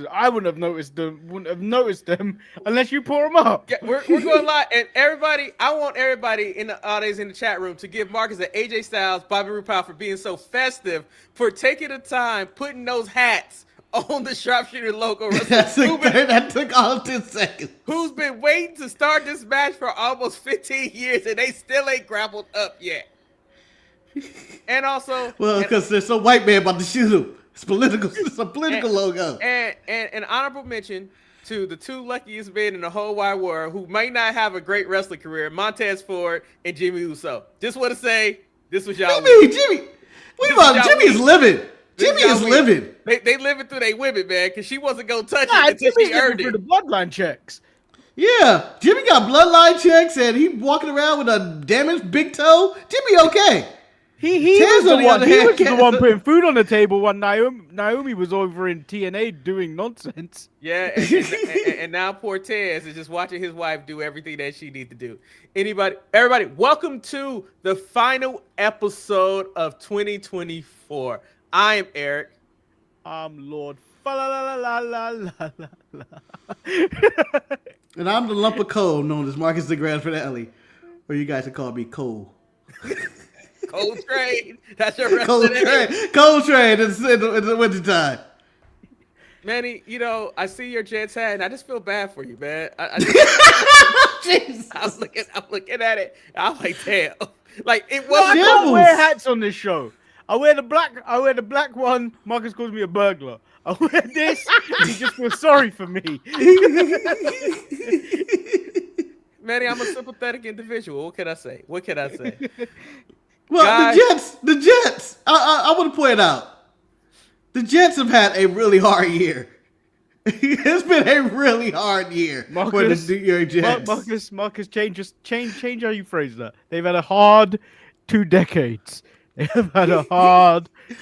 listen, I wouldn't have noticed them. Wouldn't have noticed them unless you pour them up. Yeah, we're going live, and everybody. I want everybody in the audience in the chat room to give Marcus and AJ Styles, Bobby Roode for being so festive, for taking the time, putting those hats on the Sharpshooter logo. That took all 10 seconds. Who's been waiting to start this match for almost 15 years, and they still ain't grappled up yet. And also, because there's some white man about to shoot him. It's political. It's a political logo. And an honorable mention to the two luckiest men in the whole wide world who might not have a great wrestling career, Montez Ford and Jimmy Uso. Just want to say, this was y'all. Jimmy is living. Jimmy is living. They living through their women, man, because she wasn't going to touch it until Jimmy's she earned it. The bloodline checks. Yeah, Jimmy got bloodline checks and he walking around with a damaged big toe. Jimmy okay. He was the one putting food on the table when Naomi was over in TNA doing nonsense. Yeah, and now poor Tez is just watching his wife do everything that she needs to do. Everybody, welcome to the final episode of 2024. I am Eric. I'm Lord. And I'm the lump of coal known as Marcus the Grand Finale, or you guys can call me Cole. Cold Trade. That's your rest Cold Trade. Cold Trade in the wintertime. Manny, I see your Jets hat, and I just feel bad for you, man. I'm looking at it. I'm like, damn. Like it wasn't. I don't wear hats on this show. I wear the black one. Marcus calls me a burglar. I wear this. He just feels sorry for me. Manny, I'm a sympathetic individual. What can I say? Well, guys, the Jets. I want to point out, the Jets have had a really hard year. It's been a really hard year for the New York Jets. Marcus, change how you phrase that. They've had a hard 2 decades. They have had a hard 2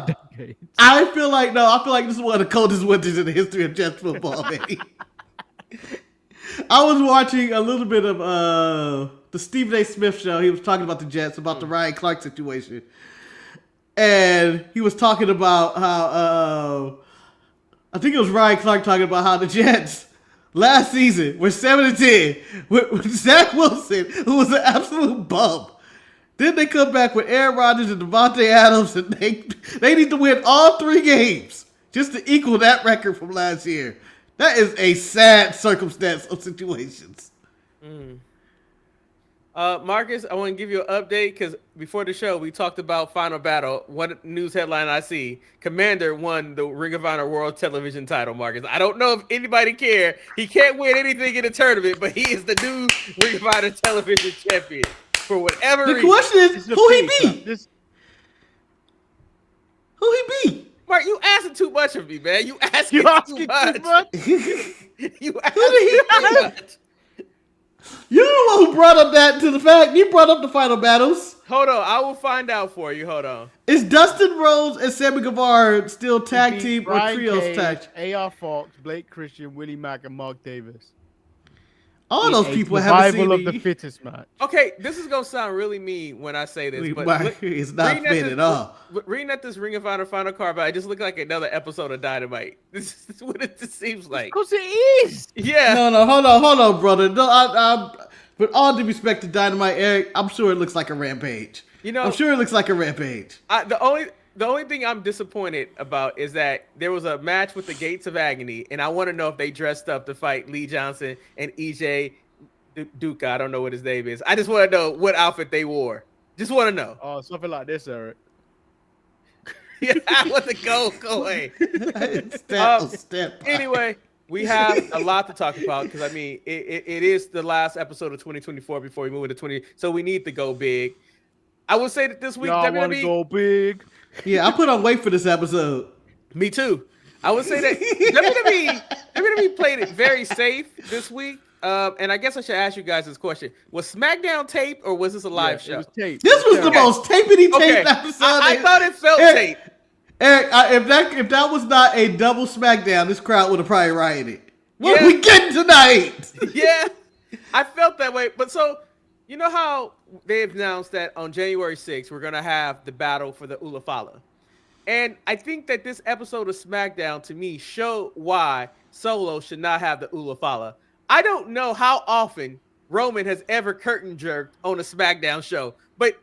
decades. I feel like this is one of the coldest winters in the history of Jets football, baby. I was watching a little bit of the Stephen A. Smith show. He was talking about the Jets, about the Ryan Clark situation. And he was talking about how, I think it was Ryan Clark talking about how the Jets last season were 7-10 with Zach Wilson, who was an absolute bum. Then they come back with Aaron Rodgers and Devontae Adams, and they need to win all 3 games just to equal that record from last year. That is a sad circumstance of situations. Marcus, I want to give you an update because before the show, we talked about Final Battle. What news headline I see? Commander won the Ring of Honor World Television title, Marcus. I don't know if anybody care. He can't win anything in the tournament, but he is the new Ring of Honor Television champion for whatever reason. The question is, who he beat? Who he beat? Mark, you asking too much of me, man. You asking too much. You asking too much. You're the one who brought up that to the fact. You brought up the Final Battles. Hold on. I will find out for you. Hold on. Is Dustin Rhodes and Sammy Guevara still tag team or trios tag? A.R. Fox, Blake Christian, Willie Mack, and Mark Davis. All those people haven't seen of the fittest match. Okay, this is gonna sound really mean when I say this, but it's not fit at all. Reading at this Ring of Honor Final Card, but it just looked like another episode of Dynamite. This is what it seems like. Because it is. Yeah. No, hold on, brother. No, with all due respect to Dynamite, Eric, I'm sure it looks like a rampage. I'm sure it looks like a rampage. The only thing I'm disappointed about is that there was a match with the Gates of Agony, and I want to know if they dressed up to fight Lee Johnson and EJ Duca. I don't know what his name is. I just want to know what outfit they wore. Just want to know. Oh, something like this, Eric. Yeah, I want to go away. Anyway, we have a lot to talk about because, I mean, it is the last episode of 2024 before we move into 20. So we need to go big. I would say that this week, y'all want to go big. Yeah, I put on weight for this episode. Me too. I would say that WWE played it very safe this week. And I guess I should ask you guys this question. Was SmackDown taped or was this a live show? It was taped. This was the most tapedy taped episode. I thought it felt taped. Eric, if that was not a double SmackDown, this crowd would have probably rioted. What are we getting tonight? Yeah, I felt that way. But so, you know how they've announced that on January 6th, we're going to have the battle for the Ulafala. And I think that this episode of SmackDown, to me, showed why Solo should not have the Ulafala. I don't know how often Roman has ever curtain jerked on a SmackDown show, but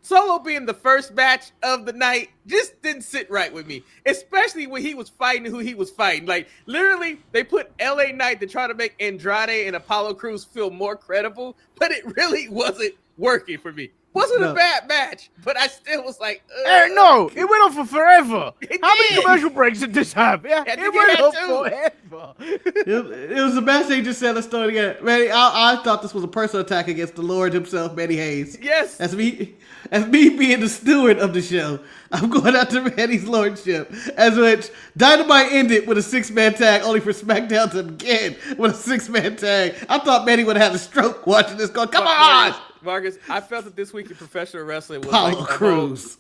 Solo being the first match of the night just didn't sit right with me, especially when he was fighting who he was fighting. Like, literally, they put LA Knight to try to make Andrade and Apollo Crews feel more credible, but it really wasn't working for me. Wasn't a bad match, but I still was like, Eric, no, it went on for forever. It How many did. commercial breaks did this have? Yeah, I think it went it on had forever. It was a match they just said. Let's start again. Manny, I thought this was a personal attack against the Lord himself, Manny Hayes. Yes. As me being the steward of the show, I'm going after Manny's lordship. As which Dynamite ended with a 6-man tag, only for SmackDown to begin with a 6-man tag. I thought Manny would have had a stroke watching this. Going, come on, Marcus, I felt that this week in professional wrestling was Apollo like Crews.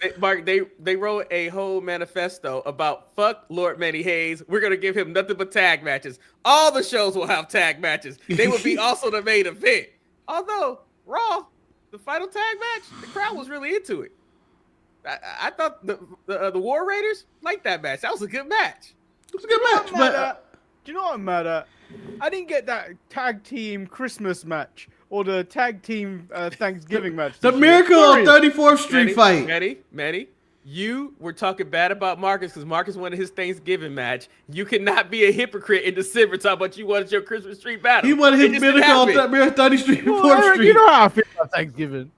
They wrote a whole manifesto about fuck Lord Manny Hayes. We're gonna give him nothing but tag matches. All the shows will have tag matches. They would be also the main event. Although Raw, the final tag match, the crowd was really into it. I thought the War Raiders liked that match. That was a good match. It was a good match, but Do you know what I'm mad at? I didn't get that tag team Christmas match or the tag team Thanksgiving match. the this Miracle year. on 34th Street fight. Manny, you were talking bad about Marcus because Marcus wanted his Thanksgiving match. You cannot be a hypocrite in December talking about you wanted your Christmas street battle. He wanted It his just didn't Miracle on happen. 30th Street, Well, 4th Eric, Street. you know how I feel about Thanksgiving.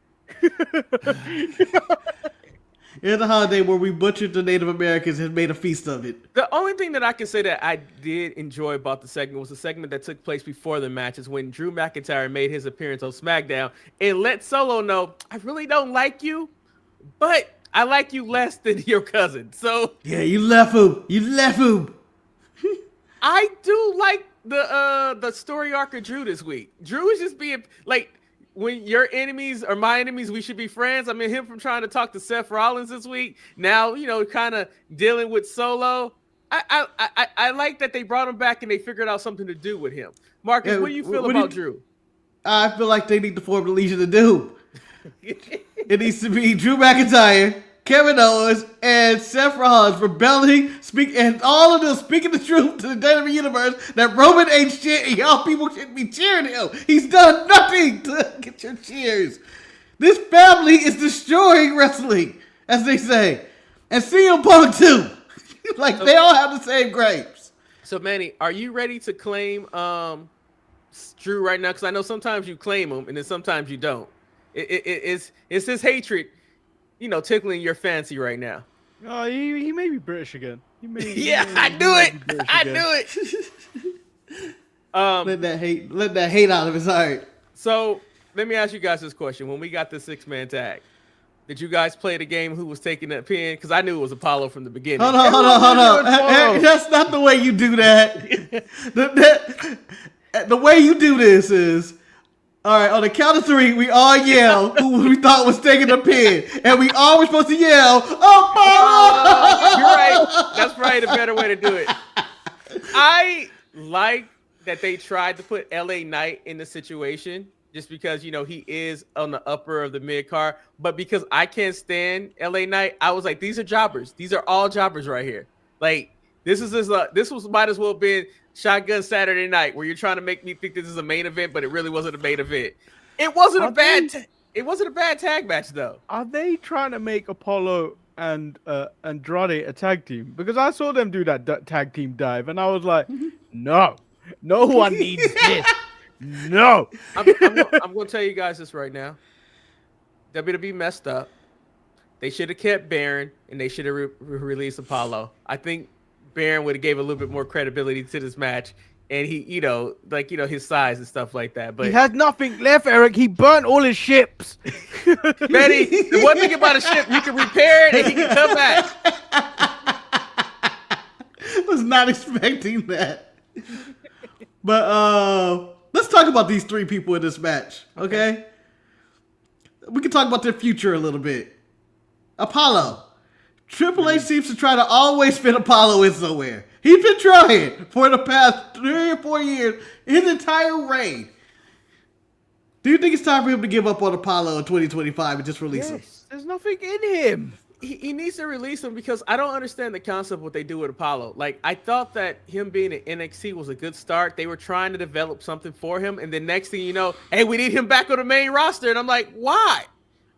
It's a holiday where we butchered the Native Americans and made a feast of it. The only thing that I can say that I did enjoy about the segment was the segment that took place before the matches when Drew McIntyre made his appearance on SmackDown and let Solo know, I really don't like you, but I like you less than your cousin. So Yeah, you left him. You left him. I do like the story arc of Drew this week. Drew is just being like, when your enemies are my enemies, we should be friends. I mean, him from trying to talk to Seth Rollins this week. Now, kind of dealing with Solo. I like that they brought him back and they figured out something to do with him. Marcus, what do you feel about Drew? I feel like they need to form the Legion of Doom. It needs to be Drew McIntyre, Kevin Owens, and Seth Rollins rebelling, and all of them speaking the truth to the WWE universe that Roman ain't shit and y'all people shouldn't be cheering him. He's done nothing to get your cheers. This family is destroying wrestling, as they say. And CM Punk too. Like, they all have the same grapes. So, Manny, are you ready to claim Drew right now? Because I know sometimes you claim him and then sometimes you don't. It's his hatred, tickling your fancy right now. Oh, he may be British again. I knew it. Let that hate out of his heart. So let me ask you guys this question: when we got the 6-man tag, did you guys play the game? Who was taking that pin? Because I knew it was Apollo from the beginning. Hold on. That's not the way you do that. The way you do this is, all right, on the count of 3, we all yell who we thought was taking the pin. And we all were supposed to yell, Apollo! You're right. That's probably the better way to do it. I like that they tried to put LA Knight in the situation just because, he is on the upper of the mid card. But because I can't stand LA Knight, I was like, these are jobbers. These are all jobbers right here. Like, this might as well have been Shotgun Saturday Night, where you're trying to make me think this is a main event, but it really wasn't a main event. It wasn't a bad tag match though. Are they trying to make Apollo and Andrade a tag team? Because I saw them do that tag team dive, and I was like, no one needs this. No. I'm going to tell you guys this right now. WWE messed up. They should have kept Baron, and they should have released Apollo. I think Baron would have gave a little bit more credibility to this match, and he, his size and stuff like that. But he had nothing left, Eric. He burnt all his ships. Manny, the one thing about a ship, you can repair it and he can come back. Was not expecting that. But let's talk about these 3 people in this match, okay? We can talk about their future a little bit. Apollo. Triple H seems to try to always fit Apollo in somewhere. He's been trying for the past 3 or 4 years, his entire reign. Do you think it's time for him to give up on Apollo in 2025 and just release him? There's nothing in him. he needs to release him because I don't understand the concept of what they do with Apollo. Like, I thought that him being in NXT was a good start. They were trying to develop something for him, and then next thing you know, hey, we need him back on the main roster, and I'm like, why?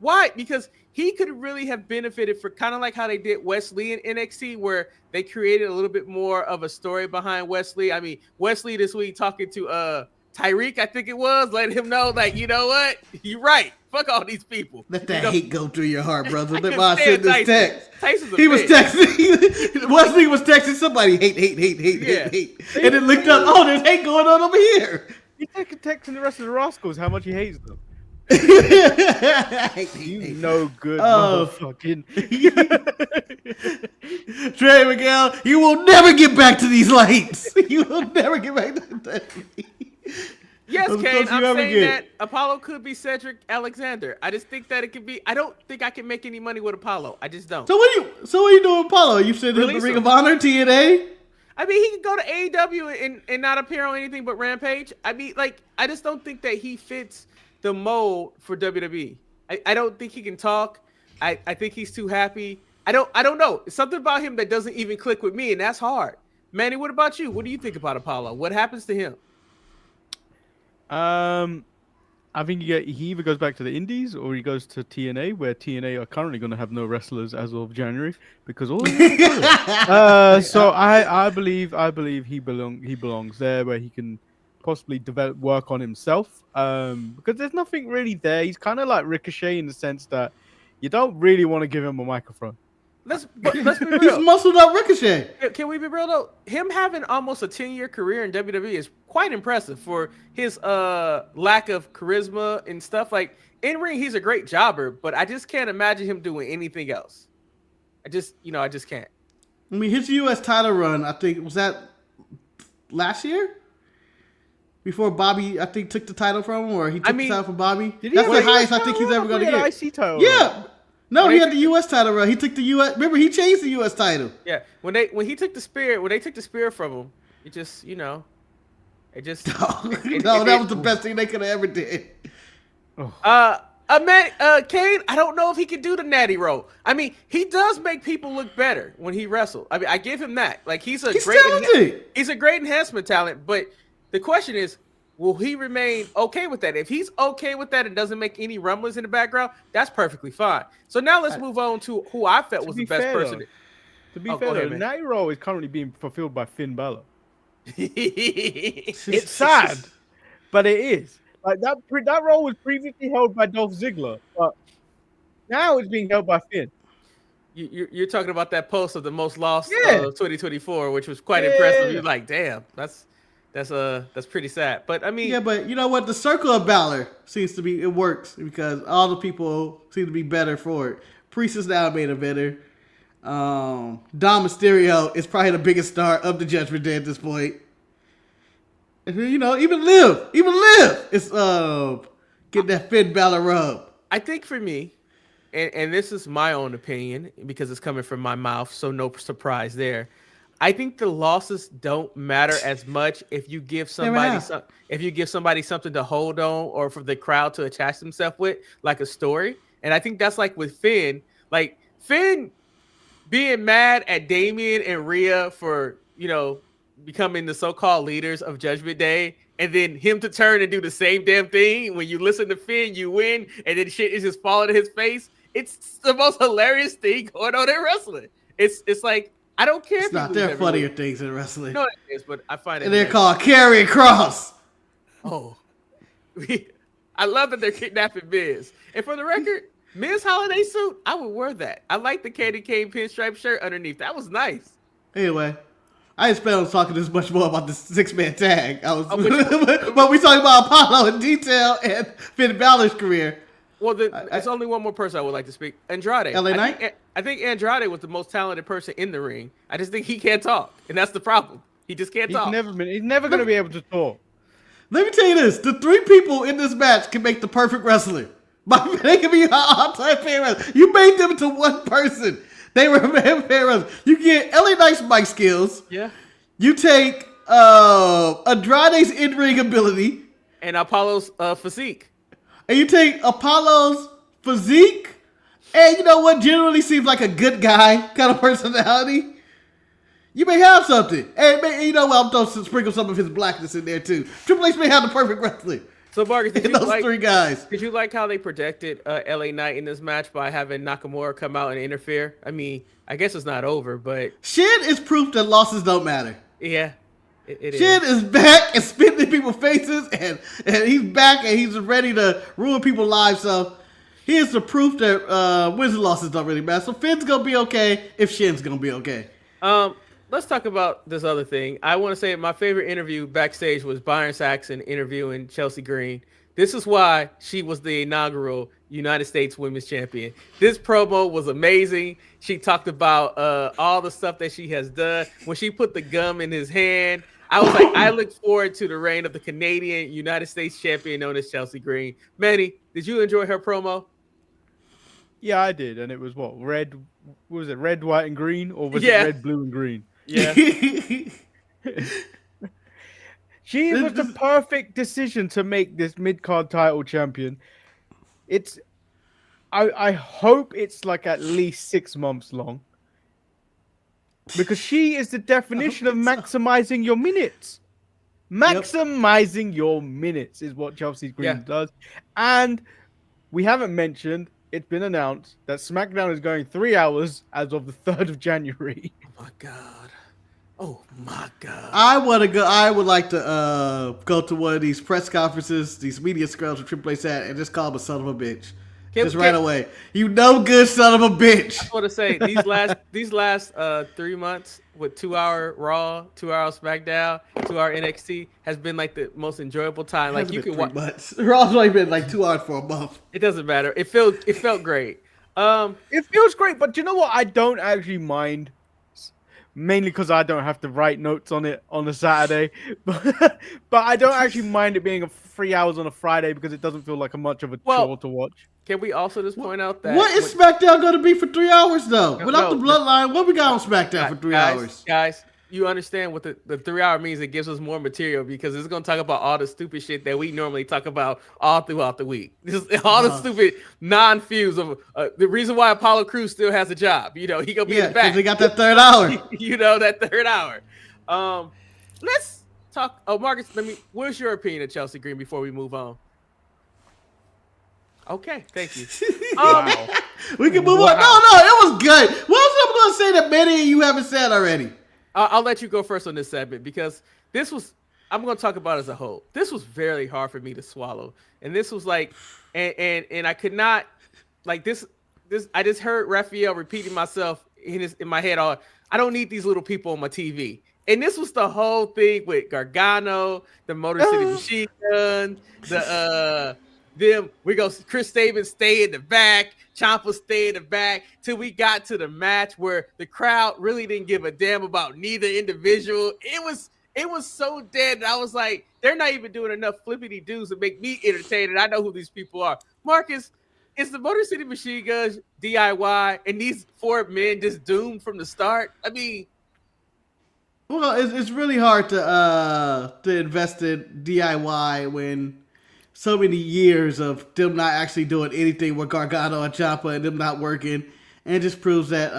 Why? Because he could really have benefited for kind of like how they did Wesley in NXT, where they created a little bit more of a story behind Wesley. I mean, Wesley this week talking to Tyreek, I think it was, letting him know, like, you know what? You're right. Fuck all these people. Let that you know? hate go through your heart, brother. I Let couldn't my stand send this text. Tyson's a He was bitch. texting. Wesley was texting somebody, hate, Yeah. and then looked up, oh, there's hate going on over here. He's texting the rest of the Rascals how much he hates them. You no good motherfucking. Trey Miguel, you will never get back to these lights. You will never get back to that. Yes, That's the Kane, closest I'm you ever saying get. that Apollo could be Cedric Alexander. I just think that it could be. I don't think I can make any money with Apollo. I just don't. So what are you doing, Apollo? You said the Release Ring him. of Honor, TNA? I mean, he could go to AEW and not appear on anything but Rampage. I mean, like, I just don't think that he fits the mold for WWE. I don't think he can talk. I think he's too happy. I don't know. It's something about him that doesn't even click with me, and that's hard. Manny, what about you? What do you think about Apollo? What happens to him? I think he either goes back to the Indies or he goes to TNA, where TNA are currently going to have no wrestlers as of January because all. So I believe he belongs there, where he can possibly work on himself. Because there's nothing really there. He's kind of like Ricochet in the sense that you don't really want to give him a microphone. Let's be He's real. muscled up Ricochet. Can we be real though? Him having almost a 10-year career in WWE is quite impressive for his lack of charisma and stuff. Like, in ring, he's a great jobber, but I just can't imagine him doing anything else. I just can't. I mean, his U.S. title run, I think, was that last year? Before Bobby, I think, took the title from him, or he took the title from Bobby. Did he That's have the a highest US I think he's title? ever going to He had get. an IC title. Yeah. No, When he they had the U.S. title run. He took the U.S. Remember, he changed the U.S. title. Yeah, when they took the spear from him, it just it just No, that was the best thing they could have ever did. Kane, I don't know if he can do the natty roll. I mean, he does make people look better when he wrestles. I mean, I give him that. Like, he's talented. He's a great enhancement talent, but the question is, will he remain okay with that? If he's okay with that and doesn't make any rumblings in the background, that's perfectly fine. So now let's move on to who I felt was the best person. To be Oh, fair, go ahead, the man. Natty role is currently being fulfilled by Finn Balor. It's sad, but it is. Like that role was previously held by Dolph Ziggler, but now it's being held by Finn. You're talking about that post of the most lost Yeah. 2024, which was quite impressive. You're like, damn, that's pretty sad. But I mean, Yeah, but you know what? The circle of Balor seems to be, it works because all the people seem to be better for it. Priest is now main eventer. Dom Mysterio is probably the biggest star of the Judgment Day at this point. And you know, even Liv is getting that Finn Balor rub. I think for me, and this is my own opinion because it's coming from my mouth, so no surprise there. I think the losses don't matter as much if you give somebody something to hold on or for the crowd to attach themselves with, like a story. And I think that's like with Finn. Like, Finn being mad at Damian and Rhea for, becoming the so-called leaders of Judgment Day, and then him to turn and do the same damn thing. When you listen to Finn, you win, and then shit is just falling to his face. It's the most hilarious thing going on in wrestling. It's like, I don't care. It's not. There are funnier things in wrestling. No, it is, but I find it. And they're called Karrion Kross. Oh, I love that they're kidnapping Miz. And for the record, Miz holiday suit, I would wear that. I like the Candy Cane pinstripe shirt underneath. That was nice. Anyway, I didn't plan on talking this much more about the 6-man tag. But we talking about Apollo in detail and Finn Balor's career. Well, there's only one more person I would like to speak. Andrade. LA Knight? I think Andrade was the most talented person in the ring. I just think he can't talk, and that's the problem. He just can't talk. He's never going to be able to talk. Let me tell you this: the 3 people in this match can make the perfect wrestler. They can be all-time favorite wrestler. You made them into one person. They were favorite wrestlers. You get LA Knight's mic skills. Yeah. You take Andrade's in-ring ability. And Apollo's physique. And you take Apollo's physique And you know what generally seems like a good guy kind of personality? You may have something. And you know what? I'm going to sprinkle some of his blackness in there too. Triple H may have the perfect wrestler. So Marcus, did In you those like 3 guys. Did you like how they protected LA Knight in this match by having Nakamura come out and interfere? I mean, I guess it's not over, but Shin is proof that losses don't matter. yeah, it Shin is back and spitting in people's faces, and he's back and he's ready to ruin people's lives. So here's the proof that wins and losses don't really matter. So Finn's gonna be okay if Shin's gonna be okay. Let's talk about this other thing. I want to say my favorite interview backstage was Byron Saxon interviewing Chelsea Green. This is why she was the inaugural United States Women's Champion. This promo was amazing. She talked about all the stuff that she has done. When she put the gum in his hand, I was like, I look forward to the reign of the Canadian United States Champion known as Chelsea Green. Manny, did you enjoy her promo? Yeah, I did, and it was red? What was it? Red, white, and green, or was Yeah. it red, blue, and green? Yeah. She was the perfect decision to make this mid-card title champion. I hope it's like at least 6 months long. Because she is the definition of maximizing your minutes. Maximizing your minutes is what Chelsea Green does. And we haven't mentioned, it's been announced that SmackDown is going 3 hours as of the 3rd of January. Oh my God. Oh my God. I want to go. I would like to go to one of these press conferences, these media scrums with Triple H at, and just call him a son of a bitch. Right away. You no good son of a bitch. I want to say these last 3 months with 2-hour Raw, 2-hour SmackDown, 2-hour NXT has been like the most enjoyable time. Like you can watch. Raw's only been like 2 hours for a month. It doesn't matter. It felt great. It feels great, but you know what? I don't actually mind. Mainly because I don't have to write notes on it on a Saturday, but I don't actually mind it being 3 hours on a Friday because it doesn't feel like much of a chore to watch. Can we also just point out that what is SmackDown going to be for 3 hours though? Without the Bloodline, what we got on SmackDown for 3 hours? Guys, you understand what the 3 hour means? It gives us more material because it's going to talk about all the stupid shit that we normally talk about all throughout the week. All the stupid non-fuse of the reason why Apollo Crews still has a job. You know, he gonna be in the back. Because they got that 3rd hour. You know, that 3rd hour. Let's talk. Oh, Marcus, what's your opinion of Chelsea Green before we move on? Okay, thank you. Wow. We can move on. No, it was good. What else I'm going to say that Manny and you haven't said already? I'll let you go first on this segment because I'm going to talk about it as a whole. This was very hard for me to swallow. And this was like, and I could not, like this, I just heard Raphael repeating myself in my head. I don't need these little people on my TV. And this was the whole thing with Gargano, the Motor City Machine Gun, Chris Sabin stay in the back, Ciampa stay in the back, till we got to the match where the crowd really didn't give a damn about neither individual. It was so dead that I was like, they're not even doing enough flippity doos to make me entertained. And I know who these people are. Marcus, is the Motor City Machine Guns DIY and these 4 men just doomed from the start? I mean, well, it's really hard to invest in DIY when so many years of them not actually doing anything with Gargano and Ciampa and them not working, and it just proves that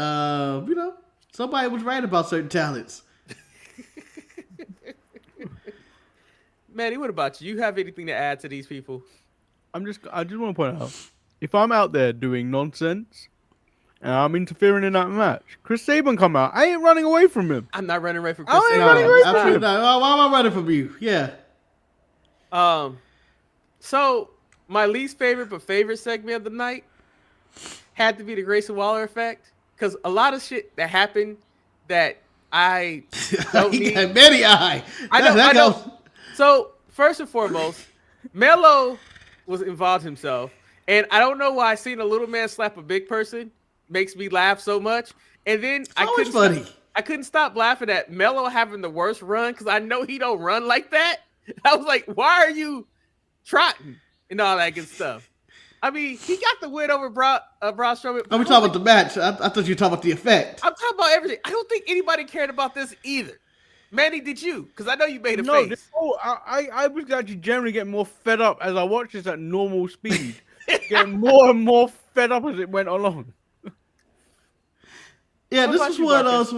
somebody was right about certain talents. Manny, what about you? You have anything to add to these people? I just want to point out, if I'm out there doing nonsense and I'm interfering in that match, Chris Sabin come out. I ain't running away from him. I'm not running away from Chris Sabin. Absolutely not. Why am I running from you? Yeah. So my least favorite but favorite segment of the night had to be the Grayson Waller effect, because a lot of shit that happened that I don't need. I know. So first and foremost, Melo was involved himself, and I don't know why seeing a little man slap a big person makes me laugh so much. And then I couldn't stop laughing at Melo having the worst run because I know he don't run like that. I was like, why are you trotting and all that good stuff? I mean, he got the win over Braun Strowman. Are we talking about the match? I thought you were talking about the effect. I'm talking about everything. I don't think anybody cared about this either. Manny, did you? Because I know you made a face. I was actually generally getting more fed up as I watched this at normal speed. getting more and more fed up as it went along. Yeah, What this about was you, one of Marcus?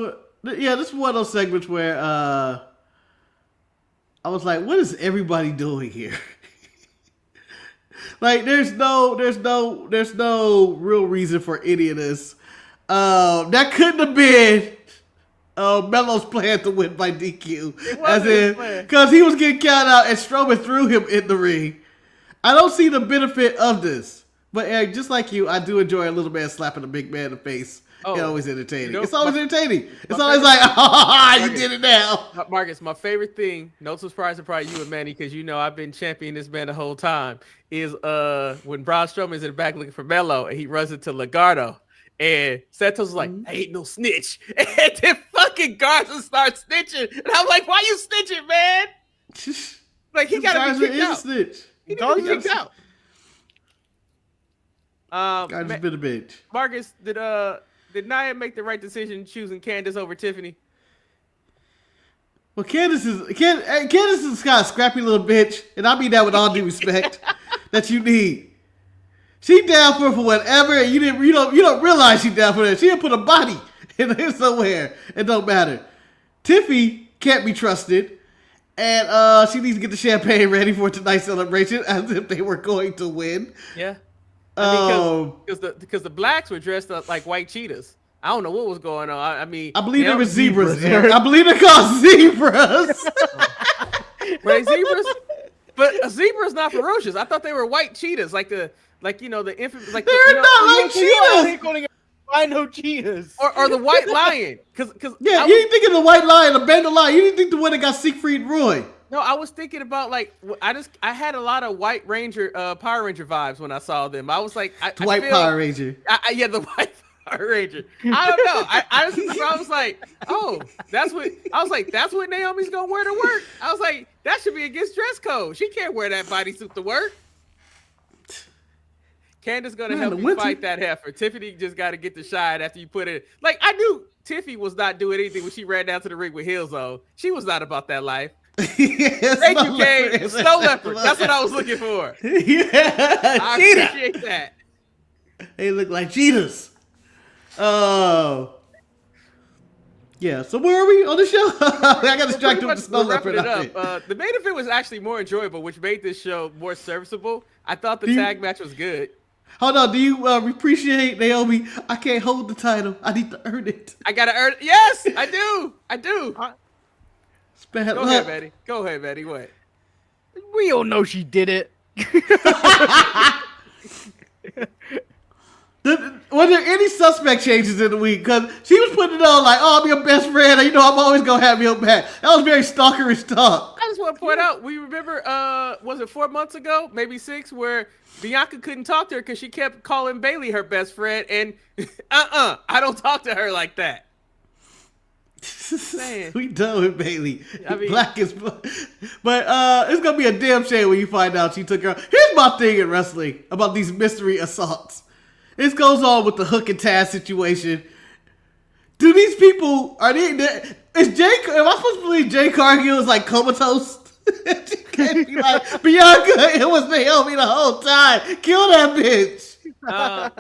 those. Yeah, this is one of those segments where I was like, "What is everybody doing here?" Like, there's no real reason for any of this. That couldn't have been Melo's plan to win by DQ. It wasn't his plan. Because he was getting counted out and Strowman threw him in the ring. I don't see the benefit of this. But Eric, just like you, I do enjoy a little man slapping a big man in the face. Oh, It's always entertaining. you know, It's always entertaining. It's my always favorite- like, oh, you did it now. Marcus, my favorite thing, no surprise to probably you and Manny, because you know I've been championing this man the whole time, is when Braun Strowman's in the back looking for Melo and he runs into Legardo. And Santos was like, I ain't no snitch. And then fucking Garza starts snitching. And I'm like, why you snitching, man? Like, he got to be kicked out. Snitch. He got to be kicked out. Garza's been a bitch. Marcus, did Nia make the right decision choosing Candace over Tiffany? Well, Candace is kind of scrappy little bitch, and I mean that with all due respect that you need. She down for whatever, and you don't realize she down for that. She'll put a body in there somewhere. It don't matter. Tiffy can't be trusted, and she needs to get the champagne ready for tonight's celebration as if they were going to win. Yeah. Because the blacks were dressed up like white cheetahs. I don't know what was going on. I mean, I believe they were zebras. zebras. I believe they're called zebras. were they zebras? But a zebra is not ferocious. I thought they were white cheetahs, the infant, like They're not like cheetahs. Calling rhino cheetahs. or the white lion. Because Yeah, you didn't think of the white lion, the banded lion. You didn't think the one that got Siegfried and Roy. No, I was thinking about I had a lot of White Ranger, Power Ranger vibes when I saw them. I was like, The white Power Ranger. Yeah, the White Power Ranger. I don't know. I was like, oh, that's what Naomi's gonna wear to work. I was like, that should be against dress code. She can't wear that bodysuit to work. Candace gonna help you fight that heifer. Tiffany just got to get the shine after you put it. Like, I knew Tiffany was not doing anything when she ran down to the ring with heels on. She was not about that life. Yeah, Thank you, Kane. Snow leopard. That's what I was looking for. Yeah, I cheetah. appreciate that. They look like cheetahs. Oh. Yeah, so where are we on the show? I got distracted with the snow We're wrapping leopard. it up. The main event was actually more enjoyable, which made this show more serviceable. I thought the tag match was good. Hold on, do you appreciate Naomi? I can't hold the title. I need to earn it. I gotta earn it. Yes, I do. I do. It's bad Go luck. ahead, Betty. Go ahead, Betty. What? We all know she did it. Was there any suspect changes in the week? Because she was putting it on like, oh, I'm your best friend. You know, I'm always going to have your back. That was very stalkerish talk. I just want to point out, we remember, was it 4 months ago, maybe 6, where Bianca couldn't talk to her because she kept calling Bailey her best friend, and I don't talk to her like that. Man. We done with Bailey. I mean- Black is black. But it's going to be a damn shame when you find out she took her. Here's my thing in wrestling about these mystery assaults. This goes on with the Hook and Taz situation. Do these people, am I supposed to believe Jay Cargill is like comatose? She can't be like, Bianca, it was Naomi the whole time. Kill that bitch. Like,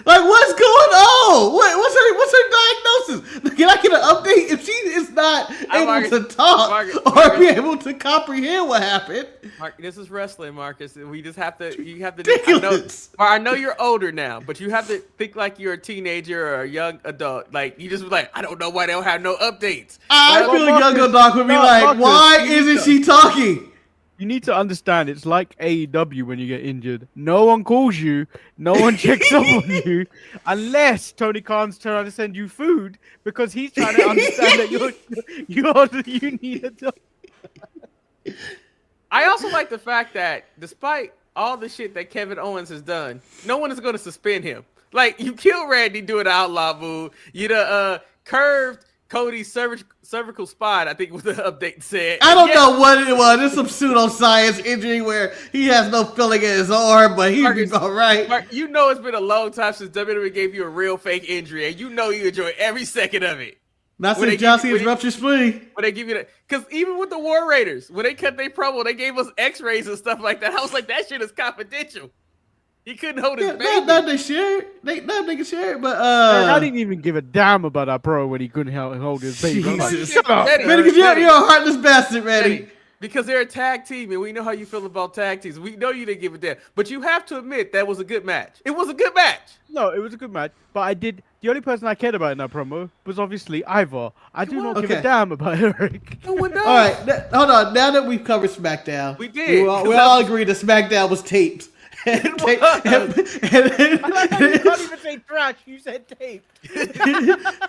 what's going on? What's her diagnosis? Can I get an update if she is not able to talk or be able to comprehend what happened? Mark, this is wrestling, Marcus. We just have to. You have to. Ridiculous. I know you're older now, but you have to think like you're a teenager or a young adult. Like, you just be like, I don't know why they don't have no updates. I feel Marcus, young adult would be no, like, Marcus, why you isn't need she talking? You need to understand, it's like AEW when you get injured. No one calls you, no one checks up on you, unless Tony Khan's trying to send you food because he's trying to understand that you need a doctor. I also like the fact that despite all the shit that Kevin Owens has done, no one is going to suspend him. Like, you killed Randy doing the outlaw move. You curved Cody's cervical spine, I think was the update said. I don't know what it was. It's some pseudoscience injury where he has no feeling in his arm, but he'd be all right. Mark, you know it's been a long time since WWE gave you a real fake injury, and you know you enjoy every second of it. Not since John Cena's ruptured spleen. When they give you that, because even with the War Raiders, when they cut their promo, they gave us X-rays and stuff like that. I was like, that shit is confidential. He couldn't hold his Yeah, baby. none they shared. None they can share it, but I didn't even give a damn about that pro when he couldn't hold his baby. I'm like, Jesus. shut up. Manny, Manny, because you're a heartless bastard, Manny. Manny, because they're a tag team, and we know how you feel about tag teams. We know you didn't give a damn, but you have to admit that was a good match. It was a good match. No, it was a good match, but I did. The only person I cared about in that promo was obviously Ivor. I do not give a Okay. damn about Eric. No one does. All right, hold on. Now that we've covered SmackDown, We did, We 'cause all agreed that SmackDown was taped. And was. You can't even say trash. You said tape.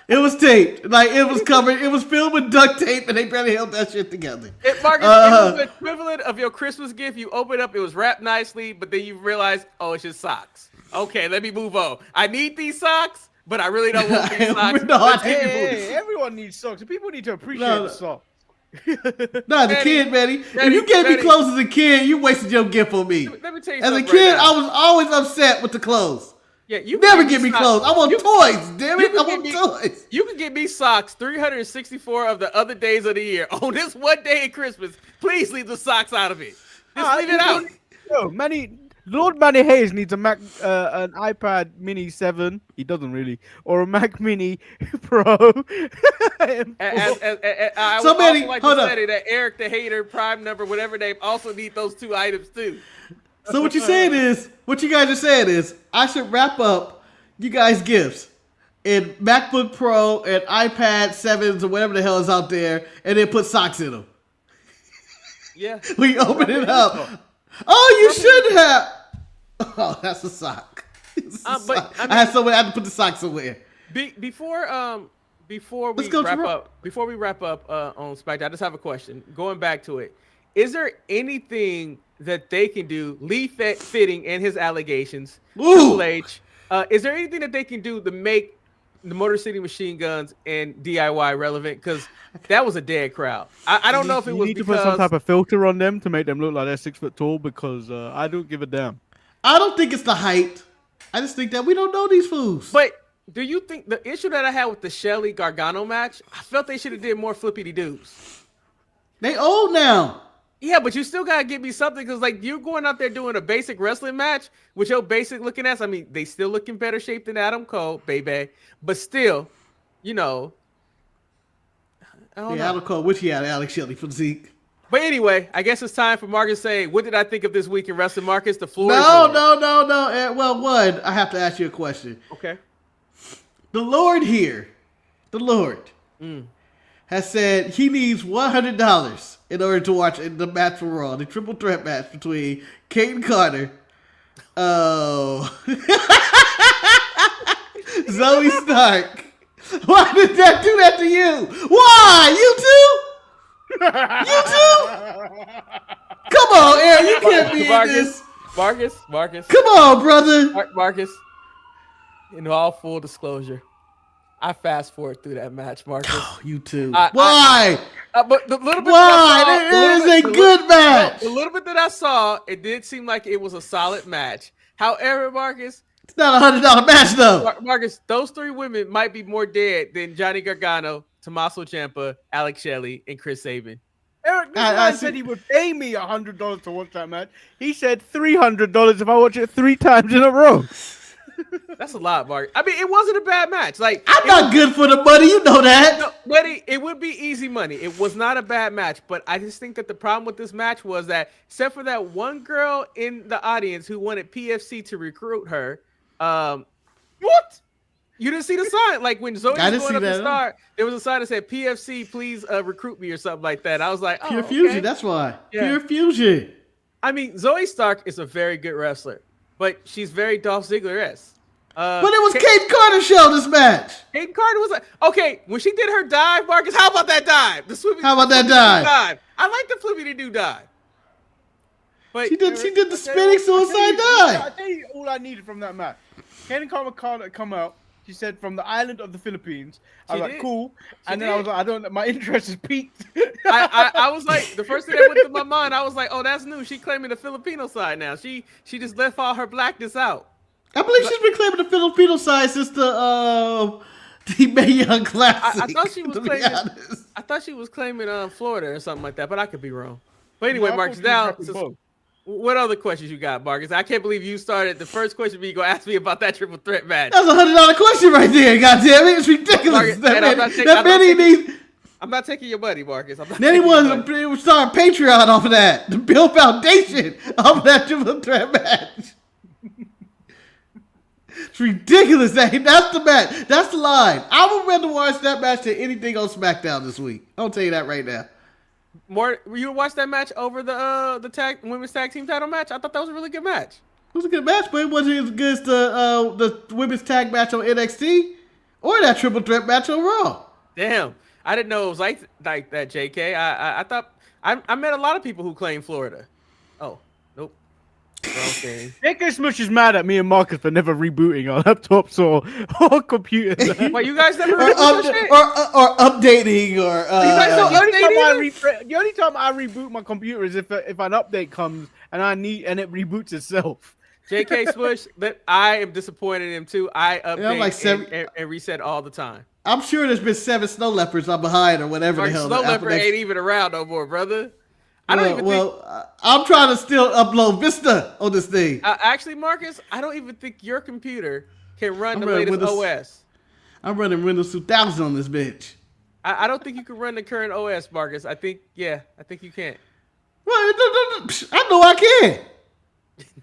it was taped. Like it was covered. It was filled with duct tape, and they barely held that shit together. Marcus, it was the equivalent of your Christmas gift. You open it up, it was wrapped nicely, but then you realize, oh, it's just socks. Okay, let me move on. I need these socks, but I really don't want these socks. No, I Let's didn't. keep it moving. Hey, everyone needs socks. People need to appreciate No. the socks. No, as a Manny, kid, Manny. If Manny, you gave me Manny. clothes as a kid, you wasted your gift on me. Let me tell you As a something kid, right now. I was always upset with the clothes. Yeah, you Never can give me socks. clothes. I want toys, damn you it. can I give want me- toys. You can get me socks 364 of the other days of the year. On this one day at Christmas, please leave the socks out of it. Just leave it out. Yo, Lord Manny Hayes needs a Mac, an iPad Mini 7. He doesn't really, or a Mac Mini Pro. I So would Manny, also like hold to up. say that Eric the Hater, Prime Number, whatever name, also need those two items too. So what you're saying is, what you guys are saying is, I should wrap up you guys' gifts in MacBook Pro and iPad 7s or whatever the hell is out there, and then put socks in them. Yeah. We open it up. Oh, you should have. Oh, that's a sock. It's a But, sock. I mean- I had somewhere. I had to put the socks somewhere. Before Let's we go to wrap Raw. up, on SmackDown, I just have a question. Going back to it, is there anything that they can do? Lee Fitting and his allegations, Ooh. Triple H. Is there anything that they can do to make the Motor City Machine Guns and DIY relevant? Because that was a dead crowd. I don't know if it You was need to because put some type of filter on them to make them look like they're 6 foot tall because I don't give a damn. I don't think it's the height. I just think that we don't know these fools. But do you think the issue that I had with the Shelly Gargano match? I felt they should have did more flippity doos. They old now. Yeah, but you still gotta give me something because, like, you're going out there doing a basic wrestling match with your basic looking ass. I mean, they still look in better shape than Adam Cole, baby. But still, you know, I don't Yeah, know. I don't call which he had Alex Shelley for Zeke. But anyway, I guess it's time for Marcus to say, what did I think of this week in wrestling, Marcus? The floor is No. yours. Well, one, I have to ask you a question. Okay. The Lord here, the Lord, has said he needs $100 in order to watch the match for Raw, the triple threat match between Kate Carter, Zoe Stark. Why did that do that to you? Why? You too? You too? Come on, Aaron, you can't be in this. Marcus. Come on, brother. Marcus, in all full disclosure, I fast forward through that match, Marcus. You too. I- Why? But the little bit Why? that I saw, It is a good match. The little bit that I saw, it did seem like it was a solid match. However, Marcus, It's not $100 match though. Marcus, those three women might be more dead than Johnny Gargano, Tommaso Ciampa, Alex Shelley, and Chris Sabin. Eric, this I man see- said he would pay me $100 to watch that match. He said $300 if I watch it 3 times in a row. That's a lot, Mark. I mean, it wasn't a bad match. Like, I'm not good for the money, you know that. no, buddy, it would be easy money. It was not a bad match, but I just think that the problem with this match was that, except for that one girl in the audience who wanted PFC to recruit her, What? you didn't see the sign. Like when Zoe I was didn't going see up to that. start, there was a sign that said PFC, please recruit me or something like that. I was like, oh, Pure Fusion, okay. that's why. Yeah. Pure Fusion. I mean, Zoe Stark is a very good wrestler, but she's very Dolph Ziggler-esque. But it was Kate Carter's show this match. Hayden Carter was like, okay, when she did her dive, Marcus, how about that dive? How about that dive? I like the flippity do dive. But She did the I spinning suicide I dive. tell you all I needed from that match. Kaden Carter come out. She said from the island of the Philippines. I was She like, did. cool. She And then I was did. like, I don't. My interest is peaked. I was like, the first thing that went through my mind, I was like, oh, that's new. She claiming the Filipino side now. She just left all her blackness out. I believe she's been claiming the Filipino side since the Mae Young Classic. I thought she was to be claiming. honest. I thought she was claiming Florida or something like that, but I could be wrong. But anyway, No, I Marcus, thought she was now rapping since, both. What other questions you got, Marcus? I can't believe you started the first question. You gonna ask me about that triple threat match? That's $100 question right there. God damn it, it's ridiculous. Marcus, Manny needs. I'm not taking your money, Marcus. Then he was start Patreon off of that. The Bill Foundation off of that triple threat match. It's ridiculous. That's the match. That's the line. I would rather watch that match than anything on SmackDown this week. I'll tell you that right now. More, you watch that match over the women's tag team title match? I thought that was a really good match. It was a good match, but it wasn't as good as the women's tag match on NXT or that triple threat match on Raw. Damn, I didn't know it was like that, JK. I thought I met a lot of people who claim Florida. Oh, nope. Okay. JK Smush is mad at me and Marcus for never rebooting our laptops or computers. Well, you guys never or updating or. The only time I reboot my computer is if an update comes and it reboots itself. JK Smush, I am disappointed in him too. I update like and reset all the time. I'm sure there's been 7 snow leopards on behind or whatever the hell. Snow leopard ain't even around no more, brother. I'm trying to still upload Vista on this thing. Actually, Marcus, I don't even think your computer can run the latest OS. I'm running Windows 2000 on this bitch. I don't think you can run the current OS, Marcus. I think you can. Well, I know I can.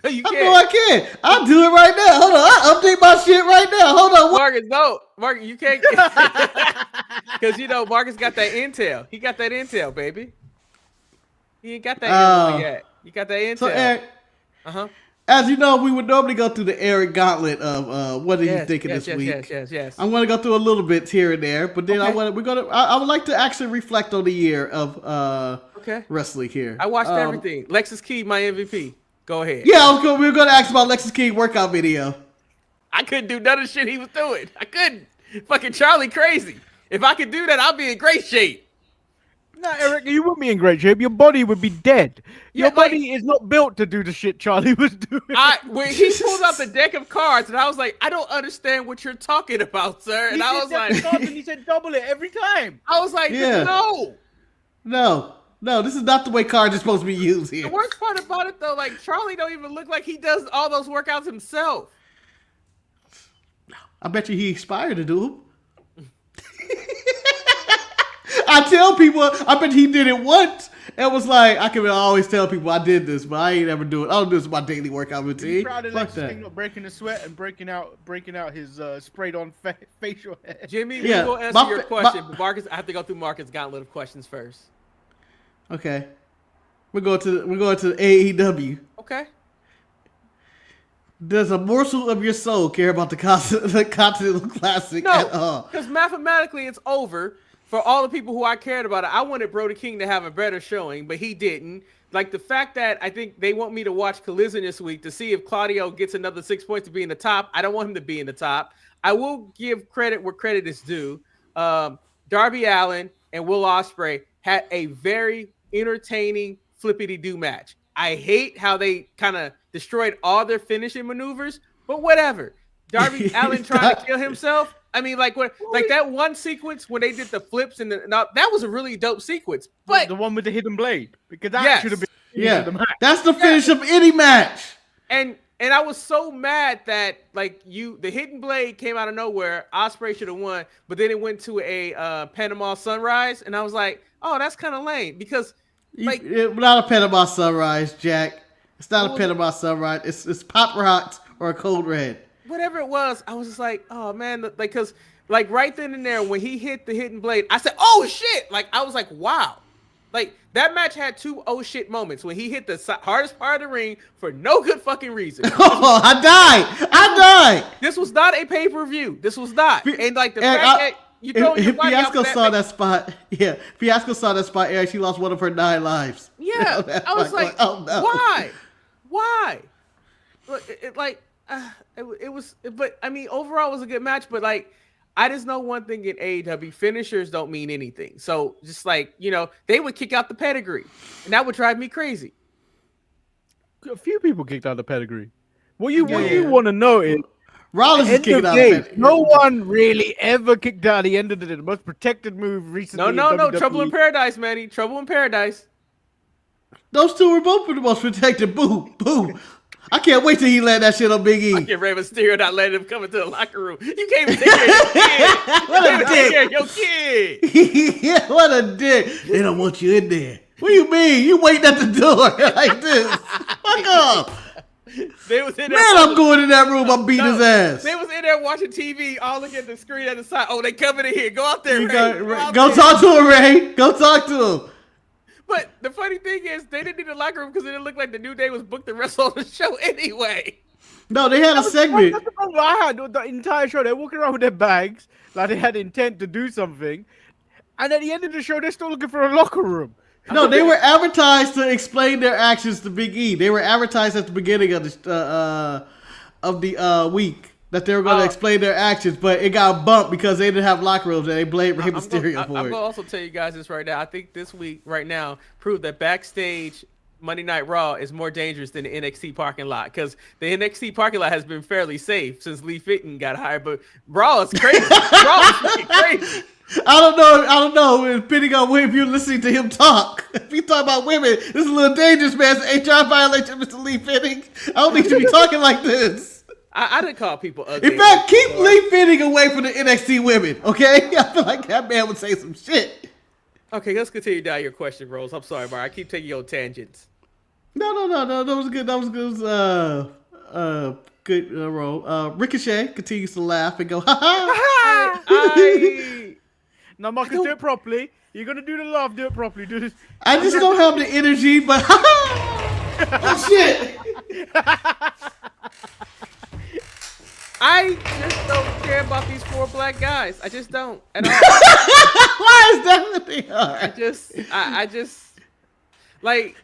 No, you I can't. know I can. I'll do it right now. Hold on. I'll update my shit right now. Hold on. Marcus, no. Marcus, you can't. Because, Marcus got that Intel. He got that Intel, baby. He ain't got that yet. You got that Intel. So, Eric, as you know, we would normally go through the Eric gauntlet of what are you thinking this week. Yes. I'm going to go through a little bit here and there, but then I would like to actually reflect on the year of wrestling here. I watched everything. Lexus Key, my MVP. Go ahead. Yeah, we were going to ask about Lexus King workout video. I couldn't do none of the shit he was doing. I couldn't. Fucking Charlie crazy. If I could do that, I'd be in great shape. No, Eric, you wouldn't be in great shape. Your body would be dead. Your body is not built to do the shit Charlie was doing. When he pulled out the deck of cards, and I was like, I don't understand what you're talking about, sir. And I was like, and he said double it every time. I was like, No, this is not the way cards are supposed to be used here. The worst part about it, though, like, Charlie don't even look like he does all those workouts himself. I bet you he aspired to do them. I tell people, I bet he did it once. And was like, I can always tell people I did this, but I ain't ever do it. I don't do this in my daily workout routine. He's proud of Lexus not breaking the sweat and breaking out his sprayed on facial hair. Jimmy, we will answer your question, but Marcus, I have to go through Marcus' gauntlet of questions first. Okay, we're going to the AEW. Okay. Does a morsel of your soul care about the Continental Classic at all? Because mathematically it's over for all the people who I cared about it. I wanted Brody King to have a better showing, but he didn't. Like the fact that I think they want me to watch Collision this week to see if Claudio gets another 6 points to be in the top. I don't want him to be in the top. I will give credit where credit is due. Darby Allin and Will Ospreay had a very entertaining flippity-do match. I hate how they kind of destroyed all their finishing maneuvers, but whatever. Darby Allin trying to kill himself. I mean, like that one sequence when they did the flips and that was a really dope sequence. But the one with the hidden blade, because that should have been the match. That's the finish of any match. And I was so mad that the hidden blade came out of nowhere. Ospreay should have won, but then it went to a Panama Sunrise, and I was like, oh, that's kind of lame because not a Panama Sunrise, Jack. It's not a Panama Sunrise. It's Pop Rocks or a Cold Red. Whatever it was, I was just like, oh man, because right then and there when he hit the hidden blade, I said, oh shit! Like I was like, wow, like that match had 2 oh shit moments when he hit the hardest part of the ring for no good fucking reason. Oh, I died. This was not a pay-per-view. This was not, and like the fact that you throwing your body Fiasco out saw that spot. Yeah, Fiasco saw that spot. Eric, she lost one of her 9 lives. Yeah, I was like, oh no, why? It was, but I mean, overall it was a good match. But I just know one thing in AEW: finishers don't mean anything. So just they would kick out the pedigree, and that would drive me crazy. A few people kicked out the pedigree. What you want to know is Rollins is kicking out the pedigree. No one really ever kicked out the end of the most protected move recently. No, Trouble in Paradise, Manny. Trouble in Paradise. Those two were both the most protected. Boo, boo. I can't wait till he land that shit on Big E. I can't Rey Mysterio not letting him come into the locker room. You can't even take care of your kid. What a Take care of dick. your kid. Yeah, what a dick. They don't want you in there. What do you mean? You waiting at the door like this? Fuck off. They was in there. Man, I'm going in that room. I'm beating his ass. They was in there watching TV, all looking at the screen at the side. Oh, they coming in here. Go out there, You Ray. got- Go talk to him, Ray. Go talk to him. But the funny thing is, they didn't need the locker room because it didn't look like the New Day was booked to wrestle on the show anyway. No, they had a segment. That's the problem I had with the entire show. They're walking around with their bags, like they had intent to do something. And at the end of the show, they're still looking for a locker room. No, they were advertised to explain their actions to Big E. They were advertised at the beginning of the week that they were going to explain their actions, but it got bumped because they didn't have locker rooms and they blamed Rey Mysterio for I'm it. going to also tell you guys this right now. I think this week, right now, proved that backstage Monday Night Raw is more dangerous than the NXT parking lot because the NXT parking lot has been fairly safe since Lee Fitton got hired, but Raw is crazy. Raw is freaking crazy. I don't know. Depending on if you're listening to him talk. If you talk about women, this is a little dangerous, man. It's an HR violation, Mr. Lee Fitting. I don't think you should be talking like this. I didn't call people ugly. In fact, keep Lee Fitting away from the NXT women, okay? I feel like that man would say some shit. Okay, let's continue down your question, Rose. I'm sorry, Bar. I keep taking you on tangents. No. That was good. That was good. Good role. Ricochet continues to laugh and go, ha ha. Now, Marcus, do it properly. You're going to do the laugh. Do it properly. Do this. I just don't have the energy, but ha ha. Oh shit. I just don't care about these 4 black guys. I just don't at all. Why is that what they are? I just like.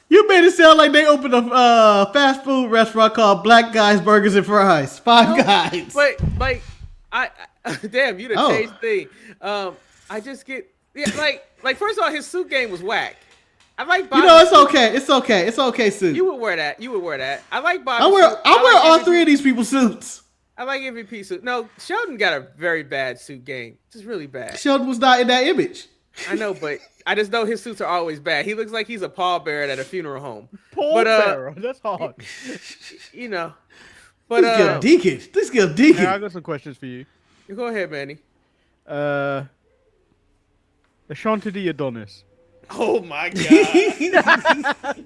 You made it sound like they opened a fast food restaurant called Black Guys Burgers and Fries. Five Guys. But like, I damn, you the Oh. changed thing. I just get like first of all, his suit game was whack. I like Bobby. You know, it's okay. It's okay. It's okay, suit. You would wear that. You would wear that. I like Bobby. I wear suit. all like MVP. 3 of these people's suits. I like MVP suit. No, Sheldon got a very bad suit game. Just really bad. Sheldon was not in that image. I know, but I just know his suits are always bad. He looks like he's a pallbearer at a funeral home. Bearer. That's hard. You know. But This girl Deacon. This girl Deacon. Yeah, I got some questions for you. go ahead, Manny. Ashanti the Adonis. Oh my god.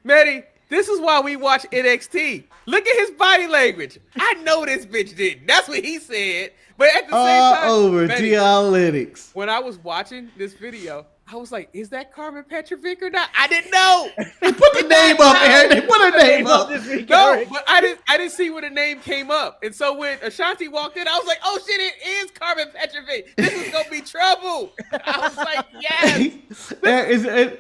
Manny, this is why we watch NXT. Look at his body language. I know this bitch didn't. That's what he said. But at the same All time, over Manny, Geolytics. when I was watching this video, I was like, is that Carmen Petrovic or not? I didn't know. They put the name up, Aaron. They put her name up. No, but I didn't see where the name came up. And so when Ashanti walked in, I was like, oh shit, it is Carmen Petrovic. This is gonna be trouble. I was like, yes.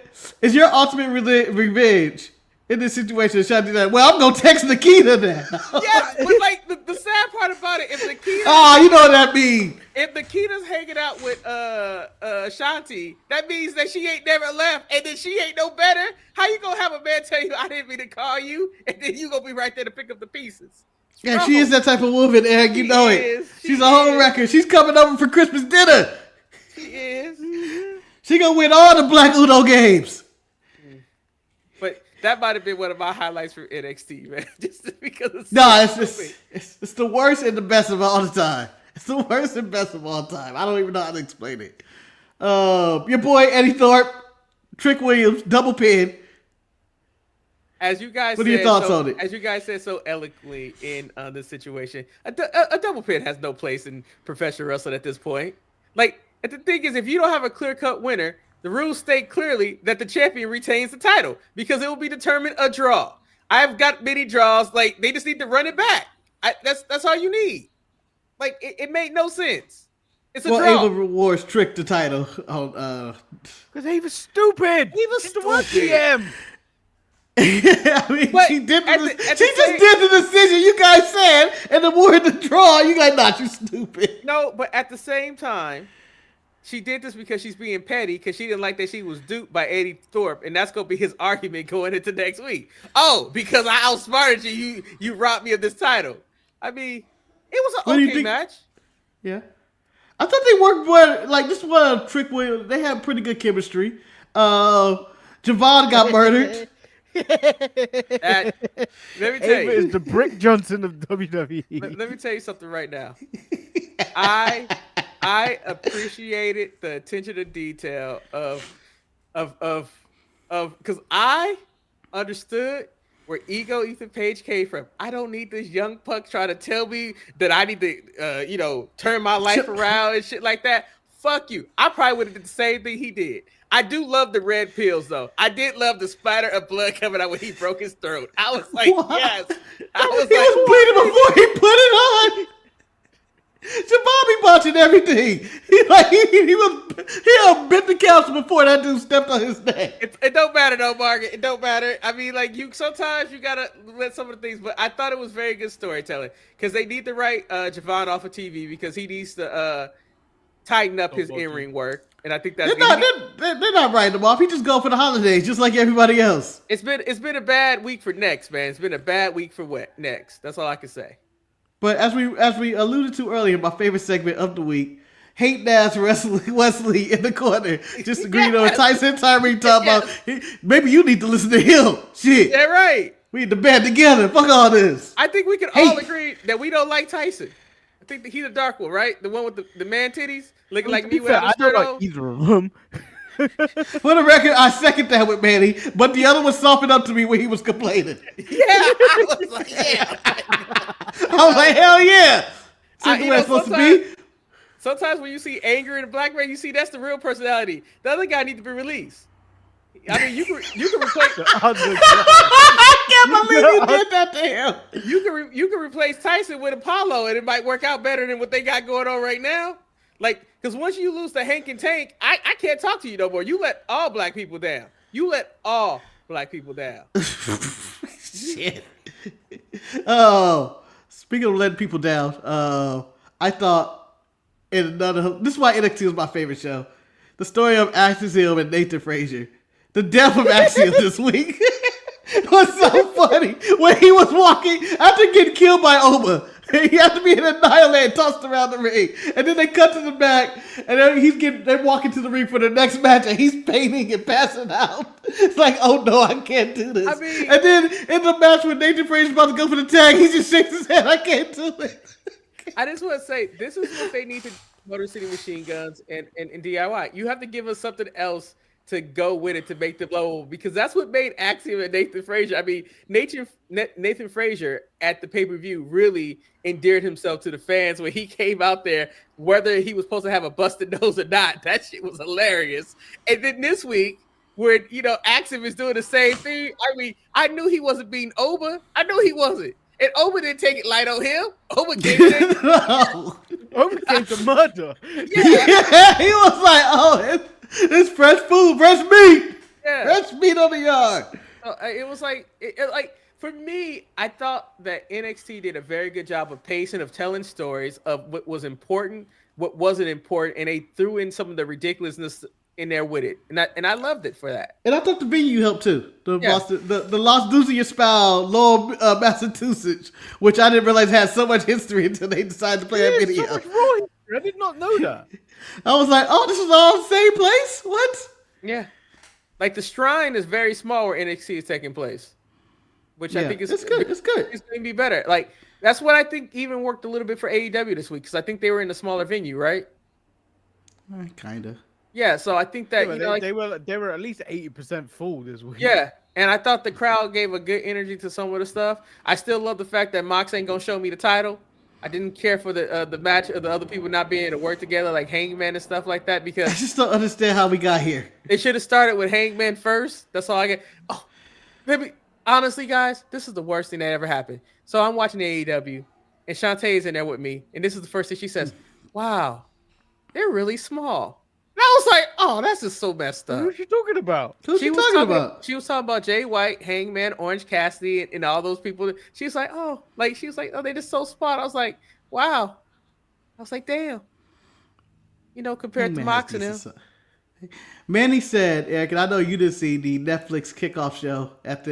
Is your ultimate revenge in this situation? Ashanti like, well, I'm gonna text Nikita now. Yes, but like the sad part about it, if Nikita Oh, you know what that means. if Nikita's hanging out with Ashanti, that means that she ain't never left, and then she ain't no better. How you gonna have a man tell you I didn't mean to call you, and then you gonna be right there to pick up the pieces? Yeah, she is that type of woman, Eric. You She know is. it. She She's a whole is. record. She's coming over for Christmas dinner. She is. She gonna win all the Black Uno games. But that might have been one of my highlights from NXT, man. Just because it's No, it's so just stupid. it's the worst and the best of all the time. It's the worst and best of all time. I don't even know how to explain it. Your boy Eddie Thorpe, Trick Williams, double pin. As you guys What are your said thoughts so, on it? As you guys said so eloquently in this situation, a double pin has no place in professional wrestling at this point. Like, and the thing is, if you don't have a clear-cut winner, the rules state clearly that the champion retains the title because it will be determined a draw. I've got many draws. Like, they just need to run it back. That's all you need. Like, it made no sense. It's a Well, draw. Ava Wars tricked the title on. Because he was stupid. He was It's the one stupid. PM. I mean, But she did. at The, the- at she the just same- did the decision you guys said, and the more the draw, you guys, not you stupid. No, but at the same time, she did this because she's being petty because she didn't like that she was duped by Eddie Thorpe, and that's gonna be his argument going into next week. Oh, because I outsmarted you, you robbed me of this title. I mean, it was What an do you okay think- match. Yeah, I thought they worked well. Like this one, Trick Williams, they had pretty good chemistry. Javon got murdered. Let me tell Ava you. is the Brick Johnson of WWE. Let me tell you something right now. I appreciated the attention to detail of because I understood where ego Ethan Page came from. I don't need this young punk trying to tell me that I need to turn my life around and shit like that. Fuck you. I probably would have did the same thing he did. I do love the red pills though. I did love the spatter of blood coming out when he broke his throat. I was like, What? yes. I He was bleeding before he put it on. Shabbat watching everything. He bit the couch before that dude stepped on his neck. It don't matter though, Margaret. It don't matter. I mean, like sometimes you gotta let some of the things. But I thought it was very good storytelling because they need to write Javon off of TV because he needs to tighten up his in-ring work. And I think that's they're not writing him off. He just go for the holidays, just like everybody else. It's been a bad week for Next, man. It's been a bad week for Next. That's all I can say. But as we alluded to earlier, my favorite segment of the week, Hate Ass Wesley in the corner, just agreeing on Tyson Tyree talking about maybe you need to listen to him. Shit. Yeah, right. We need to band together. Fuck all this. I think we can all agree that we don't like Tyson. I think that he's a dark one, right? The one with the man titties, looking like me without a I shirt don't on. like either of them. For the record, I second that with Manny, but the other one softened up to me when he was complaining. Yeah, I was like, yeah. I was like, hell yeah. That's the way it's supposed to be. Sometimes when you see anger in a black man, you see that's the real personality. The other guy needs to be released. I mean, you can replace. I can't believe you did that to him. You can replace Tyson with Apollo, and it might work out better than what they got going on right now. Like, because once you lose the Hank and Tank, I can't talk to you no more. You let all black people down. You let all black people down. Shit. Oh, speaking of letting people down, I thought in another. This is why NXT was my favorite show. The story of Axiom and Nathan Frazier. The death of Axiom this week was so funny when he was walking after getting killed by Oma. He had to be annihilated, tossed around the ring, and then they cut to the back, and then they're walking to the ring for the next match, and he's painting and passing out. It's like, oh no, I can't do this. I mean, and then in the match when Nathan Frazier's about to go for the tag, he just shakes his head. I can't do it. I just want to say, this is what they need to do, Motor City Machine Guns and DIY. You have to give us something else to go with it to make the blow, because that's what made Axiom and Nathan Frazier. I mean, Nathan Frazier at the pay-per-view really endeared himself to the fans when he came out there, whether he was supposed to have a busted nose or not. That shit was hilarious. And then this week, where Axiom is doing the same thing. I mean, I knew he wasn't beating Oba. I knew he wasn't. And Oba didn't take it light on him. Oba gave it. No. Oba came to murder. Yeah, he was like, oh, it's fresh food, fresh meat. Yeah. Fresh meat on the yard. It was like, for me, I thought that NXT did a very good job of pacing, of telling stories of what was important, what wasn't important, and they threw in some of the ridiculousness in there with it, and I loved it for that. And I thought the venue helped too. The Los Duzier Lowell, Massachusetts, which I didn't realize had so much history until they decided to play that video. So much raw history. I did not know that. I was like, oh, this is all the same place? What? Yeah. Like the Shrine is very small where NXT is taking place, which I think is good. It's good. It's going to be better. Like that's what I think even worked a little bit for AEW this week, because I think they were in a smaller venue, right? Kinda. Yeah, so I think that they were at least 80% full this week. Yeah, and I thought the crowd gave a good energy to some of the stuff. I still love the fact that Mox ain't gonna show me the title. I didn't care for the match of the other people not being able to work together, like Hangman and stuff like that, because I just don't understand how we got here. They should have started with Hangman first. That's all I get. Oh, maybe honestly, guys, this is the worst thing that ever happened. So I'm watching the AEW, and Shantae's in there with me, and this is the first thing she says. Wow, they're really small. And I was like, oh, that's just so messed up. What are you talking about? Who's she talking about? She was talking about Jay White, Hangman, Orange Cassidy, and all those people. She was like, oh, they're just so smart. I was like, wow. I was like, damn. Compared to Mox and him. Manny said, Eric, and I know you didn't see the Netflix kickoff show at the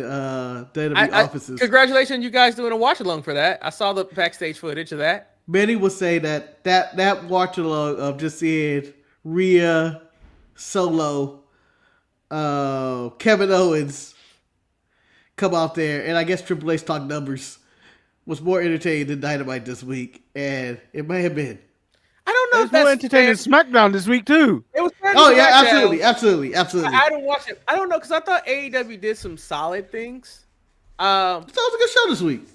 WWE offices. Congratulations, you guys doing a watch along for that. I saw the backstage footage of that. Manny would say that watch along of just seeing Rhea, Solo, Kevin Owens come out there, and I guess Triple H talk numbers was more entertaining than Dynamite this week, and it may have been. I don't know It if was more that's entertaining fair. than SmackDown this week too. It was fair Oh to yeah, SmackDown. absolutely. I don't watch it. I don't know because I thought AEW did some solid things. So it was a good show this week.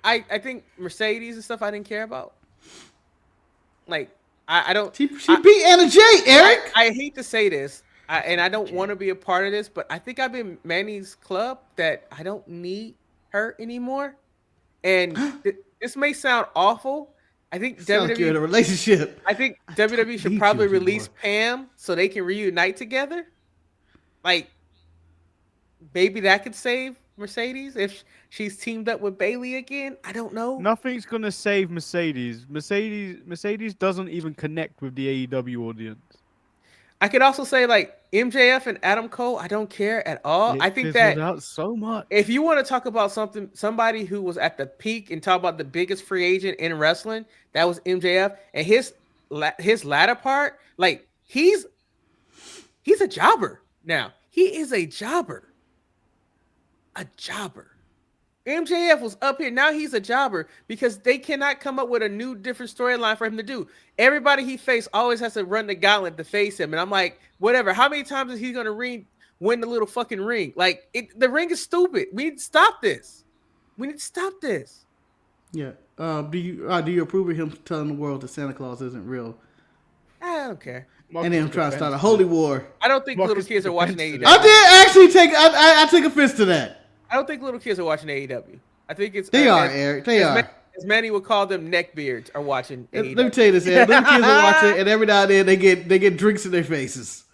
I think Mercedes and stuff I didn't care about. Like I don't. She beat Anna Jay, Eric. I hate to say this, and I don't want to be a part of this, but I think I've been Manny's club that I don't need her anymore. And this may sound awful. I think Sound like you're in a relationship. I think WWE should Need probably you release anymore. Pam so they can reunite together. Like maybe that could save Mercedes if she's teamed up with Bailey again. I don't know. Nothing's gonna save Mercedes. Mercedes doesn't even connect with the AEW audience. I could also say like MJF and Adam Cole. I don't care at all. It I think fizzled that out so much. if you want to talk about somebody who was at the peak and talk about the biggest free agent in wrestling, that was MJF. And his latter part, like he's a jobber now. He is a jobber. A jobber. MJF was up here. Now he's a jobber because they cannot come up with a new, different storyline for him to do. Everybody he faced always has to run the gauntlet to face him. And I'm like, whatever. How many times is he going to win the little fucking ring? Like, the ring is stupid. We need to stop this. We need to stop this. Yeah. Do you approve of him telling the world that Santa Claus isn't real? I don't care. And then trying to start a holy war. I don't think Marcus little kids are watching AEW. I did actually take offense to that. I don't think little kids are watching AEW. I think it's They are, Eric. They are. As Manny would call them, neckbeards are watching AEW. Let me tell you this, Eric. Little kids are watching, and every now and then they get drinks in their faces.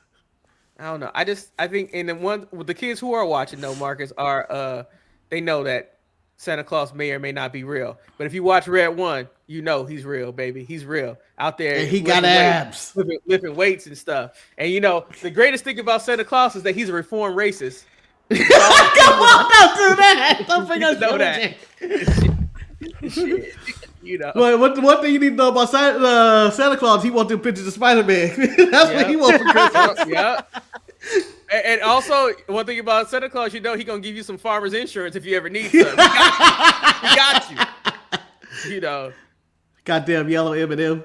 I don't know. I think and the kids who are watching though, Marcus, are they know that Santa Claus may or may not be real. But if you watch Red One, you know he's real, baby. He's real out there. And he got abs. Lifting weights and stuff. And you know, the greatest thing about Santa Claus is that he's a reformed racist. Come on, don't do that. Don't think You know that. Shit. You know. Well, one thing you need to know about Santa Claus, he wants them pictures of Spider-Man. That's what he wants for Christmas. Yeah. And also, one thing about Santa Claus, you know, he gonna give you some farmer's insurance if you ever need some. He got you. You know. Goddamn yellow M&M.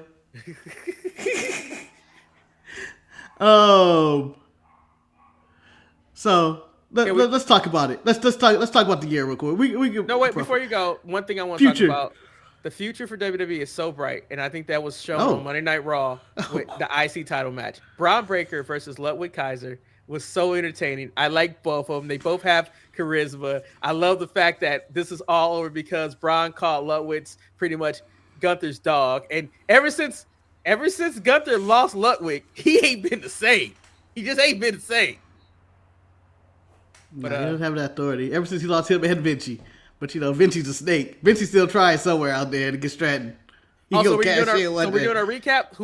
So let's talk about it. Let's talk about the year real quick. No, wait, before you go, one thing I want to talk about. The future for WWE is so bright, and I think that was shown on Monday Night Raw with the IC title match. Braun Breaker versus Ludwig Kaiser was so entertaining. I like both of them. They both have charisma. I love the fact that this is all over because Braun called Ludwig's pretty much Gunther's dog. And ever since Gunther lost Ludwig, he ain't been the same. He just ain't been the same. But he doesn't have that authority. Ever since he lost him and Vinci. But, you know, Vinci's a snake. Vinci's still trying somewhere out there to get Stratton. So we're doing our recap.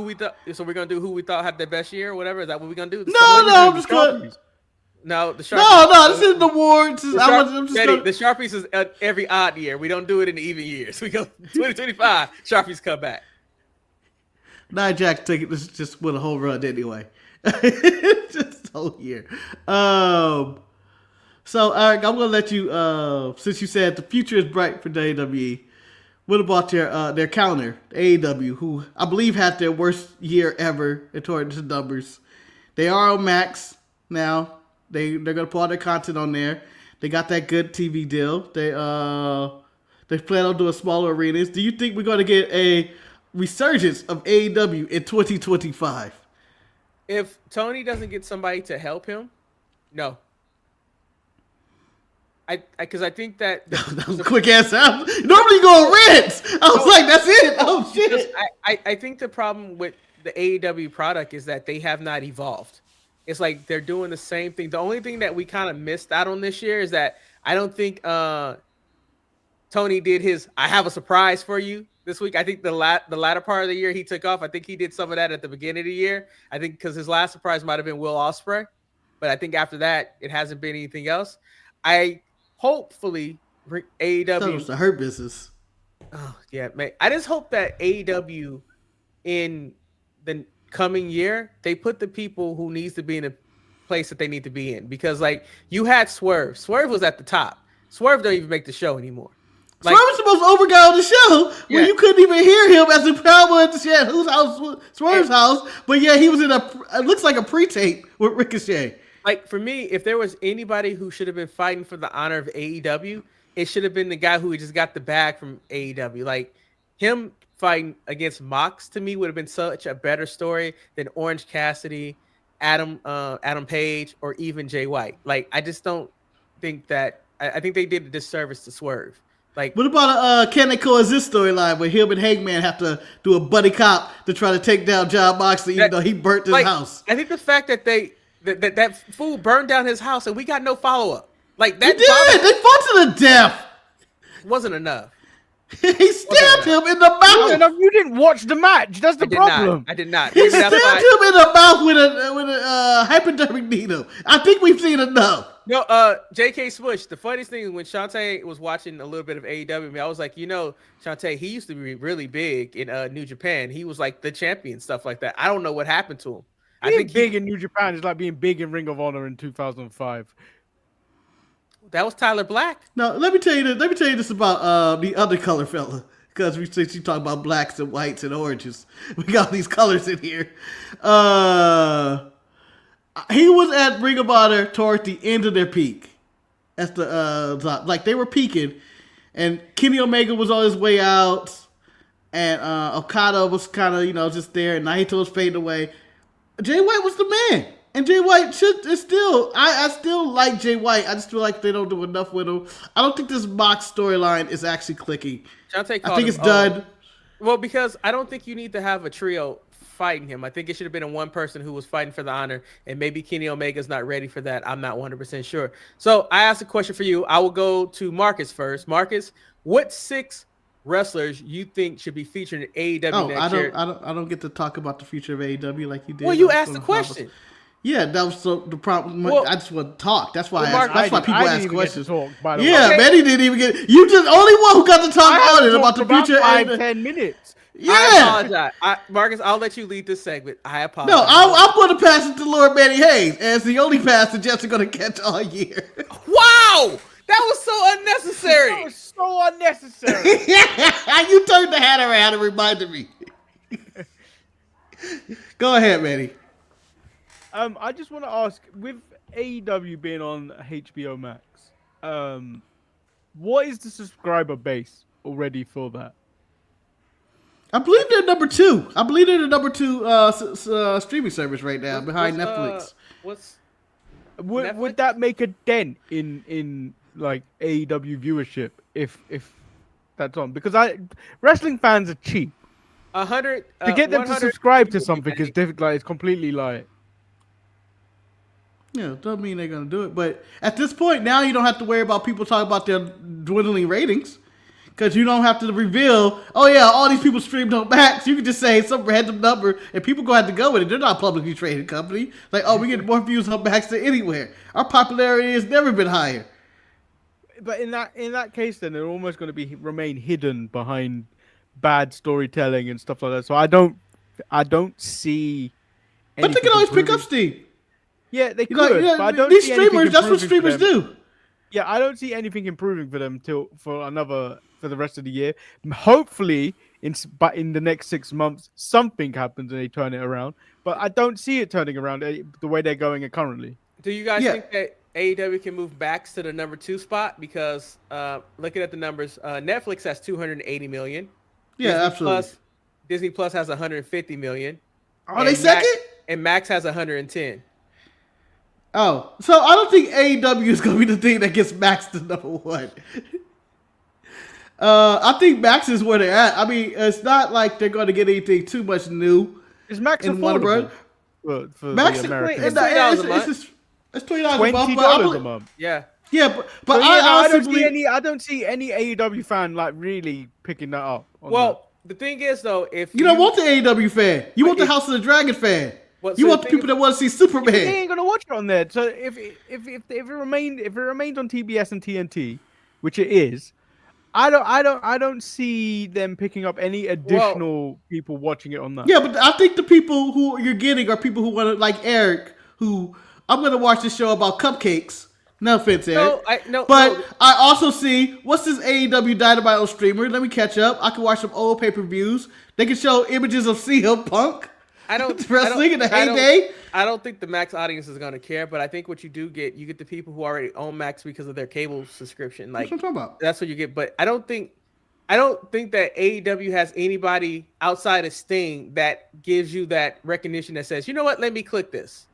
So we're gonna do who we thought had the best year or whatever. Is that what we're gonna do? No, I'm just going. No, the Sharpies. No, this isn't the awards. The Sharpies is every odd year. We don't do it in the even years. We go 2025. Sharpies come back. Nia Jax take it. This just win a whole run anyway. Just the whole year. So, Eric, I'm going to let you, since you said the future is bright for WWE, what about their counter, AEW, who I believe had their worst year ever according to numbers. They are on Max now. They're going to put all their content on there. They got that good TV deal. They plan on doing smaller arenas. Do you think we're going to get a resurgence of AEW in 2025? If Tony doesn't get somebody to help him, no. Because I think that that was a quick answer. Normally you go on rants. I was like, that's it. Oh shit. I think the problem with the AEW product is that they have not evolved. It's like they're doing the same thing. The only thing that we kind of missed out on this year is that I don't think Tony did his "I have a surprise for you" this week. I think the latter part of the year he took off. I think he did some of that at the beginning of the year. I think because his last surprise might have been Will Ospreay, but I think after that it hasn't been anything else. Hopefully, AEW. That was the Hurt Business. Oh yeah, man. I just hope that AEW in the coming year they put the people who needs to be in place that they need to be in, because like you had Swerve. Swerve was at the top. Swerve don't even make the show anymore. Like, Swerve was the most over guy on the show where you couldn't even hear him as the crowd was at whose house, Swerve's house. But yeah, he was in it looks like a pre-tape with Ricochet. Like for me, if there was anybody who should have been fighting for the honor of AEW, it should have been the guy who just got the bag from AEW. Like him fighting against Mox to me would have been such a better story than Orange Cassidy, Adam Page, or even Jay White. Like I just don't think that. I think they did a disservice to Swerve. Like, what about Can They Coexist storyline where him and Hangman have to do a buddy cop to try to take down John Moxley even though he burnt his house? I think the fact that that fool burned down his house and we got no follow up. Like that. They fought to the death. Wasn't enough. He stabbed him in the mouth. You didn't watch the match. That's the problem. I did not. He stabbed him in the mouth with a hypodermic needle. I think we've seen enough. No, J.K. Smush, the funniest thing when Shantae was watching a little bit of AEW, I was like, Shantae, he used to be really big in New Japan. He was like the champion, stuff like that. I don't know what happened to him. I think big in New Japan is like being big in Ring of Honor in 2005. That was Tyler Black. No, let me tell you this about the other color fella. Because we talk about blacks and whites and oranges. We got these colors in here. He was at Ring of Honor toward the end of their peak. That's the like they were peaking, and Kenny Omega was on his way out, and Okada was kind of just there, and Naito was fading away. Jay White was the man, and Jay White I still like Jay White. I just feel like they don't do enough with him. I don't think this Mox storyline is actually clicking. I think it's done. Well, because I don't think you need to have a trio fighting him. I think it should have been a one person who was fighting for the honor, and maybe Kenny Omega's not ready for that. I'm not 100% sure. So I asked a question for you. I will go to Marcus first. Marcus, what 6 wrestlers you think should be featured in AEW next year? I don't get to talk about the future of AEW like you did. Well, you asked the question. Yeah, that was the problem. Well, I just want to talk. That's why that's why people ask questions. Talk, by the yeah, way. Manny didn't even get. You just only one who got to talk on it about the future. 5-10 minutes. Yeah, I apologize, Marcus. I'll let you lead this segment. I apologize. No, I'm going to pass it to Lord Manny Hayes as the only pass that Jets are going to catch all year. Wow, that was so unnecessary. That was so unnecessary. You turned the hat around and reminded me. Go ahead, Manny. I just want to ask, with AEW being on HBO Max, what is the subscriber base already for that? I believe they're number 2. I believe they're the number 2 streaming service right now behind Netflix. Would that make a dent in like AEW viewership if that's on? Because wrestling fans are cheap. 100 to get them to subscribe to something is difficult. Like, it's completely like. Yeah, doesn't mean they're gonna do it. But at this point, now you don't have to worry about people talking about their dwindling ratings. Because you don't have to reveal, oh yeah, all these people streamed on Max. You can just say some random number, and people going to have to go with it. They're not a publicly traded company. Like, oh, we get more views on Max than anywhere. Our popularity has never been higher. But in that case, then they're almost going to remain hidden behind bad storytelling and stuff like that. So I don't see. But they can always pick up steam. Yeah, they could. But I don't these see streamers, that's what streamers do. Yeah, I don't see anything improving for them for the rest of the year. Hopefully, in the next 6 months, something happens and they turn it around. But I don't see it turning around the way they're going currently. Do you guys think that AEW can move back to the number 2 spot? Because looking at the numbers, Netflix has 280 million. Yeah, absolutely. Disney Plus has 150 million. Are they second? And Max has 110. Oh, so I don't think AEW is going to be the thing that gets Max to number 1. I think Max is where they're at. I mean, it's not like they're going to get anything too much new. Is Max affordable for Max, the American? It's $20 $20 a month. Yeah. Yeah, but I don't see any AEW fan like really picking that up. The thing is though, if you don't want the AEW fan, you want the House of the Dragon fan. You want the people that want to see Superman. They ain't gonna watch it on there. So if it remains on TBS and TNT, which it is, I don't see them picking up any additional people watching it on that. Yeah, but I think the people who you're getting are people who want to, like Eric, who I'm gonna watch this show about cupcakes. No offense, Eric. No, but I also see what's this AEW Dynamite on streamer. Let me catch up. I can watch some old pay-per-views. They can show images of CM Punk. Wrestling in the heyday. I don't think the Max audience is gonna care, but I think what you get the people who already own Max because of their cable subscription. Like that's what I'm talking about. That's what you get. But I don't think that AEW has anybody outside of Sting that gives you that recognition that says, you know what, let me click this.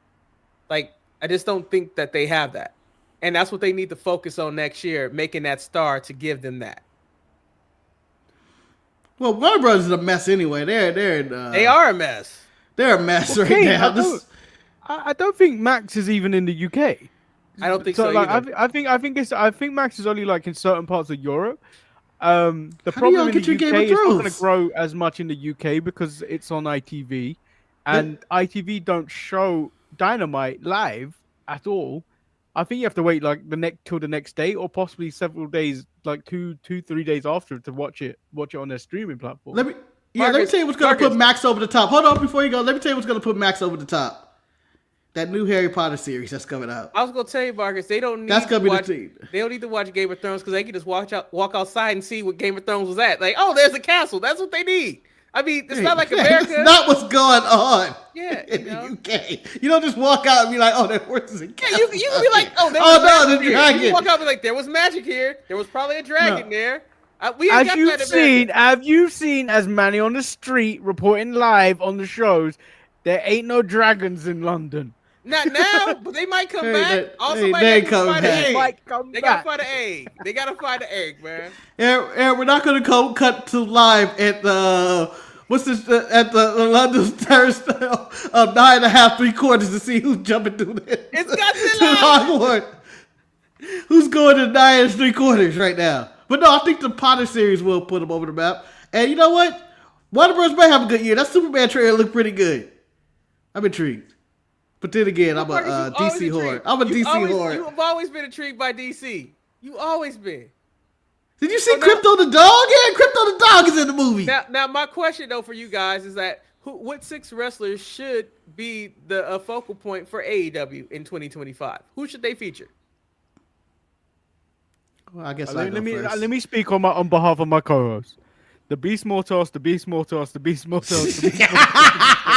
Like, I just don't think that they have that. And that's what they need to focus on next year, making that star to give them that. Well, Warner Brothers is a mess anyway. They are a mess. They're a mess right now. I don't think Max is even in the UK. I don't think so. Like, either. I think Max is only like in certain parts of Europe. The problem in the UK is not going to grow as much in the UK because it's on ITV, and ITV don't show Dynamite live at all. I think you have to wait like till the next day, or possibly several days, like 3 days after, to watch it on their streaming platform. Let me tell you what's going to put Max over the top. Hold on, before you go, let me tell you what's going to put Max over the top. That new Harry Potter series that's coming out. I was going to tell you, Marcus, they don't need they don't need to watch Game of Thrones because they can just walk outside and see what Game of Thrones was at. Like, oh, there's a castle. That's what they need. I mean, it's not like America. It's not what's going on. Yeah, in the UK. You don't just walk out and be like, oh, there was a castle. Yeah, you can be like, oh, there was the dragon. You walk out and be like, there was magic here. There was probably a dragon there. Have you seen as Manny on the street reporting live on the shows, there ain't no dragons in London. Not now, but they might come back. They come back. They gotta find an egg. They gotta find an egg, man. Yeah, we're not gonna cut to live at the at the London Turnstile of 9.5 3/4 to see who's jumping through it. It's Godzilla. Who's going to 9 3/4 right now? But no, I think the Potter series will put them over the map. And you know what? Warner Bros. May have a good year. That Superman trailer looked pretty good. I'm intrigued. But then again, I'm a DC whore. I'm a DC whore. You've always been intrigued by DC. You always been. Did you see Crypto the dog? Yeah, Crypto the dog is in the movie. Now my question though for you guys is that what 6 wrestlers should be the focal point for AEW in 2025? Who should they feature? Well, I guess let me speak on behalf of my co-host. The Beast Mortos, the Beast Mortos, the Beast Mortos, the Beast Mortos.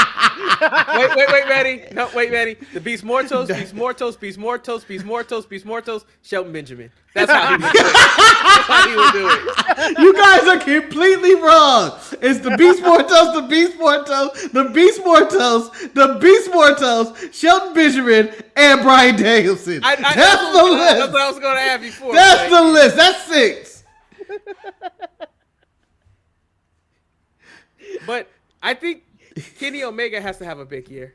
Wait, Manny. No, wait, Manny. The Beast Mortos, Beast Mortos, Beast Mortos, Beast Mortos, Beast Mortos, Shelton Benjamin. That's how he would do it. That's how he would do it. You guys are completely wrong. It's the Beast Mortos, the Beast Mortos, the Beast Mortos, the Beast Mortos, Shelton Benjamin, and Bryan Danielson. That's the list. That's what I was going to add before. That's the list. That's 6. But I think Kenny Omega has to have a big year.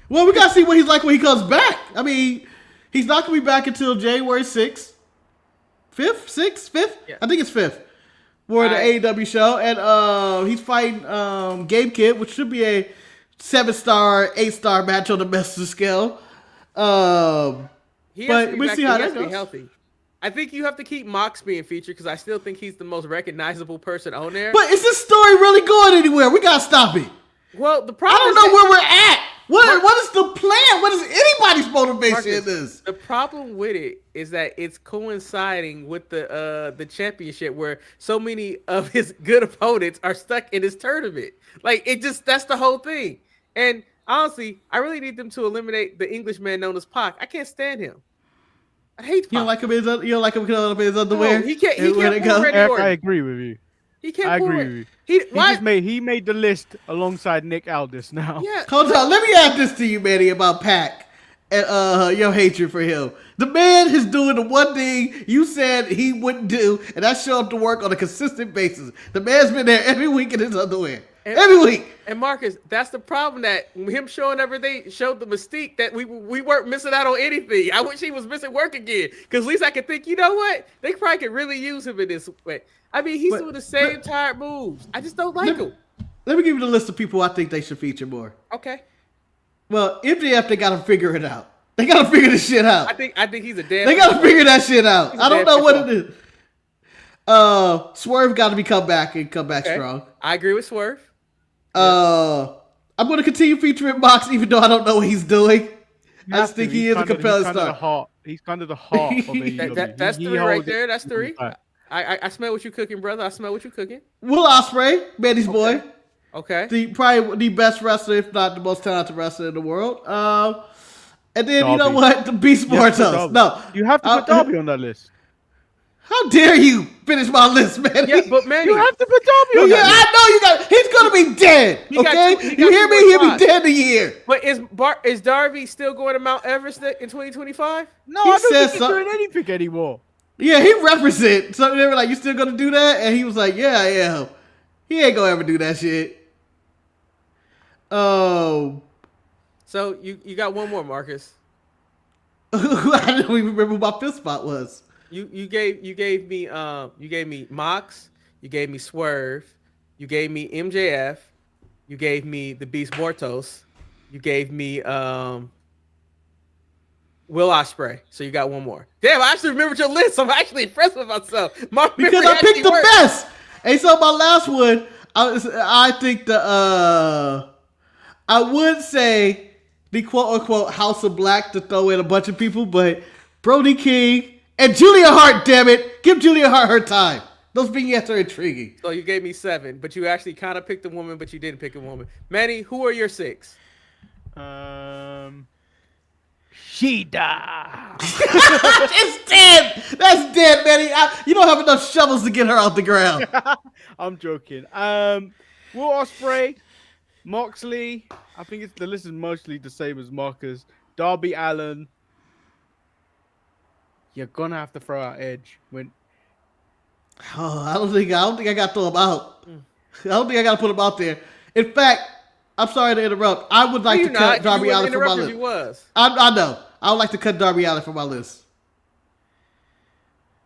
Well, we got to see what he's like when he comes back. I mean, he's not going to be back until January 6th. 5th? 6th? 5th? Yeah. I think it's 5th. For the AEW show. And he's fighting Gabe Kidd, which should be a 7-star, 8-star match on the Master scale. But we'll see how that goes. Healthy. I think you have to keep Mox being featured because I still think he's the most recognizable person on there. But is this story really going anywhere? We gotta stop it. Well, the problem I don't know where we're at. What is the plan? What is anybody's motivation in this? The problem with it is that it's coinciding with the championship where so many of his good opponents are stuck in this tournament. Like that's the whole thing. And honestly, I really need them to eliminate the Englishman known as Pac. I can't stand him. I hate Pac. You don't like him in his underwear? No, he can't pull Randy Orton. I agree with you. He can't pull with you. He made the list alongside Nick Aldis now. Yeah. Hold on, let me add this to you, Manny, about Pac and your hatred for him. The man is doing the one thing you said he wouldn't do, and that's show up to work on a consistent basis. The man's been there every week in his underwear. Every week. And Marcus, that's the problem, that him showing every day showed the mystique that we weren't missing out on anything. I wish he was missing work again, because at least I could think, you know what? They probably could really use him in this way. I mean, he's doing the same tired moves. I just don't like him. Let me give you the list of people I think they should feature more. Okay. Well, MJF, they got to figure it out. They got to figure this shit out. I think he's a damn. They got to figure that shit out. I don't know what it is. Swerve got to come back strong. I agree with Swerve. I'm going to continue featuring Mox, even though I don't know what he's doing. I just think he is a compelling star. He's kind of the heart of AEW. That's He three right holds there. it. That's three. I smell what you cooking, brother. I smell what you cooking. Will Ospreay, Manny's boy. Okay. Probably the best wrestler, if not the most talented wrestler in the world. And then, Darby. you know what? The Beast Mortos. No. You have to put Darby on that list. How dare you finish my list, man? Yeah, but Manny, You have to put Darby on yeah, that list. I know you got. He's gonna be dead. Okay, you hear me? He'll be dead in a year. But is Darby still going to Mount Everest in 2025? No, He I don't said think he's so- doing anything anymore. Yeah, he represent. So they were like, "You still gonna do that?" And he was like, "Yeah, I am." He ain't gonna ever do that shit. Oh, So you got one more, Marcus. I don't even remember who my fifth spot was. You gave me Mox, you gave me Swerve, you gave me MJF, you gave me the Beast Mortos, you gave me Will Ospreay. So you got one more. Damn, I actually remembered your list. I'm actually impressed with myself. Because I picked the best. And so my last one, I think I would say the quote unquote House of Black to throw in a bunch of people, but Brody King and Julia Hart, damn it. Give Julia Hart her time. Those vignettes are intriguing. So you gave me 7, but you actually kind of picked a woman, but you didn't pick a woman. Manny, who are your 6? Shida. It's dead. That's dead, Manny. You don't have enough shovels to get her off the ground. I'm joking. Will Ospreay, Moxley. I think the list is mostly the same as Marcus. Darby Allin. You're gonna have to throw out Edge when. Oh, I don't think I got to throw him out. I don't think I got to put him out there. In fact, I'm sorry to interrupt. I would like to cut Darby Allin from my list. I know. I would like to cut Darby Allin from my list.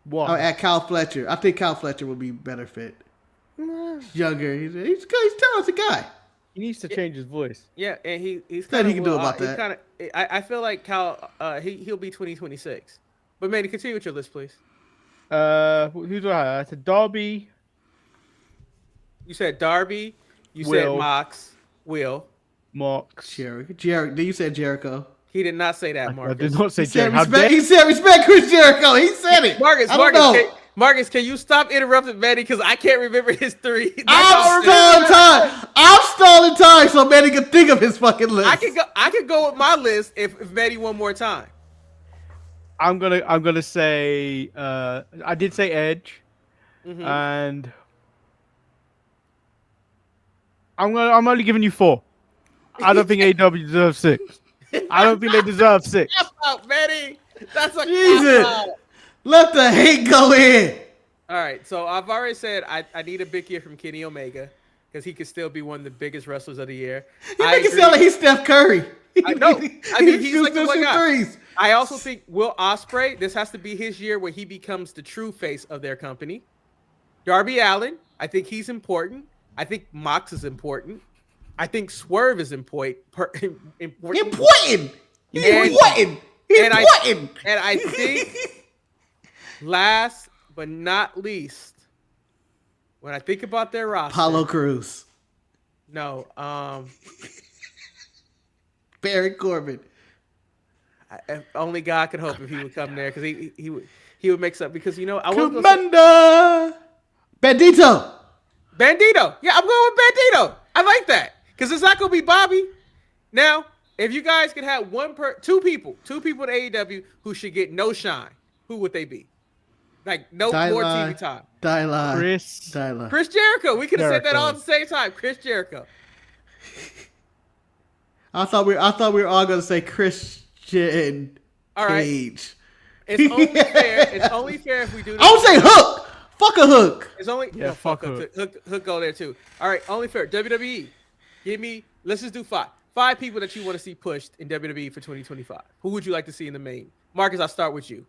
What? I'll add Kyle Fletcher. I think Kyle Fletcher would be better fit. Younger. He's a talented guy. He needs to change his voice. Yeah, and he's Nothing he can do about that. I feel like Cal he'll be 2026. But Manny, continue with your list, please. Who do I have? I said Darby. You said Darby. You Will. said Mox. Will. Mox. Jericho. You said Jericho. He did not say that, Marcus. I did not say He said, Jericho. he said respect Chris Jericho. He said it. Marcus, can you stop interrupting Manny? Because I can't remember his 3. I'm stalling time so Manny can think of his fucking list. I could go with my list if Manny one more time. I'm gonna say I did say Edge, and I'm only giving you 4. I don't think AEW deserves 6. I don't think they deserve 6. Cop out, Manny. That's a Jesus. cop out. Let the hate go in. All right, so I've already said I need a big year from Kenny Omega because he could still be one of the biggest wrestlers of the year. You make it sound like he's Steph Curry. I know. I mean, he's like the one shooting guy. threes. I also think Will Ospreay, this has to be his year where he becomes the true face of their company. Darby Allin, I think he's important. I think Mox is important. I think Swerve is important. And I think last but not least, when I think about their roster, Apollo Crews. No, Baron Corbin. Only God could hope if he would come there because he would mix up because I was Commander Bandito. Bandito. Yeah, I'm going with Bandito. I like that because it's not gonna be Bobby. Now, if you guys could have two people at AEW who should get no shine, who would they be? Like more TV time. Chris Jericho. We could have said that all at the same time. Chris Jericho. I thought we were all gonna say Christian Cage. It's only fair if we do this. I would say Hook. Fuck a Hook. It's only fuck Hook. Hook go there too. All right, only fair. WWE. Let's just do 5. 5 people that you want to see pushed in WWE for 2025. Who would you like to see in the main? Marcus, I'll start with you.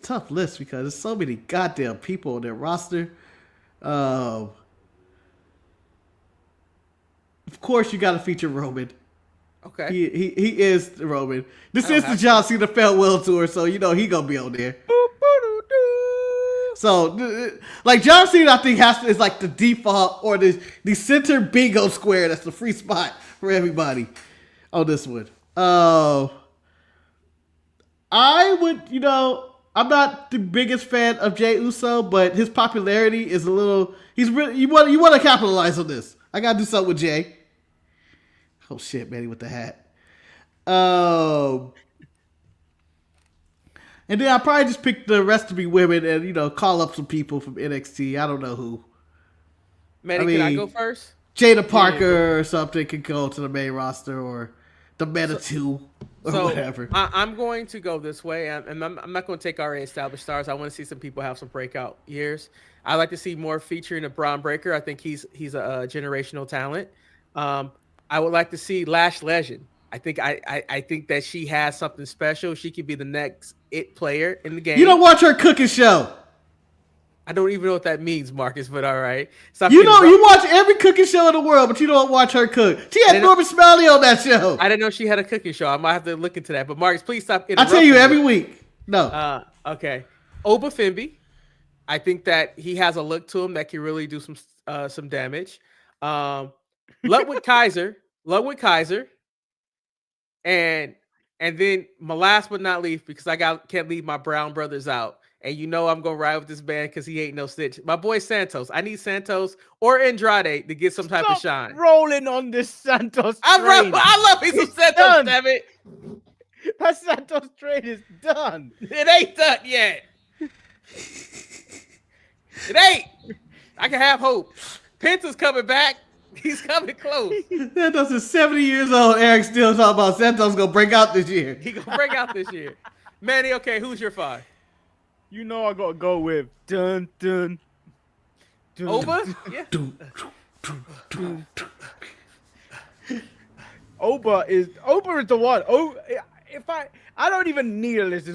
Tough list because there's so many goddamn people on their roster. Of course, you got to feature Roman. Okay. He is the Roman. This is the John Cena farewell tour, so he gonna be on there. So, like John Cena, I think is like the default or the center bingo square. That's the free spot for everybody on this one. I would, I'm not the biggest fan of Jey Uso, but his popularity is a little. He's really you want to capitalize on this. I gotta do something with Jey. Oh shit, Manny with the hat. And then I'll probably just pick the rest to be women and, call up some people from NXT. I don't know who. Manny, can I go first? Jada Parker or something could go to the main roster or the Meta 2 or whatever. I'm going to go this way. And I'm not going to take already established stars. I want to see some people have some breakout years. I like to see more featuring of Braun Breaker. I think he's a generational talent. I would like to see Lash Legend. I think that she has something special. She could be the next it player in the game. You don't watch her cooking show. I don't even know what that means, Marcus, but all right. You watch every cooking show in the world, but you don't watch her cook. She had Norman Smiley on that show. I didn't know she had a cooking show. I might have to look into that. But Marcus, please stop interrupting. I tell you every week. No. Okay. Oba Fimby. I think that he has a look to him that can really do some damage. Ludwig Kaiser. And then my last but not least, because can't leave my Brown brothers out. And I'm going to ride with this band because he ain't no snitch. My boy Santos. I need Santos or Andrade to get some type of shine. Rolling on this Santos train. I love me some Santos, damn it. That Santos train is done. It ain't done yet. It ain't. I can have hope. Penta's coming back. He's coming close. Santos is 70 years old. Eric still talking about Santos going to break out this year. He going to break out this year. Manny, okay, who's your 5? I got to go with dun dun. dun Oba? Yeah. Oba is the one. I don't even need a list.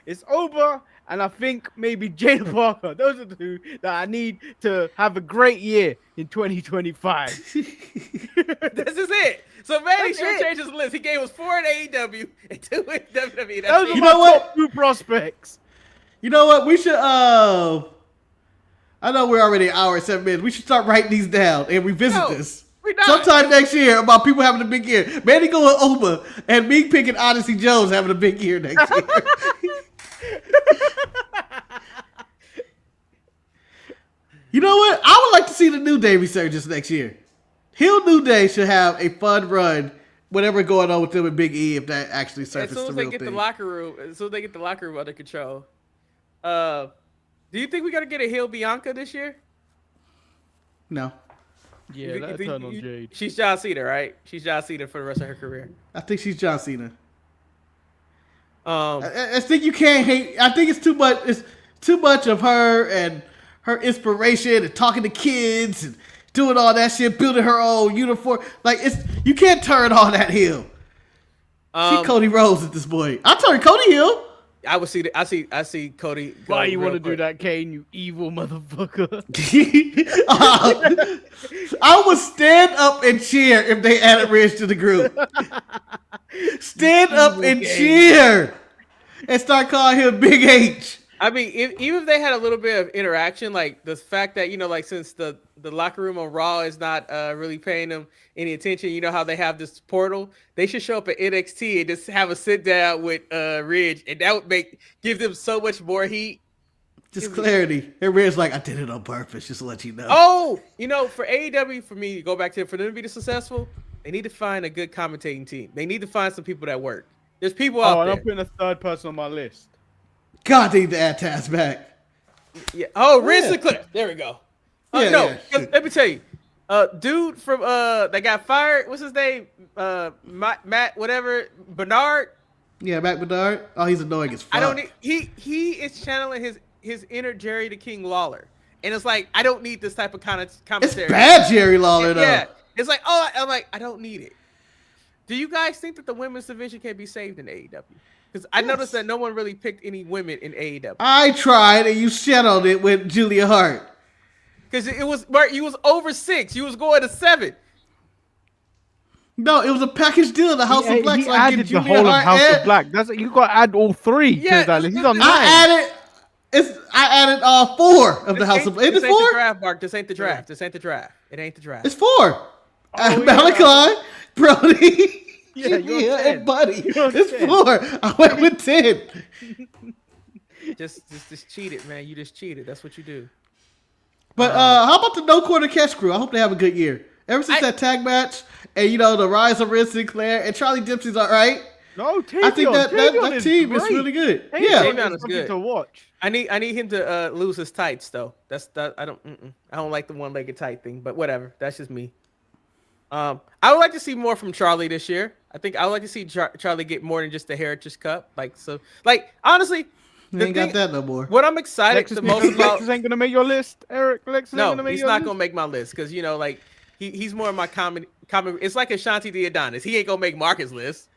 It's Oba, and I think maybe Jada Parker. Those are the two that I need to have a great year in 2025. This is it. So Manny should change his list. He gave us 4 in AEW and 2 in WWE. Those are my top 2 prospects. You know what? We should. I know we're already an hour and 7 minutes. We should start writing these down and revisit this. Sometime next year about people having a big year. Manny going Oba and me picking Odyssey Jones having a big year next year. You know what? I would like to see the New Day resurgence next year. Heel New Day should have a fun run, whatever going on with them and Big E, if that actually surfaces the real thing. As soon as they get the locker room under control. Do you think we got to get a heel Bianca this year? No. Yeah, that turn on Jade. She's John Cena, right? She's John Cena for the rest of her career. I think she's John Cena. I think you can't hate. I think it's too much. It's too much of her and her inspiration and talking to kids and doing all that shit, building her own uniform. Like you can't turn on that heel. See Cody Rhodes at this point. I turn Cody heel. I see Cody. Why you want to do that, Kane? You evil motherfucker. I would stand up and cheer if they added Ridge to the group. Stand up and cheer and start calling him Big H. I mean, even if they had a little bit of interaction, like the fact that, like since the locker room on Raw is not really paying them any attention, how they have this portal, they should show up at NXT and just have a sit down with Ridge, and that would give them so much more heat. Just clarity. And Ridge's like, I did it on purpose, just to let you know. Oh, for AEW, for me, go back to it, for them to be successful, they need to find a good commentating team. They need to find some people that work. There's people out there. I'm putting a third person on my list. God, they need to add Taz back. Yeah. Oh, Ridge Sinclair. There we go. Let me tell you. Dude from that got fired. What's his name? Matt whatever Bernard. Yeah, Matt Bernard. Oh, he's annoying as fuck. He is channeling his inner Jerry the King Lawler, and it's like I don't need this type of kind of commentary. It's bad Jerry Lawler though. Yeah, it's like I'm like I don't need it. Do you guys think that the women's division can be saved in AEW? Because I noticed that no one really picked any women in AEW. I tried, and you shat on it with Julia Hart. Because you was over 6. You was going to 7. No, it was a package deal. The House of Black. He added the whole of House of Black. You got to add all 3. Yeah, he's on 9. I added 4 of the House of. Is it This ain't the 4? draft, Mark. This ain't the draft. This ain't the draft. It ain't the draft. It's 4. Oh, Malachi, Brody, Yeah, you're Jimmy, 10. and Buddy. You're It's 10. 4. I went with 10. Just cheated, man. You just cheated. That's what you do. But how about the no quarter catch crew? I hope they have a good year. Ever since that tag match, and the rise of Red Sinclair and Charlie Dempsey's all right. No, Tavion, I think that Tavion team is great. really good. Tavion Yeah, Tavion is something good. to watch. I need him to lose his tights though. I don't like the one-legged tight thing, but whatever. That's just me. I would like to see more from Charlie this year. I think I would like to see Charlie get more than just the Heritage Cup. Honestly, they ain't got that no more. what I'm excited the most about. Lexus ain't gonna make your list, Eric. Lexus ain't No, gonna make he's your not list. gonna make my list because he's more of my common. It's like Ashanti the Adonis. He ain't gonna make Marcus' list.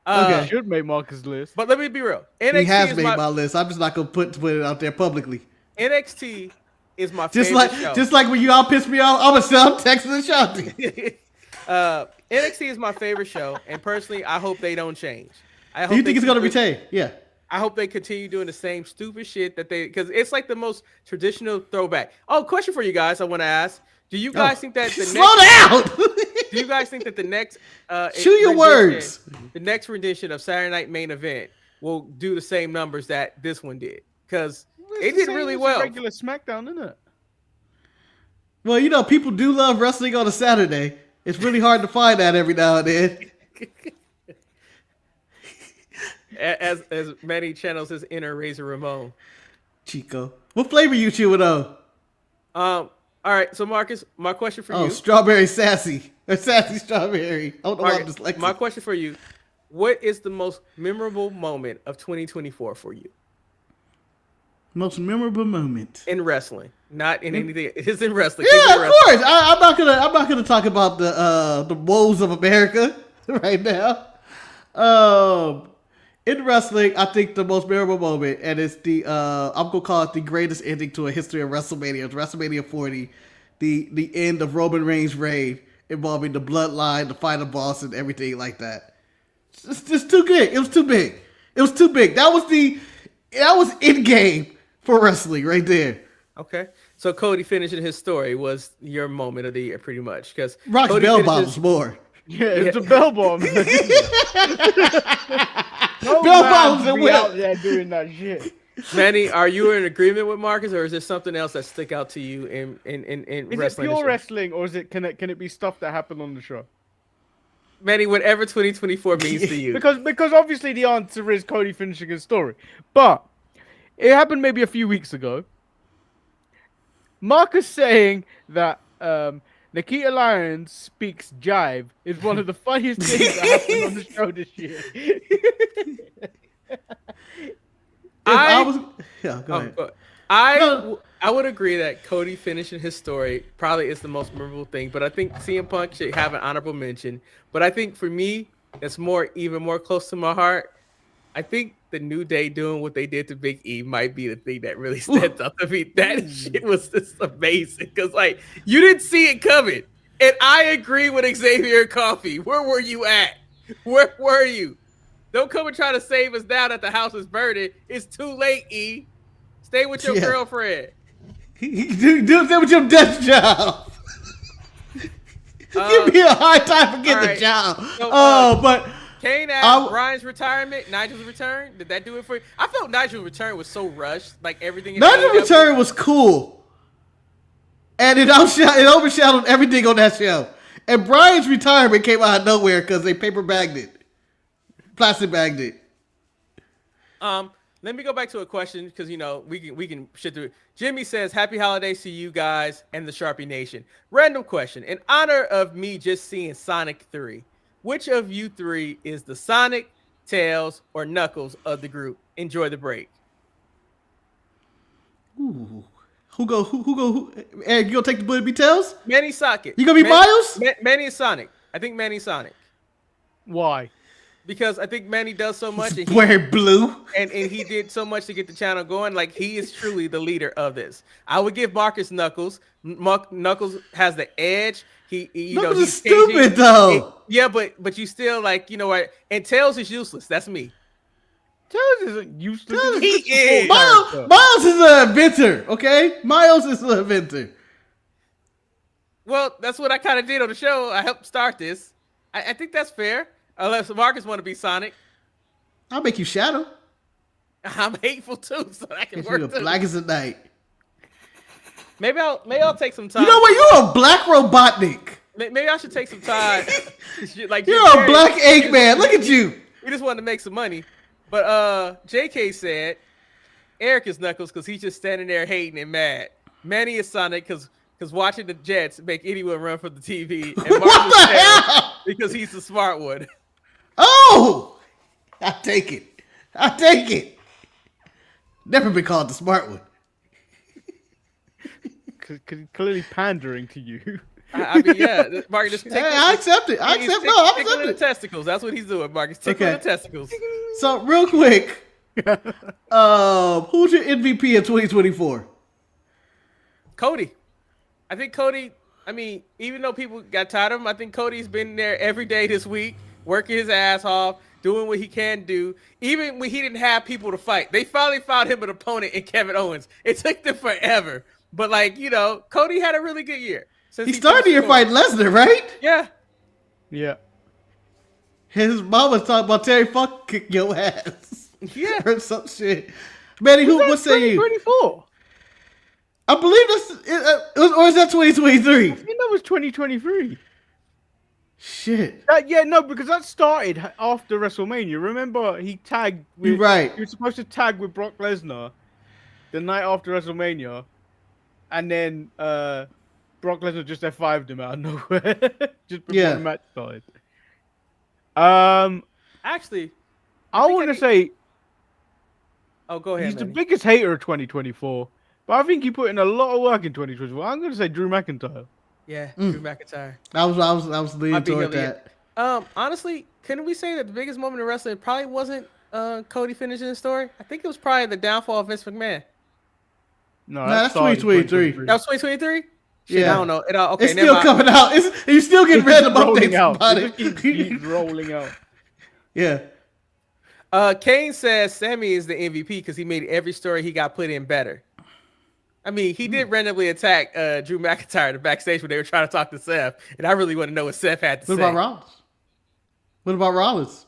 Okay. Should make Marcus' list. But let me be real. NXT He has is made my list. I'm just not gonna put it out there publicly. NXT is my Just favorite show. just like when you all piss me off, I'm texting Ashanti. NXT is my favorite show, and personally, I hope they don't change. Do you think it's gonna retain? Yeah. I hope they continue doing the same stupid shit because it's like the most traditional throwback. Oh, question for you guys. I want to ask: do you guys think that down? do you guys think that the next Chew your words. The next rendition of Saturday Night Main Event will do the same numbers that this one did? Because it did really well. Regular SmackDown, isn't it? Well, people do love wrestling on a Saturday. It's really hard to find that every now and then. As Manny channels his inner Razor Ramon. Chico, what flavor you chewing on? All right, so Marcus, my question for you. Oh, strawberry sassy. Or sassy strawberry. I don't know why I'm dyslexic. My question for you: what is the most memorable moment of 2024 for you Most memorable moment in wrestling? Not in anything. It's in wrestling. Yeah, It's in of wrestling. course. I'm not gonna talk about the woes of America right now. In wrestling, I think the most memorable moment, and it's I'm gonna call it the greatest ending to a history of WrestleMania. It's WrestleMania 40, the end of Roman Reigns' reign, involving the bloodline, the final boss, and everything like that. It's just too good. It was too big. It was too big. That was in game for wrestling right there. Okay, so Cody finishing his story was your moment of the year, pretty much, because Rock's bell bottoms more. Yeah, it's a bell bomb. No Bell man bottoms and be whip. out there doing that shit. Manny, are you in agreement with Marcus, or is there something else that stick out to you in Is wrestling? it pure wrestling, or can it be stuff that happened on the show? Manny, whatever 2024 means to you. Because obviously the answer is Cody finishing his story, but it happened maybe a few weeks ago. Marcus saying that Nikita Lyons speaks jive is one of the funniest things that happened on the show this year. Go ahead. I would agree that Cody finishing his story probably is the most memorable thing, but I think CM Punk should have an honorable mention. But I think for me, that's even more close to my heart. I think the New Day doing what they did to Big E might be the thing that really stands out to me. That shit was just amazing because, you didn't see it coming. And I agree with Xavier Coffey. Where were you at? Where were you? Don't come and try to save us now that the house is burning. It's too late, E. Stay with your girlfriend. Do it with your desk job. Give me a hard time for getting the job. So, but Kane asked Brian's retirement, Nigel's return. Did that do it for you? I felt Nigel's return was so rushed. Like everything. Nigel's return was cool, and it overshadowed everything on that show. And Brian's retirement came out of nowhere because they plastic bagged it. Let me go back to a question because we can shit through it. Jimmy says, "Happy holidays to you guys and the Sharpie Nation." Random question: in honor of me just seeing Sonic 3, which of you three is the Sonic, Tails, or Knuckles of the group? Enjoy the break. Ooh. Who go? Eric, you gonna take the bullet be Tails? Manny Socket. You gonna be Miles? Manny is Sonic. I think Manny's Sonic. Why? Because I think Manny does so much. And wearing blue. And he did so much to get the channel going. Like, he is truly the leader of this. I would give Marcus Knuckles. Knuckles has the edge. Knuckles he's is stupid, though. Yeah, but you still, what? And Tails is useless. That's me. Tails isn't useless. Tails He's He just a is. support character. Miles is an inventor, okay? Miles is an inventor. Well, that's what I kind of did on the show. I helped start this. I think that's fair. Unless Marcus want to be Sonic. I'll make you Shadow. I'm hateful too, so that can If work you're too. black as a night. Maybe I'll take some time. You know what? You're a black Robotnik. Maybe I should take some time. Like You're Jim a Carrey, black Eggman. Look at you. We just wanted to make some money. But JK said Eric is Knuckles because he's just standing there hating and mad. Manny is Sonic because watching the Jets make anyone run from the TV. And What the hell? Because he's the smart one. Oh! I take it. I take it. Never been called the smart one. Clearly pandering to you. I mean, yeah, Marcus, just take Hey, I accept it. I accept. No, I accept the it. testicles. That's what he's doing, Marcus. Tickling Okay. the testicles. So real quick, who's your MVP in 2024? Cody. I think Cody, I mean, even though people got tired of him, I think Cody's been there every day this week, working his ass off, doing what he can do. Even when he didn't have people to fight. They finally found him an opponent in Kevin Owens. It took them forever. But, like, you know, Cody had a really good year. He started the year fighting Lesnar, right? Yeah. Yeah. His mom was talking about Terry Funk kick your ass. Yeah. Or some shit. Manny, what say you? 2024. I believe that's, or is that 2023? I think that was 2023. Shit. Yeah, no, because that started after WrestleMania. Remember, he tagged with. You're right. He was supposed to tag with Brock Lesnar the night after WrestleMania, and then Brock Lesnar just F5'd him out of nowhere just before the match started. Actually, I want to say oh, go ahead, he's the Manny. biggest hater of 2024, but I think he put in a lot of work in 2024. I'm going to say Drew McIntyre. Yeah, Drew McIntyre. I was leaning toward that. Honestly, couldn't we say that the biggest moment in wrestling probably wasn't Cody finishing the story? I think it was probably the downfall of Vince McMahon. No, that's started 2023. That was 2023? Shit, Yeah. I don't know. It all, okay, It's still coming out. You still getting random updates about it. It keeps rolling out. Yeah. Kane says Sammy is the MVP because he made every story he got put in better. I mean, he did randomly attack Drew McIntyre in the backstage when they were trying to talk to Seth, and I really want to know what Seth had to What say. about Rollins? What about Rollins?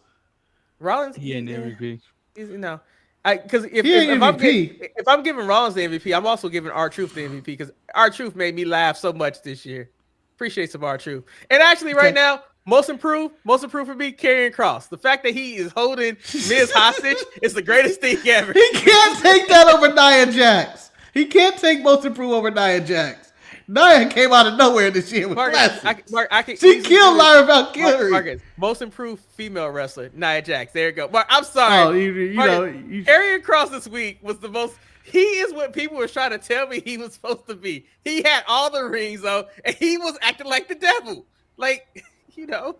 Rollins? He ain't MVP. You know, because if ain't MVP. if I'm giving Rollins the MVP, I'm also giving R-Truth the MVP because R-Truth made me laugh so much this year. Appreciate some R-Truth. And actually, right now, most improved for me, Karrion Kross. The fact that he is holding Miz hostage is the greatest thing ever. He can't take that over Nia Jax. He can't take most improved over Nia Jax. Nia came out of nowhere this year with classics. I can She killed Lyra Valkyrie. Marcus, most improved female wrestler, Nia Jax. There you go. Mark, I'm sorry. Oh, you know, Karrion Kross this week was the most. He is what people were trying to tell me he was supposed to be. He had all the rings though, and he was acting like the devil. Like, you know,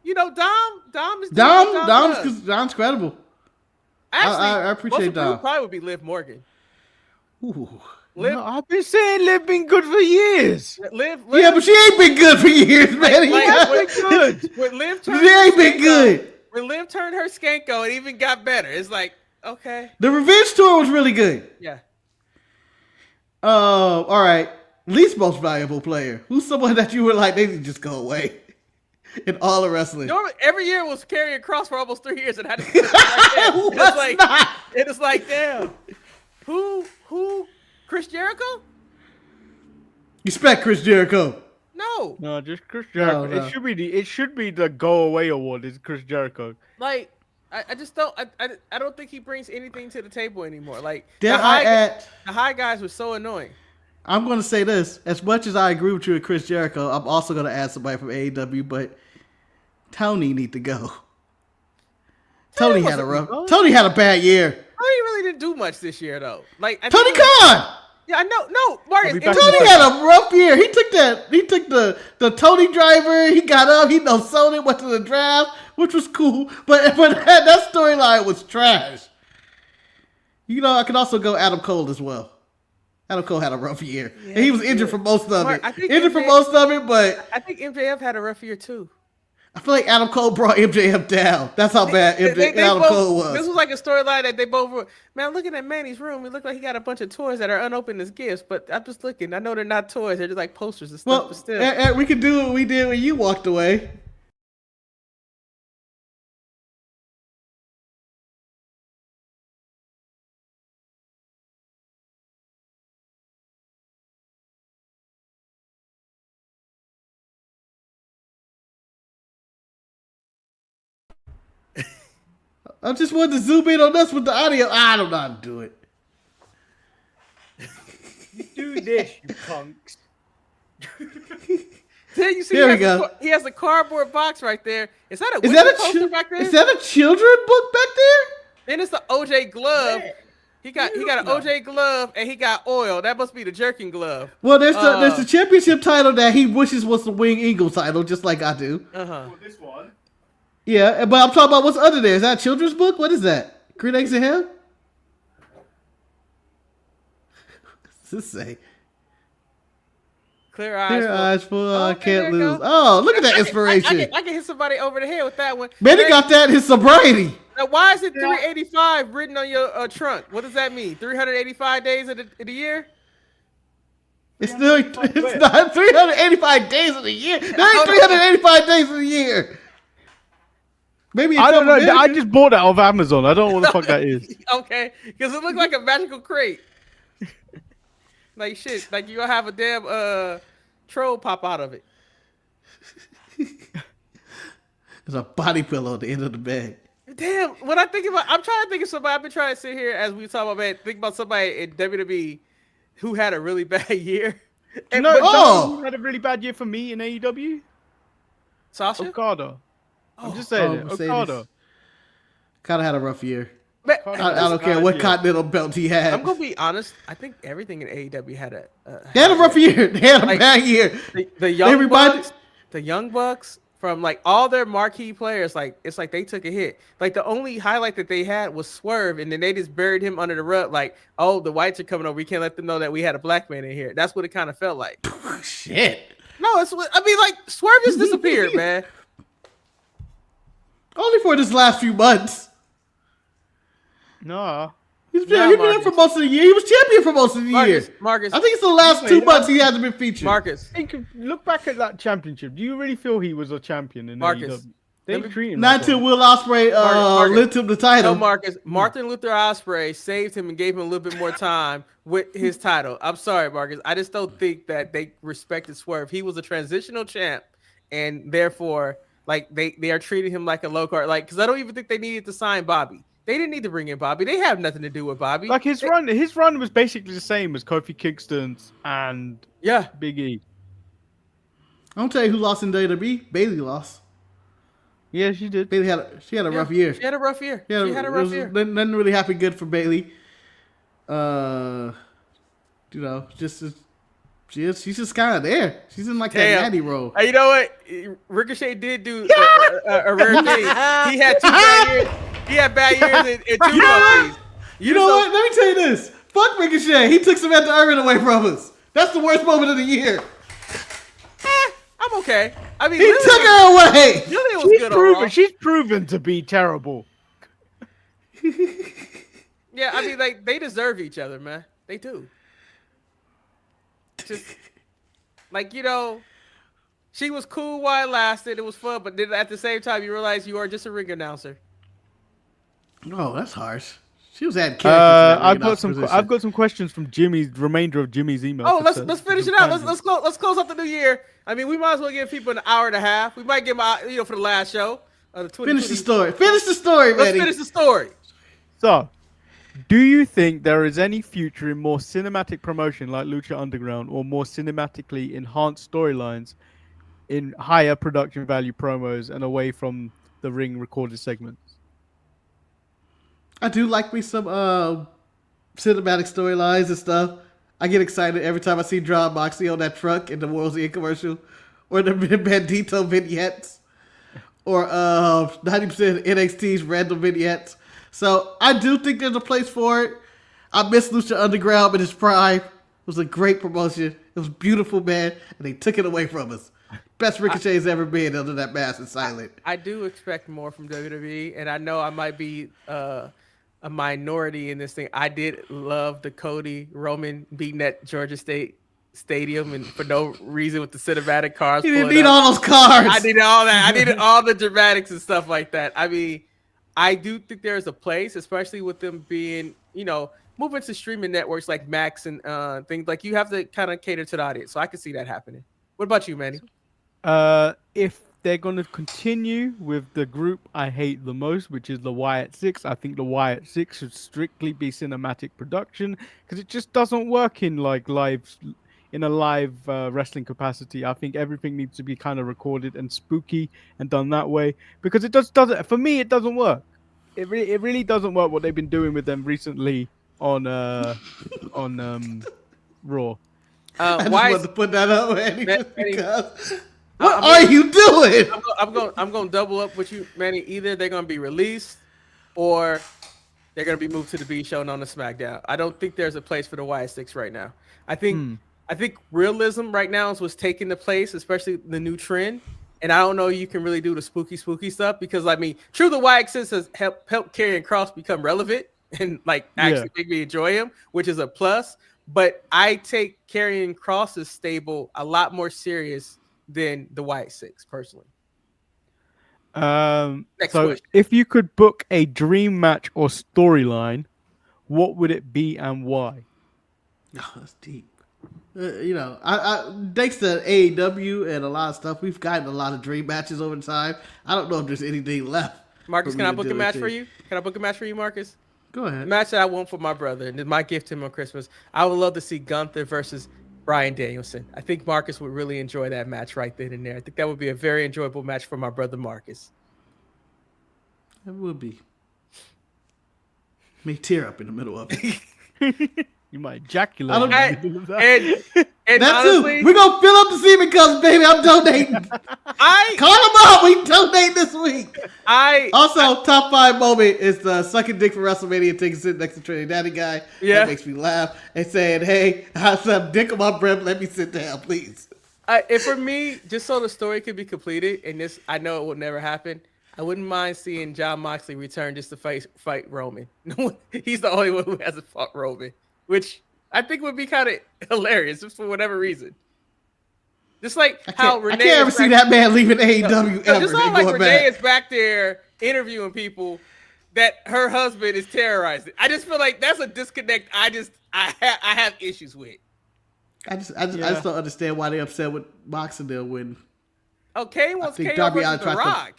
Dom is Dom's credible. Actually, I appreciate most Dom. improved probably would be Liv Morgan. Ooh. Liv, No, I've been saying Liv been good for years. Liv, Yeah, but she ain't been good for years, man. Good. when Liv She turned ain't been good. When Liv turned her skanko, it even got better. It's like, okay, The Revenge Tour was really good. yeah. All right. Least most valuable player. Who's someone that you were like, they need to just go away in all of wrestling? Normally, every year was Karrion Kross for almost 3 years, and I just it's like, damn, who, Chris Jericho? You expect Chris Jericho. No, Just Chris Jericho. No. It should be the go away award. Is Chris Jericho? like I just don't. I don't think he brings anything to the table anymore. Like Dare the I add? high guys were so annoying. I'm going to say this. As much as I agree with you with Chris Jericho, I'm also going to add somebody from AEW, but Tony need to go. Tony had a bad year. He really didn't do much this year though. Like Tony Khan. Yeah, I know. No, Marcus. Tony had a rough year. He took the Tony driver. He got up. He sold it. Went to the draft, which was cool. But that storyline was trash. You know, I could also go Adam Cole as well. Adam Cole had a rough year. And he was injured for most of it. I think Injured for most of it, but I think MJF had a rough year too. I feel like Adam Cole brought MJF down. That's how bad Adam Cole was. This was like a storyline that they both were. Man, looking at Manny's room, it looked like he got a bunch of toys that are unopened as gifts. But I'm just looking. I know they're not toys. They're just like posters and stuff. But still, we can do what we did when you walked away. I just wanted to zoom in on us with the audio. I don't know how to do it. Do this, you punks. Then you see There we go. He has a cardboard box right there. Is that a poster back there? Is that a children book back there? Then it's the OJ glove. He got an OJ glove and he got oil. That must be the jerking glove. Well, there's the championship title that he wishes was the Wing Eagle title, just like I do. Well, this one. Yeah, but I'm talking about what's under there. Is that a children's book? What is that? Green Eggs in Hell? What's this say? Clear eyes full on, can't lose. Oh, look at that inspiration. I can hit somebody over the head with that one. Manny got that in his sobriety. Now, why is it 385 written on your trunk? What does that mean? 385 days of the year? It's not 385 days of the year. There ain't 385 days of the year. Maybe I don't know. I just bought that off Amazon. I don't know what the fuck that is. Okay, because it looked like a magical crate. Like shit, like you gonna have a damn troll pop out of it. There's a body pillow at the end of the bed. Damn, when I think about, I'm trying to think of somebody. I've been trying to sit here as we talk about, man, think about somebody in WWE who had a really bad year. And who had a really bad year for me in AEW? Sasha? Okada. I'm just saying Okada. Okada had a rough year. Man, I don't care what continental belt he had. I'm gonna be honest. I think everything in AEW had a. They had a rough year. They had a bad year. The Young Bucks, from like all their marquee players, like it's like they took a hit. Like the only highlight that they had was Swerve, and then they just buried him under the rug. Like, oh, the whites are coming over. We can't let them know that we had a black man in here. That's what it kind of felt like. Shit. No, like Swerve just disappeared, man. Only for this last few months. No. He's been there for most of the year. He was champion for most of the year. Marcus. I think it's the last 2 months he hasn't been featured. Marcus. Look back at that championship. Do you really feel he was a champion in Marcus? AEW? They treat him not until Will Ospreay lent him the title. No, Marcus. Martin Luther Ospreay saved him and gave him a little bit more time with his title. I'm sorry, Marcus. I just don't think that they respected Swerve. He was a transitional champ, and therefore, like they are treating him like a low card. Like, because I don't even think they needed to sign Bobby. They didn't need to bring in Bobby. They have nothing to do with Bobby. Like his run was basically the same as Kofi Kingston's and Big E. I'll tell you who lost in WWE. Bayley lost. Yeah, she did. Bayley had a rough year. She had a rough year. She had a rough year. Nothing really happened good for Bayley. She's just kind of there. She's in like that natty role. You know what? Ricochet did do a rare thing. He had 2 bad years. He had bad years and 2 monkeys. You know what? Let me tell you this. Fuck Ricochet. He took Samantha Irvin away from us. That's the worst moment of the year. I'm okay. I mean, he took her away. Lily was good. She's proven to be terrible. Yeah, I mean, like they deserve each other, man. They do. Just like she was cool while it lasted. It was fun, but then at the same time, you realize you are just a ring announcer. Oh, that's harsh. She was adding characters. I've got some questions from Jimmy's remainder of Jimmy's email. Oh, let's finish it out. Let's close up the new year. I mean, we might as well give people an hour and a half. We might give them for the last show. Finish the story. Finish the story, Let's finish the story. So, do you think there is any future in more cinematic promotion like Lucha Underground, or more cinematically enhanced storylines in higher production value promos and away from the ring recorded segments? I do like me some cinematic storylines and stuff. I get excited every time I see John Moxley on that truck in the World's End commercial, or the Bandito vignettes, or 90% NXT's random vignettes. So I do think there's a place for it. I miss Lucha Underground in its prime. It was a great promotion. It was beautiful, man, and they took it away from us. Best Ricochet's ever been under that mask and silent. I do expect more from WWE, and I know I might be a minority in this thing. I did love the Cody Roman beating at Georgia State Stadium, and for no reason with the cinematic cars. He didn't pulling need up. all those cars. I needed all that. I needed all the dramatics and stuff like that. I mean, I do think there's a place, especially with them being, moving to streaming networks like Max and things like you have to kind of cater to the audience. So I can see that happening. What about you, Manny? If they're going to continue with the group I hate the most, which is the Wyatt Six, I think the Wyatt Six should strictly be cinematic production because it just doesn't work in like in a live wrestling capacity. I think everything needs to be kind of recorded and spooky and done that way because it doesn't. For me, it doesn't work. It really doesn't work what they've been doing with them recently on Raw. I just Why wanted to put that up, Manny, Manny, just because. What are you doing? I'm going to double up with you, Manny. Either they're going to be released or they're going to be moved to the B show and on the SmackDown. I don't think there's a place for the Wyatt Six right now. I think realism right now is what's taking the place, especially the new trend. And I don't know you can really do the spooky stuff because, I mean, true, the Wyatt Six has helped Karrion Kross become relevant and like actually make me enjoy him, which is a plus. But I take Karrion Kross's stable a lot more serious than the Wyatt Six, personally. So question. if you could book a dream match or storyline, what would it be and why? Oh, that's deep. Thanks to AEW and a lot of stuff, we've gotten a lot of dream matches over time. I don't know if there's anything left. Marcus, can I book a match for you? Can I book a match for you, Marcus? Go ahead. The match that I want for my brother, and my gift to him on Christmas. I would love to see Gunther versus Bryan Danielson. I think Marcus would really enjoy that match right then and there. I think that would be a very enjoyable match for my brother Marcus. It would be. May tear up in the middle of it. You might ejaculate. And That honestly, too. We're gonna fill up the semen cups, baby. I'm donating. Call them up. We donate this week. Also, top 5 moment is the sucking dick for WrestleMania taking sit next to Trinity Daddy guy. Yeah. That makes me laugh. And saying, "Hey, I have some dick on my breath. Let me sit down, please." And for me, just so the story could be completed, and this I know it will never happen. I wouldn't mind seeing Jon Moxley return just to fight Roman. He's the only one who hasn't fought Roman, which I think would be kind of hilarious, just for whatever reason. Just like how Renee. I can't ever see that man leaving AEW ever. Just how like Renee is back there interviewing people that her husband is terrorizing. I just feel like that's a disconnect. I have issues with. I just don't understand why they upset with Moxley when. Oh, Kane wants KO Darby versus The Rock.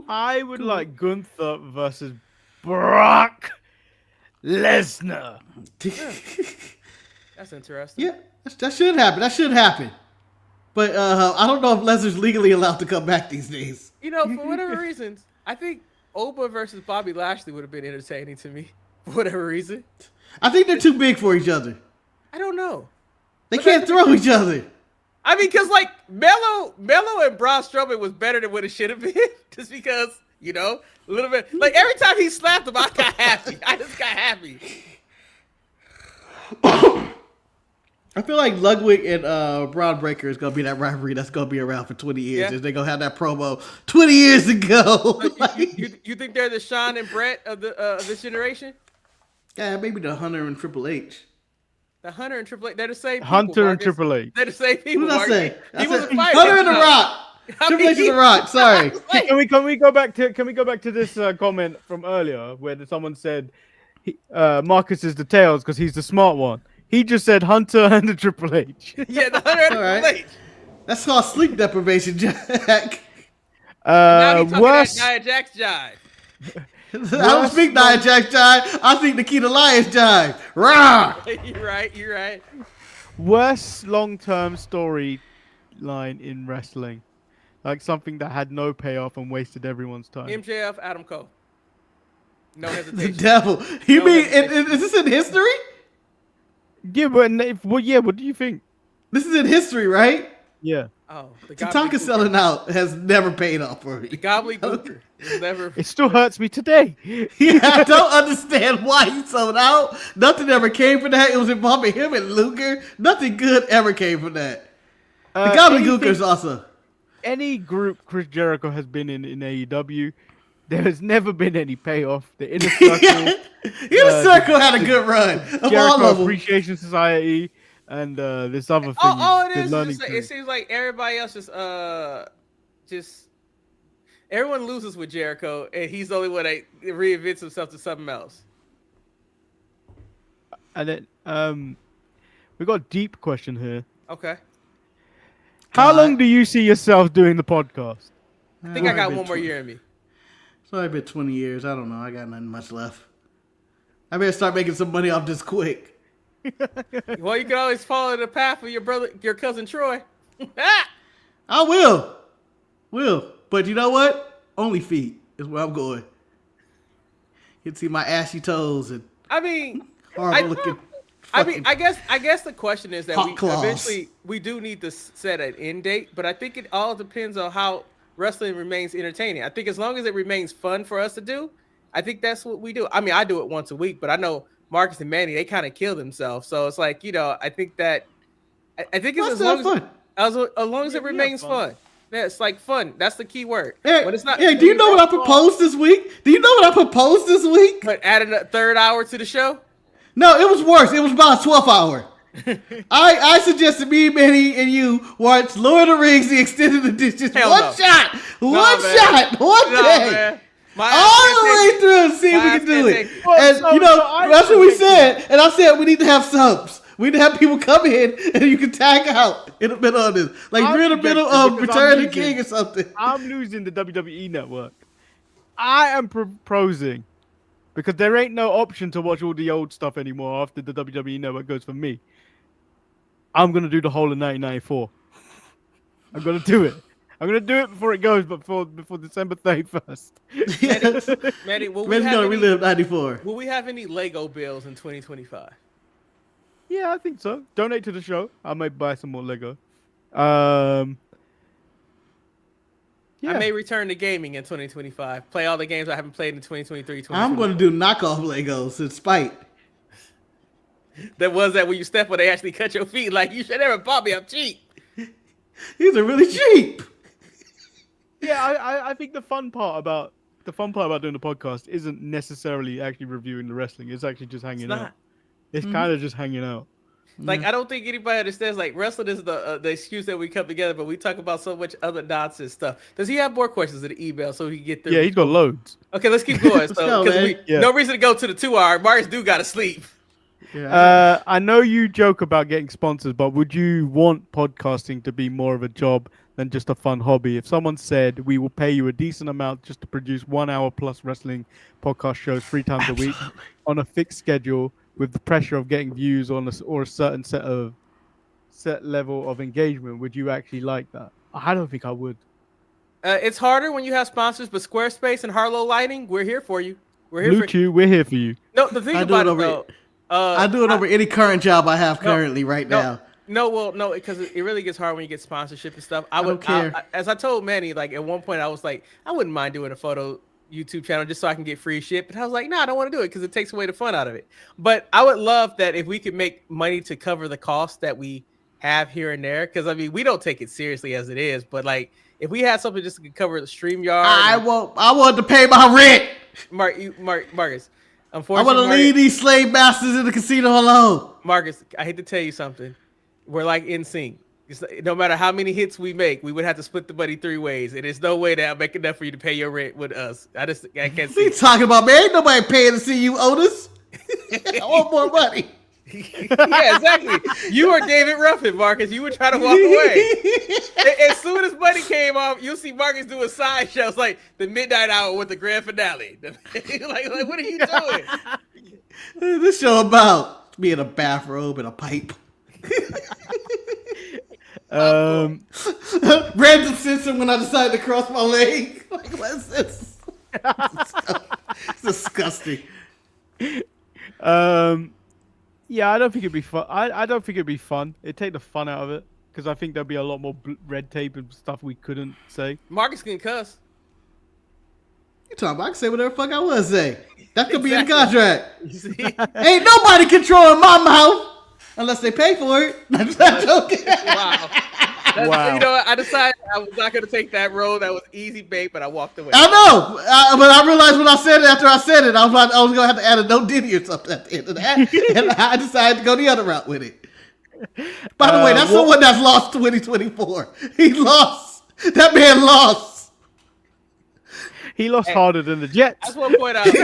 I would like Gunther versus Brock Lesnar. That's interesting. Yeah, that should happen. That should happen. But I don't know if Lesnar's legally allowed to come back these days. For whatever reasons, I think Oba versus Bobby Lashley would have been entertaining to me. For whatever reason. I think they're too big for each other. I don't know. They can't throw each other. I mean, because like Melo and Braun Strowman was better than what it should have been, just because a little bit. Like every time he slapped him, I got happy. I just got happy. I feel like Ludwig and Braun Breaker is gonna be that rivalry that's gonna be around for 20 years. Yeah. They're gonna have that promo 20 years ago. You think they're the Shawn and Brett of this generation? Yeah, maybe the Hunter and Triple H. The Hunter and Triple H, they're the same people. Hunter and Marcus. Triple H. They're the same people. Who did I say? He was a fighter. Hunter and The Rock. Triple H and The Rock. Sorry. Can we go back to this comment from earlier where someone said Marcus is the tails because he's the smart one. He just said Hunter and the Triple H. Yeah, the Hunter and Triple H. That's called sleep deprivation, Jack. Now he's talking that Nia Jax jive. I don't speak Nia Jax jive. I think Nikita Lyons jive. Rah! You're right. Worst long-term storyline in wrestling, like something that had no payoff and wasted everyone's time. MJF, Adam Cole. No The hesitation. devil. You mean is this in history? Yeah, but what do you think? This is in history, right? Yeah. Oh, the Tatanka selling out has never paid off for me. The gobbledygooker. Never. It still hurts me today. Yeah, I don't understand why he sold out. Nothing ever came from that. It was involving him and Luger. Nothing good ever came from that. The gobbledygookers anything- also. Any group Chris Jericho has been in AEW, there has never been any payoff. The Inner Circle, Inner Circle had a good run of all Jericho of them. Appreciation Society, and this other thing. All it the is learning just like, tree. it seems like everybody else just everyone loses with Jericho, and he's the only one that reinvents himself to something else. And then we got a deep question here. Okay, How God. long do you see yourself doing the podcast? I think I got one more year in me. It's only been 20 years. I don't know. I got nothing much left. I better start making some money off this quick. Well, you can always follow the path of your cousin Troy. I will. But you know what? Only feet is where I'm going. You can see my ashy toes and I mean, horrible looking. I guess the question is that Hot claws. eventually we do need to set an end date, but I think it all depends on how wrestling remains entertaining. I think as long as it remains fun for us to do, I think that's what we do. I mean, I do it once a week, but I know Marcus and Manny, they kind of kill themselves. So it's like, I think that I think it's as long as it remains fun. Yeah, it's like fun. That's the key word. Hey, but it's not. do you know what I proposed this week? But added a third hour to the show. No, it was worse. It was about a 12th hour. I suggested me, Manny, and you watch Lord of the Rings, the extended edition. Hell One no. shot, one No, day. man. All the way through and see if we can do it. Well, And that's what we said. And I said we need to have subs. We need to have people come in and you can tag out in the middle of this. Like I'm you're in the middle projecting of because Return I'm of the King losing. or something. I'm losing the WWE network. I am proposing, because there ain't no option to watch all the old stuff anymore after the WWE network goes for me. I'm gonna do the whole of 1994. I'm gonna do it. I'm gonna do it before it goes, but before December 31st. Yes. Manny, Man's gonna relive 94. will we have any Lego bills in 2025? Yeah, I think so. Donate to the show. I might buy some more Lego. Yeah. I may return to gaming in 2025. Play all the games I haven't played in 2023. I'm going to do knockoff Legos in spite. That was that when you step on, they actually cut your feet. Like, you should never bought me. I'm cheap. These are really cheap. Yeah, I think the fun part about doing the podcast isn't necessarily actually reviewing the wrestling. It's actually just hanging out. It's kind of just hanging out. Like, I don't think anybody understands. Like, wrestling is the excuse that we come together, but we talk about so much other nonsense stuff. Does he have more questions in the email so he can get through? Yeah, he's got loads. Okay, let's keep going. Let's go, man. No reason to go to the 2 hour. Marcus do gotta sleep. Yeah. I know you joke about getting sponsors, but would you want podcasting to be more of a job than just a fun hobby? If someone said we will pay you a decent amount just to produce 1 hour plus wrestling podcast shows 3 times a week on a fixed schedule with the pressure of getting views on or a certain set level of engagement, would you actually like that? I don't think I would. It's harder when you have sponsors, but Squarespace and Harlow Lighting, we're here for you. We're here Blue Chew, we're here for you. No, the thing about it though, I do it over any current job I have currently right now. No, because it really gets hard when you get sponsorship and stuff. I don't care. As I told Manny, like at one point I was like, I wouldn't mind doing a photo YouTube channel just so I can get free shit. But I was like, no, I don't want to do it because it takes away the fun out of it. But I would love that if we could make money to cover the costs that we have here and there. Because I mean, we don't take it seriously as it is. But like, if we had something just to cover the StreamYard, I want to pay my rent. Marcus. I Unfortunately, want to leave these slave masters in the casino alone. Marcus, I hate to tell you something. We're like in sync. No matter how many hits we make, we would have to split the money 3 ways. And there's no way that I'll make enough for you to pay your rent with us. I can't What see you talking about, man? Ain't nobody paying to see you, Otis. I want more money. Yeah, exactly. You are David Ruffin, Marcus. You would try to walk away. As soon as money came off, you'll see Marcus doing side shows like the midnight hour with the grand finale. like, what are you doing? This show about me in a bathrobe and a pipe. Random sensor when I decided to cross my leg. Like, what's this? It's disgusting. Yeah, I don't think it'd be fun. I don't think it'd be fun. It'd take the fun out of it because I think there'd be a lot more red tape and stuff we couldn't say. Marcus can cuss. You talking about? I can say whatever the fuck I want to say. That could be in the contract. You see? Ain't nobody controlling my mouth unless they pay for it. I'm not joking. Wow. Wow. You know what? I decided I was not going to take that road. That was easy bait, but I walked away. I know, but I realized when I said it, after I said it, I was going to have to add a no Diddy or something at the end of that. And I decided to go the other route with it. By the way, that's someone that's lost 2024. He lost. That man lost. He lost harder than the Jets. I just want to point out. And the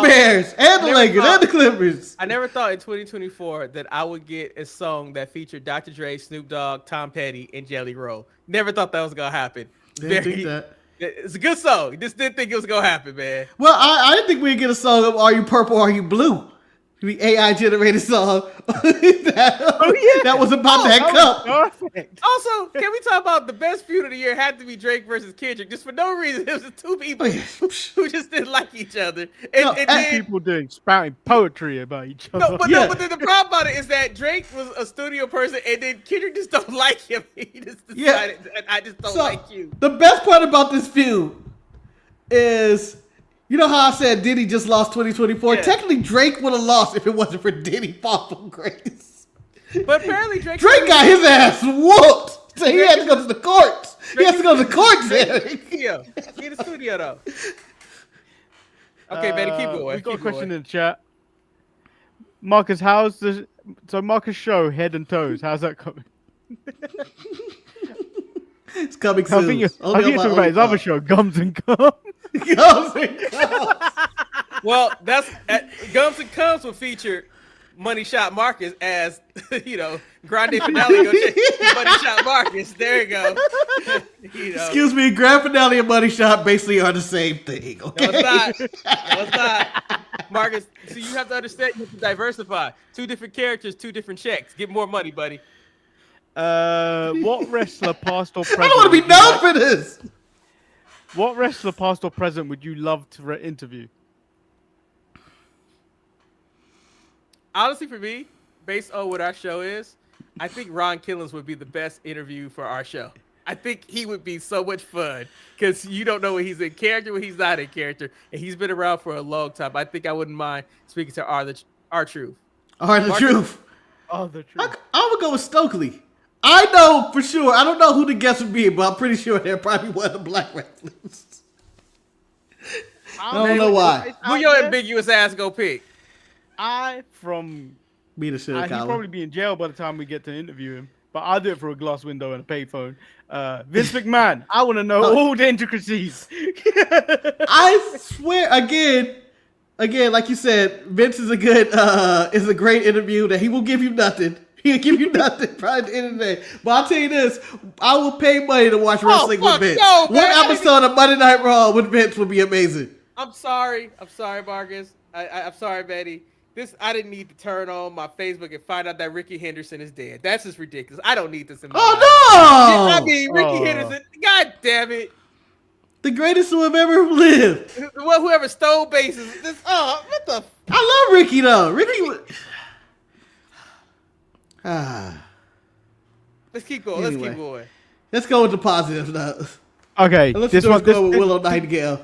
Bears, and the Lakers, and the Clippers. I never thought in 2024 that I would get a song that featured Dr. Dre, Snoop Dogg, Tom Petty, and Jelly Roll. Never thought that was going to happen. Didn't think that. It's a good song. Just didn't think it was going to happen, man. Well, I didn't think we'd get a song of Are You Purple, Are You Blue? The AI generated song that was about that cup. Perfect. Also, can we talk about the best feud of the year had to be Drake versus Kendrick? Just for no reason, it was the two people who just didn't like each other. And then, people doing spouting poetry about each other. but then the problem about it is that Drake was a studio person, and then Kendrick just don't like him. He just decided, I just don't like you. The best part about this feud is, you know how I said Diddy just lost 2024? Yeah. Technically, Drake would have lost if it wasn't for Diddy fall from grace. But apparently Drake got his ass whooped. So he had to go to the courts. He has to go to the courts, Eric. He in the studio, though. Okay, Manny, keep going. We've got a question in the chat. Marcus, Marcus show Head and Toes, how's that coming? It's coming soon. I think you're talking about his other show, Gums and Gums. Gums and Gums. Well, that's Gums and Gums will feature Money Shot Marcus as, Grande Finale go check Money Shot Marcus. There you go. Excuse me, Grand Finale and Money Shot basically are the same thing. Okay? No, it's not. Marcus, so you have to understand, you have to diversify. 2 different characters, 2 different checks. Get more money, buddy. What wrestler, past or present? I don't want to be known for this. What wrestler, past or present, would you love to interview? Honestly, for me, based on what our show is, I think Ron Killings would be the best interview for our show. I think he would be so much fun because you don't know when he's in character, when he's not in character, and he's been around for a long time. I think I wouldn't mind speaking to our Truth. R the Truth. Oh, the Truth. I would go with Stokely. I know for sure. I don't know who the guest would be, but I'm pretty sure they're probably one of the black wrestlers. I don't know why. Who your ambiguous ass go pick? Be the shit. He'd probably be in jail by the time we get to interview him. But I'll do it for a glass window and a payphone. Vince McMahon. I want to know all the intricacies. I swear again, like you said, Vince is a great interview that he will give you nothing. He'll give you nothing probably at the end of the day. But I'll tell you this, I will pay money to watch wrestling with Vince. No, one episode of Monday Night Raw with Vince would be amazing. I'm sorry, Marcus. I'm sorry, Betty. I didn't need to turn on my Facebook and find out that Ricky Henderson is dead. That's just ridiculous. I don't need this in my life. Oh, no! I mean, Ricky Henderson, God damn it. The greatest to have ever lived. Well, whoever stole bases. What the? I love Ricky, though. Ricky would... Let's keep going. Anyway, let's go with the positive notes. Okay, let's go with Willow Nightingale.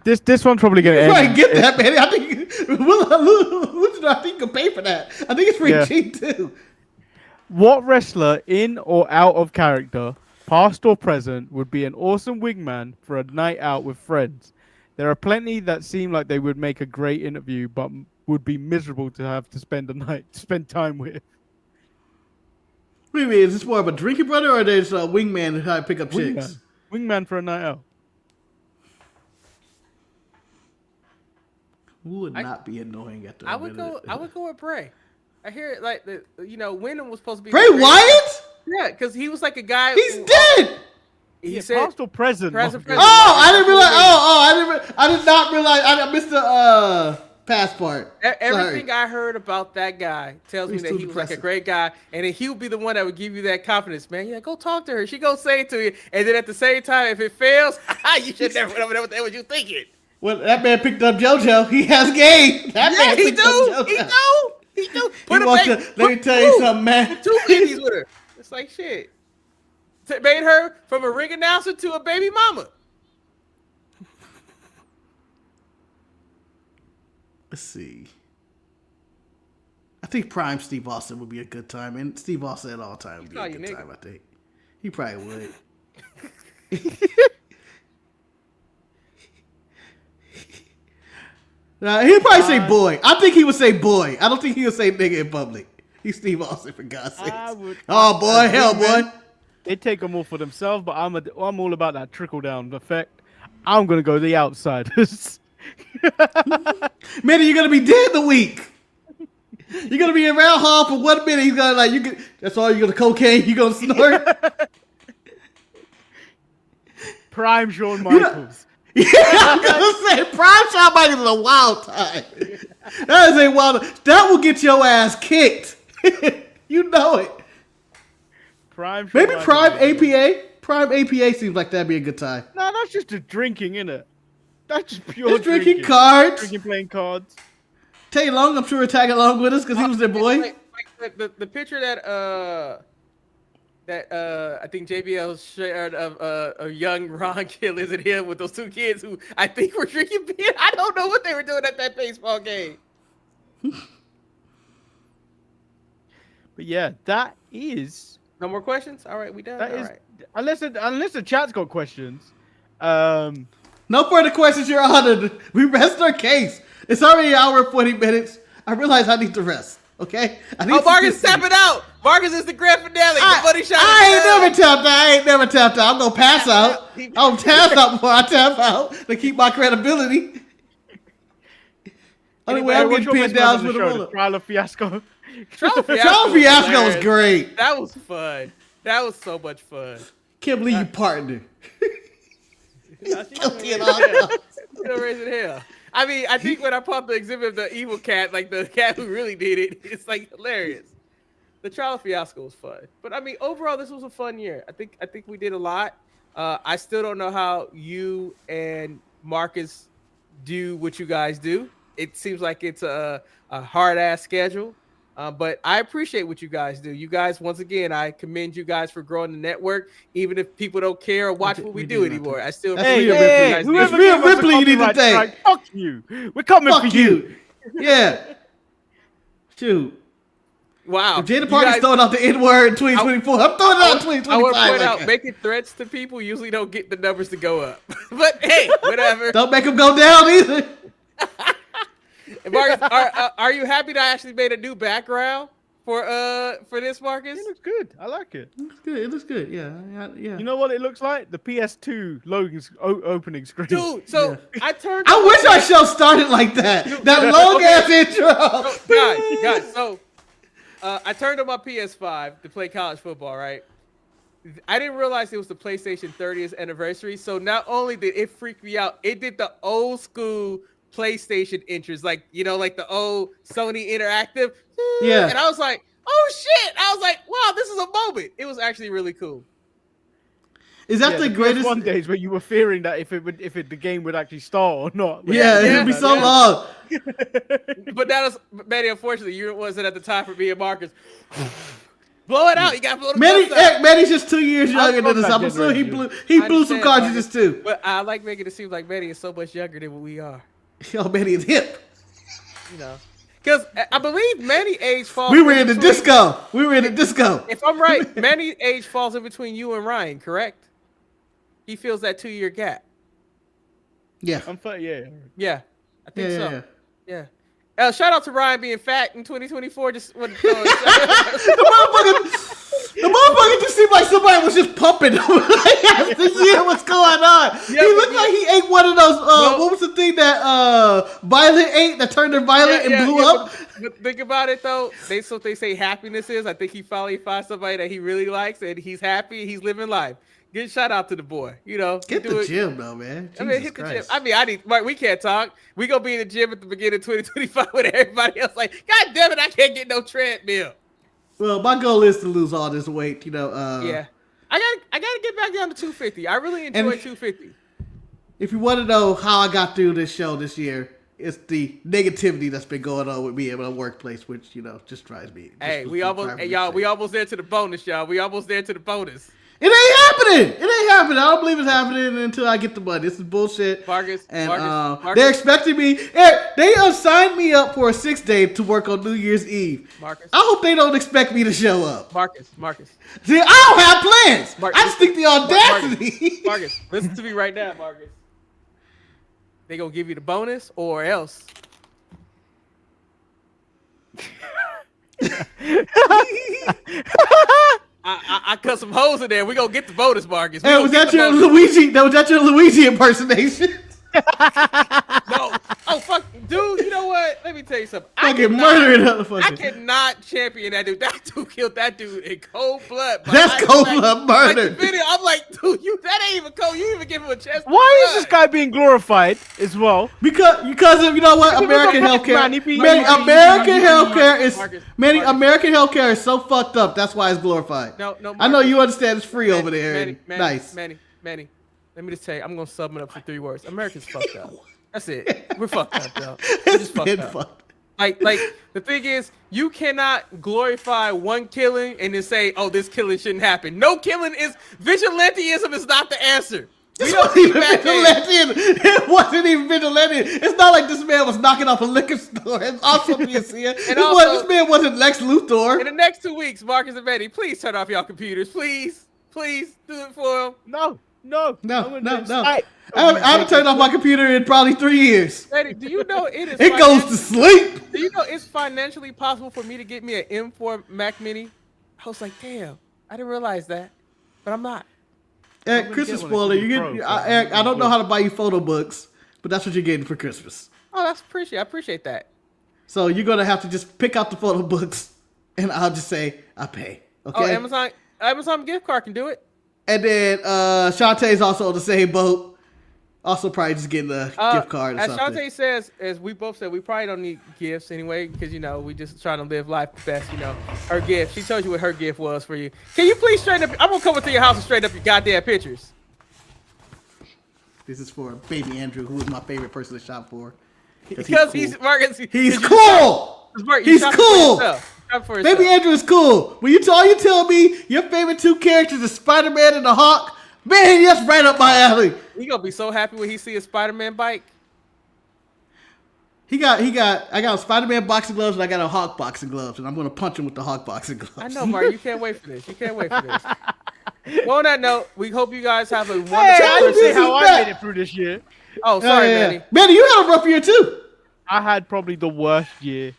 This one's probably gonna end. I get that, man. I think I think you can pay for that. I think it's pretty cheap too. What wrestler, in or out of character, past or present, would be an awesome wingman for a night out with friends? There are plenty that seem like they would make a great interview, but would be miserable to have to spend time with. What do you mean? Is this more of a drinking brother, or there's a wingman to try to pick up chicks? Wingman for a night out. Who would not be annoying at the I would go with Bray. I hear it like Wyndham was supposed to be Bray Wyatt. Yeah, because he was like a guy. He's dead. He said past or present. Present. Oh, I didn't realize. I did not realize. I missed the past part. Everything I heard about that guy tells me that he was like a great guy, and then he would be the one that would give you that confidence, man. Yeah, go talk to her. She go say it to you, and then at the same time, if it fails, you should never know what the hell was you thinking. Well, that man picked up JoJo. He has game. He do. Let me tell you something, man. Put 2 babies with her. It's like shit. Made her from a ring announcer to a baby mama. Let's see. I think prime Steve Austin would be a good time, and Steve Austin at all time would be a good time. I think he probably would. Nah, he'd probably say boy. I think he would say boy. I don't think he would say nigga in public. He's Steve Austin, for God's sake. Oh boy, hell boy. They take them all for themselves, but I'm all about that trickle down effect. I'm gonna go the outsiders. Manny, you're gonna be dead in a week. You're gonna be around Hall for 1 minute. He's gonna like that's all you're gonna cocaine. You gonna snort. Prime Shawn Michaels. Yeah, I'm gonna say prime Shawn Michaels is a wild time. That is a wild. That will get your ass kicked. You know it. Prime. Maybe Prime APA. Prime APA seems like that'd be a good time. No, that's just a drinking, innit? That's just pure Just drinking cards. Drinking, playing cards. Tay Long, I'm sure, would tag along with us because he was their boy. Like the picture that I think JBL shared of a young Ron Killers and him with those two kids who I think were drinking beer. I don't know what they were doing at that baseball game. But yeah, that is. No more questions? All right, we done. That All is right. unless the chat's got questions. No further questions, Your Honor. We rest our case. It's already an hour and 40 minutes. I realize I need to rest. Okay? Marcus, tap it out. Marcus is the grand finale. The buddy shot. I ain't never tapped out. I'm gonna pass out. I'll tap out before I tap out to keep my credibility. Anyway, I'm getting pinned down with the Trial of Fiasco. Trial Fiasco was great. That was fun. That was so much fun. Can't believe you partner. Guilty and still raising hell. I mean, I think when I popped the exhibit of the evil cat, like the cat who really did it, it's like hilarious. The Trial of Fiasco was fun, but I mean, overall, this was a fun year. I think we did a lot. I still don't know how you and Marcus do what you guys do. It seems like it's a hard ass schedule. But I appreciate what you guys do. You guys, once again, I commend you guys for growing the network, even if people don't care or watch what we do anymore. I still appreciate hey, whoever Rhea Ripley you need to thank. Fuck you. We're coming for you. Yeah. Shoot. Wow. If Jada Parker's throwing out the N-word in 2024, I'm throwing it out in 2025. I want to point out, making threats to people usually don't get the numbers to go up. But hey, whatever. Don't make them go down either. Marcus, are you happy that I actually made a new background for this, Marcus? It looks good. I like it. It looks good. Yeah. You know what it looks like? The PS2 Logan's opening screen. Dude, so I turned. I wish our show started like that. That long ass intro. So, guys. So I turned on my PS5 to play college football. Right. I didn't realize it was the PlayStation 30th anniversary. So not only did it freak me out, it did the old school PlayStation entrance, like the old Sony Interactive. Yeah. And I was like, oh shit! I was like, wow, this is a moment. It was actually really cool. Is that the greatest one days where you were fearing that if the game would actually start or not? Yeah, it would be so long. But that was, Manny, unfortunately, you wasn't at the time for me and Marcus. Blow it out. You got to blow the out. Manny's just 2 years younger than us. I'm sure he blew some cartridges too. But I like making it seem like Manny is so much younger than what we are. Yo, Manny is hip. Because I believe Manny age falls. We were in the disco. If I'm right, Manny age falls in between you and Ryan, correct? He feels that 2-year gap. Yeah. Yeah. I think so. Yeah. Shout out to Ryan being fat in 2024. Just want to throw the motherfucker just seemed like somebody was just pumping him. The year, what's going on? Yeah, he looked like he ate one of those. What was the thing that Violet ate that turned her violet and blew up? But think about it though. They say happiness is. I think he finally found somebody that he really likes and he's happy. He's living life. Good shout out to the boy. Get the gym though, man. Hit the gym. I mean, Mark, we can't talk. We gonna be in the gym at the beginning of 2025 with everybody else. Like, God damn it, I can't get no treadmill. Well, my goal is to lose all this weight. Yeah, I gotta get back down to 250. I really enjoy 250. If you want to know how I got through this show this year, it's the negativity that's been going on with me in my workplace, which just drives me. We almost there to the bonus, y'all. We almost there to the bonus. It ain't happening. It ain't happening. I don't believe it's happening until I get the money. This is bullshit. Marcus, And Marcus. they're expecting me. They assigned me up for a 6-day to work on New Year's Eve. Marcus. I hope they don't expect me to show up. Marcus. See, I don't have plans. I just think the audacity. Marcus, listen to me right now, Marcus. They gonna give you the bonus or else. I cut some holes in there. We gonna get the bonus, Marcus. Hey, was that your Luigi? Was that your Luigi impersonation? No. Oh fuck, dude. You know what? Let me tell you something. I get murdered, motherfucker. I cannot champion that dude. That dude killed that dude in cold blood. That's cold blood murder. Like the video, I'm like, dude, that ain't even cold. You didn't even give him a chance. Why is this guy being glorified as well? Because of, you know what, American healthcare. American healthcare is so fucked up. That's why it's glorified. No, I know you understand. It's free over there. Nice. Manny. Let me just tell you, I'm gonna sum it up for 3 words. America's fucked up. That's it. We're fucked up, yo. We're just fucked up. Like the thing is, you cannot glorify one killing and then say, "Oh, this killing shouldn't happen." No killing is vigilanteism is not the answer. It wasn't even vigilante. It's not like this man was knocking off a liquor store. It's also this man wasn't Lex Luthor. In the next 2 weeks, Marcus and Manny, please turn off your computers. Please do it for him. No. I haven't turned off my computer in probably 3 years. Manny, do you know it goes to sleep? Do you know it's financially possible for me to get me an M4 Mac Mini? I was like, damn, I didn't realize that, but I'm not. Eric, Christmas spoiler. Eric, I don't know how to buy you photo books, but that's what you're getting for Christmas. Oh, I appreciate that. So you're gonna have to just pick out the photo books, and I'll just say I pay. Okay. Oh, Amazon gift card can do it. And then Shantae's also on the same boat. Also probably just getting a gift card or something. As Shantae says, as we both said, we probably don't need gifts anyway because, we just trying to live life best, Her gift, she told you what her gift was for you. Can you please straighten up? I'm going to come to your house and straighten up your goddamn pictures. This is for baby Andrew, who is my favorite person to shop for. Because he's cool. Marcus, he's cool. He's cool. Baby Andrew is cool. When you tell me your favorite 2 characters are Spider-Man and the Hawk, man, that's right up my alley. He gonna be so happy when he see a Spider-Man bike. I got a Spider-Man boxing gloves and I got a Hawk boxing gloves, and I'm gonna punch him with the Hawk boxing gloves. I know, Mark. You can't wait for this. Well, on that note, we hope you guys have a wonderful. I see how I made it through this year. Oh, sorry, Manny. Manny, you had a rough year too. I had probably the worst year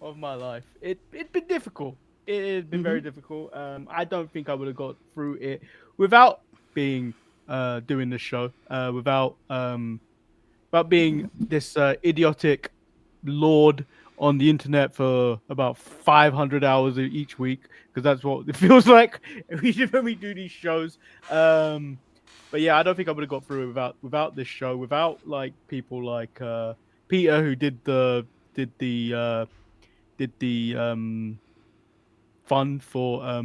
of my life. It's been difficult. It's been very difficult. I don't think I would have got through it without being doing this show, without being this idiotic lord on the internet for about 500 hours each week, because that's what it feels like when we do these shows. But yeah, I don't think I would have got through it without this show, without like people like Peter, who did the fund for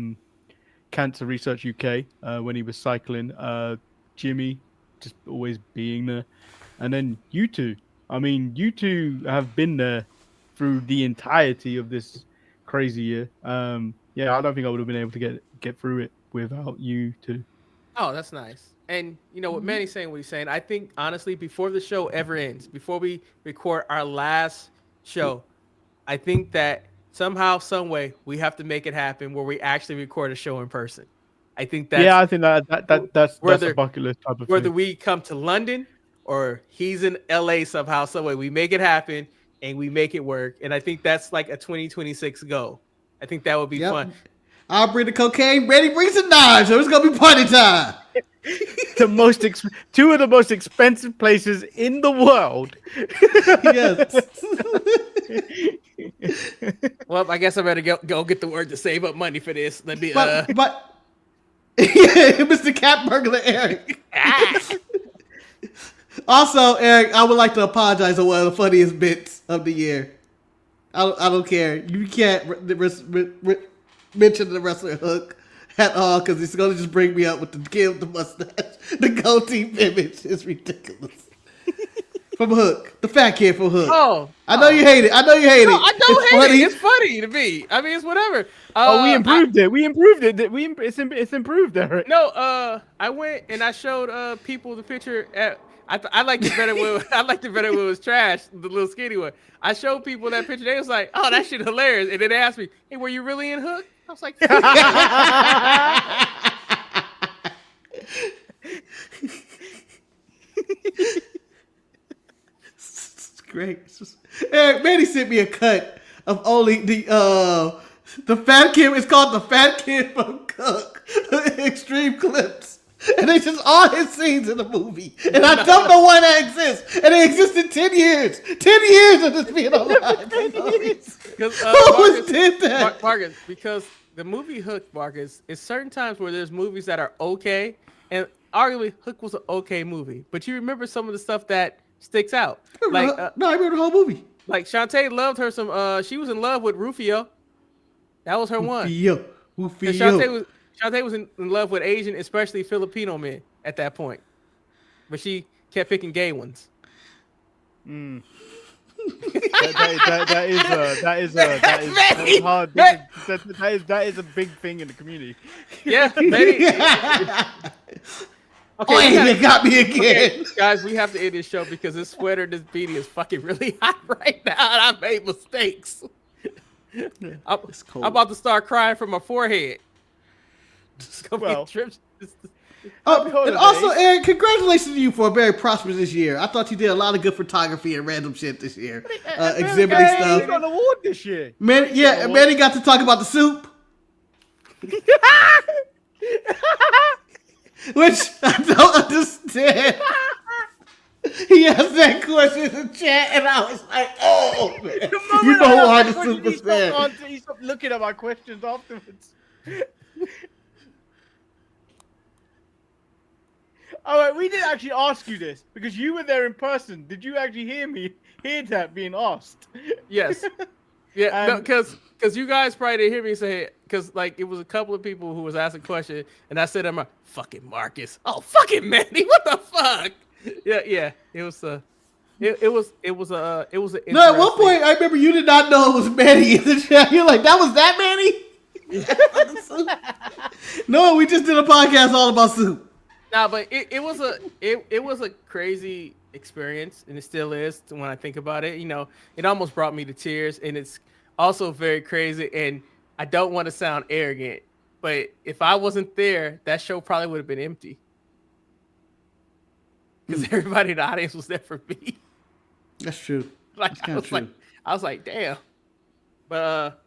Cancer Research UK when he was cycling. Jimmy just always being there, and then you two. I mean, you two have been there through the entirety of this crazy year. Yeah, I don't think I would have been able to get through it without you two. Oh, that's nice. And what Manny's saying, what he's saying, I think honestly, before the show ever ends, before we record our last show, I think that somehow, some way, we have to make it happen where we actually record a show in person. I think that's I think that's a bucket list type of whether thing. we come to London or he's in LA somehow, some way, we make it happen and we make it work. And I think that's like a 2026 goal. I think that would be fun. I'll bring the cocaine. Ready, bring some knives. So it's gonna be party time. Two of the most expensive places in the world. Yes. Well, I guess I better go get the word to save up money for this. Let me but Mr. Cat Burglar Eric. Also, Eric, I would like to apologize for one of the funniest bits of the year. I don't care. You can't mention the wrestler Hook at all because it's going to just bring me up with the kid with the mustache. The goatee image is ridiculous. from Hook. The fat kid from Hook. Oh, I know you hate it. I know you hate no, it. I don't It's hate funny. it. It's funny to me. I mean, it's whatever. We improved it. We improved it. It's improved, Eric. No, I went and I showed people the picture at. I liked it better when I liked it better when it was trash, the little skinny one. I showed people that picture. They was like, "Oh, that shit hilarious," and then they asked me, "Hey, were you really in Hook?" I was like, It's great. Eric, Manny sent me a cut of only the fat kid. It's called the Fat Kid from Cook. Extreme clips. And they just all his scenes in the movie. And I don't know why that exists. And it existed 10 years. 10 years of this being alive. Because Who did that? Marcus, because the movie Hook, Marcus, is certain times where there's movies that are okay, and arguably Hook was an okay movie, but you remember some of the stuff that sticks out. Like No, I remember the whole movie. like Shantae loved her some. She was in love with Rufio. That was her one. And Rufio. Shantae was in love with Asian, especially Filipino men at that point, but she kept picking gay ones. That is hard. That is a big thing in the community. Yeah, maybe. Okay, they got me again. Guys, we have to end this show because this sweater, this beanie is fucking really hot right now, and I made mistakes. I'm about to start crying from my forehead. It's gonna be trips. And also, Eric, congratulations to you for a very prosperous this year. I thought you did a lot of good photography and random shit this year. Exhibiting stuff. You got an award this year. Manny got to talk about the soup. Which I don't understand. He asked that question in the chat, and I was like, "Oh man, you know why the soup is bad." He stopped looking at my questions afterwards. All right, we didn't actually ask you this because you were there in person. Did you actually hear that being asked? Yes. Yeah, because you guys probably didn't hear me say it, because like it was a couple of people who was asking questions, and I said, "I'm fucking Marcus." Oh, fucking Manny, what the fuck? Yeah. It was an No, at one point I remember you did not know it was Manny in the chat. You're like, "That was that Manny?" No, we just did a podcast all about soup. Nah, but it was a crazy experience, and it still is when I think about it. You know, it almost brought me to tears, and it's also very crazy. And I don't want to sound arrogant, but if I wasn't there, that show probably would have been empty because everybody in the audience was there for me. That's true. I was like, damn. But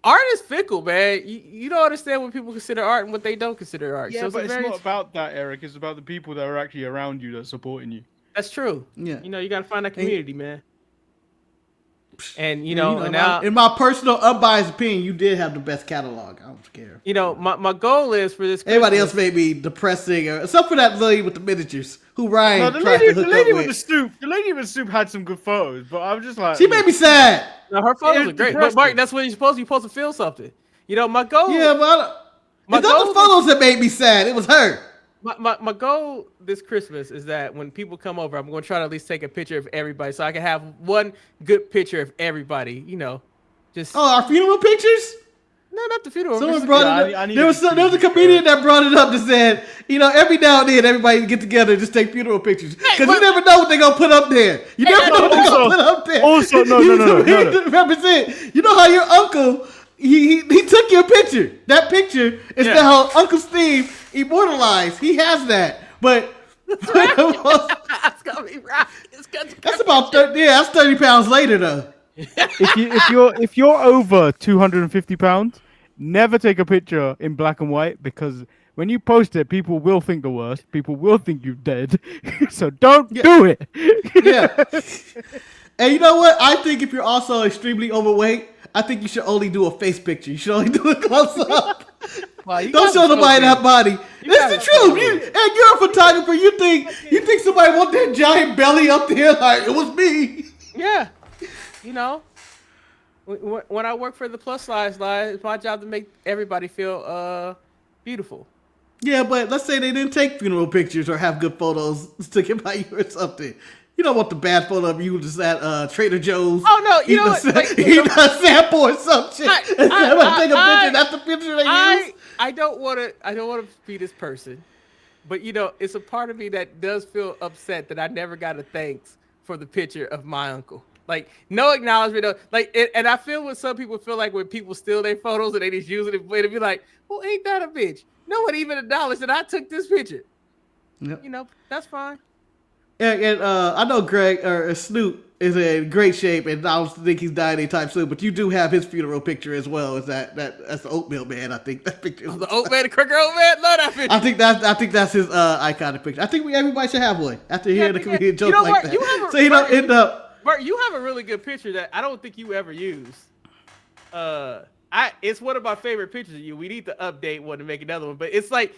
art is fickle, man. You don't understand what people consider art and what they don't consider art. Yeah, so but it's not about that, Eric. It's about the people that are actually around you that are supporting you. That's true. Yeah. You know, you got to find that community, man. And, now... in my personal unbiased opinion, you did have the best catalog. I don't care. You know, my goal is for this... Everybody else may be depressing, except for that lady with the miniatures, who Ryan the tried to hook lady up with with. the soup. The lady with the soup had some good photos, but I was just like... She made me sad. No, her photos are great. But, Mark, that's what you're supposed to feel something. You know, my goal... Yeah, but it's not the photos that made me sad. It was her. My goal this Christmas is that when people come over, I'm going to try to at least take a picture of everybody so I can have one good picture of everybody, you know. Just our funeral pictures? No, not the funeral. Someone brought it up. There was a comedian that brought it up that said, every now and then everybody get together and just take funeral pictures. Because you never know what they're going to put up there. You never know what they're going to put up there. Also, no. Represent. You know how your uncle... He took your picture. That picture is now Uncle Steve immortalized. He has that. But that's gonna be right. That's about 30. Yeah, that's 30 pounds later though. if you're over 250 pounds, never take a picture in black and white because when you post it, people will think the worst. People will think you're dead. So don't do it. Yeah. And you know what? I think if you're also extremely overweight, I think you should only do a face picture. You should only do a close up. Don't show nobody that body. That's the truth. You're a photographer. You think somebody want that giant belly up there? Like, it was me. Yeah. You know, when I work for the plus size line, it's my job to make everybody feel beautiful. Yeah, but let's say they didn't take funeral pictures or have good photos taken by you or something. You don't want the bad photo of you just at Trader Joe's. Oh no, you know what? Eating a sample or some shit. Take a picture. That's the picture they use. I don't want to be this person, but you know, it's a part of me that does feel upset that I never got a thanks for the picture of my uncle. Like no acknowledgement. And I feel what some people feel like when people steal their photos and they just use it and be like, "Well, ain't that a bitch?" No one even acknowledged that I took this picture. Yep. You know, that's fine. And I know Greg or Snoop is in great shape, and I don't think he's dying anytime soon. But you do have his funeral picture as well. Is that's the oatmeal man? I think that picture. The oatmeal, the cracker oatmeal. Love that picture. I think that's his iconic picture. I think everybody should have one after hearing the comedian joke like that. So you don't end up. Mark, you have a really good picture that I don't think you ever use. It's one of my favorite pictures of you. We need to update one to make another one, but it's look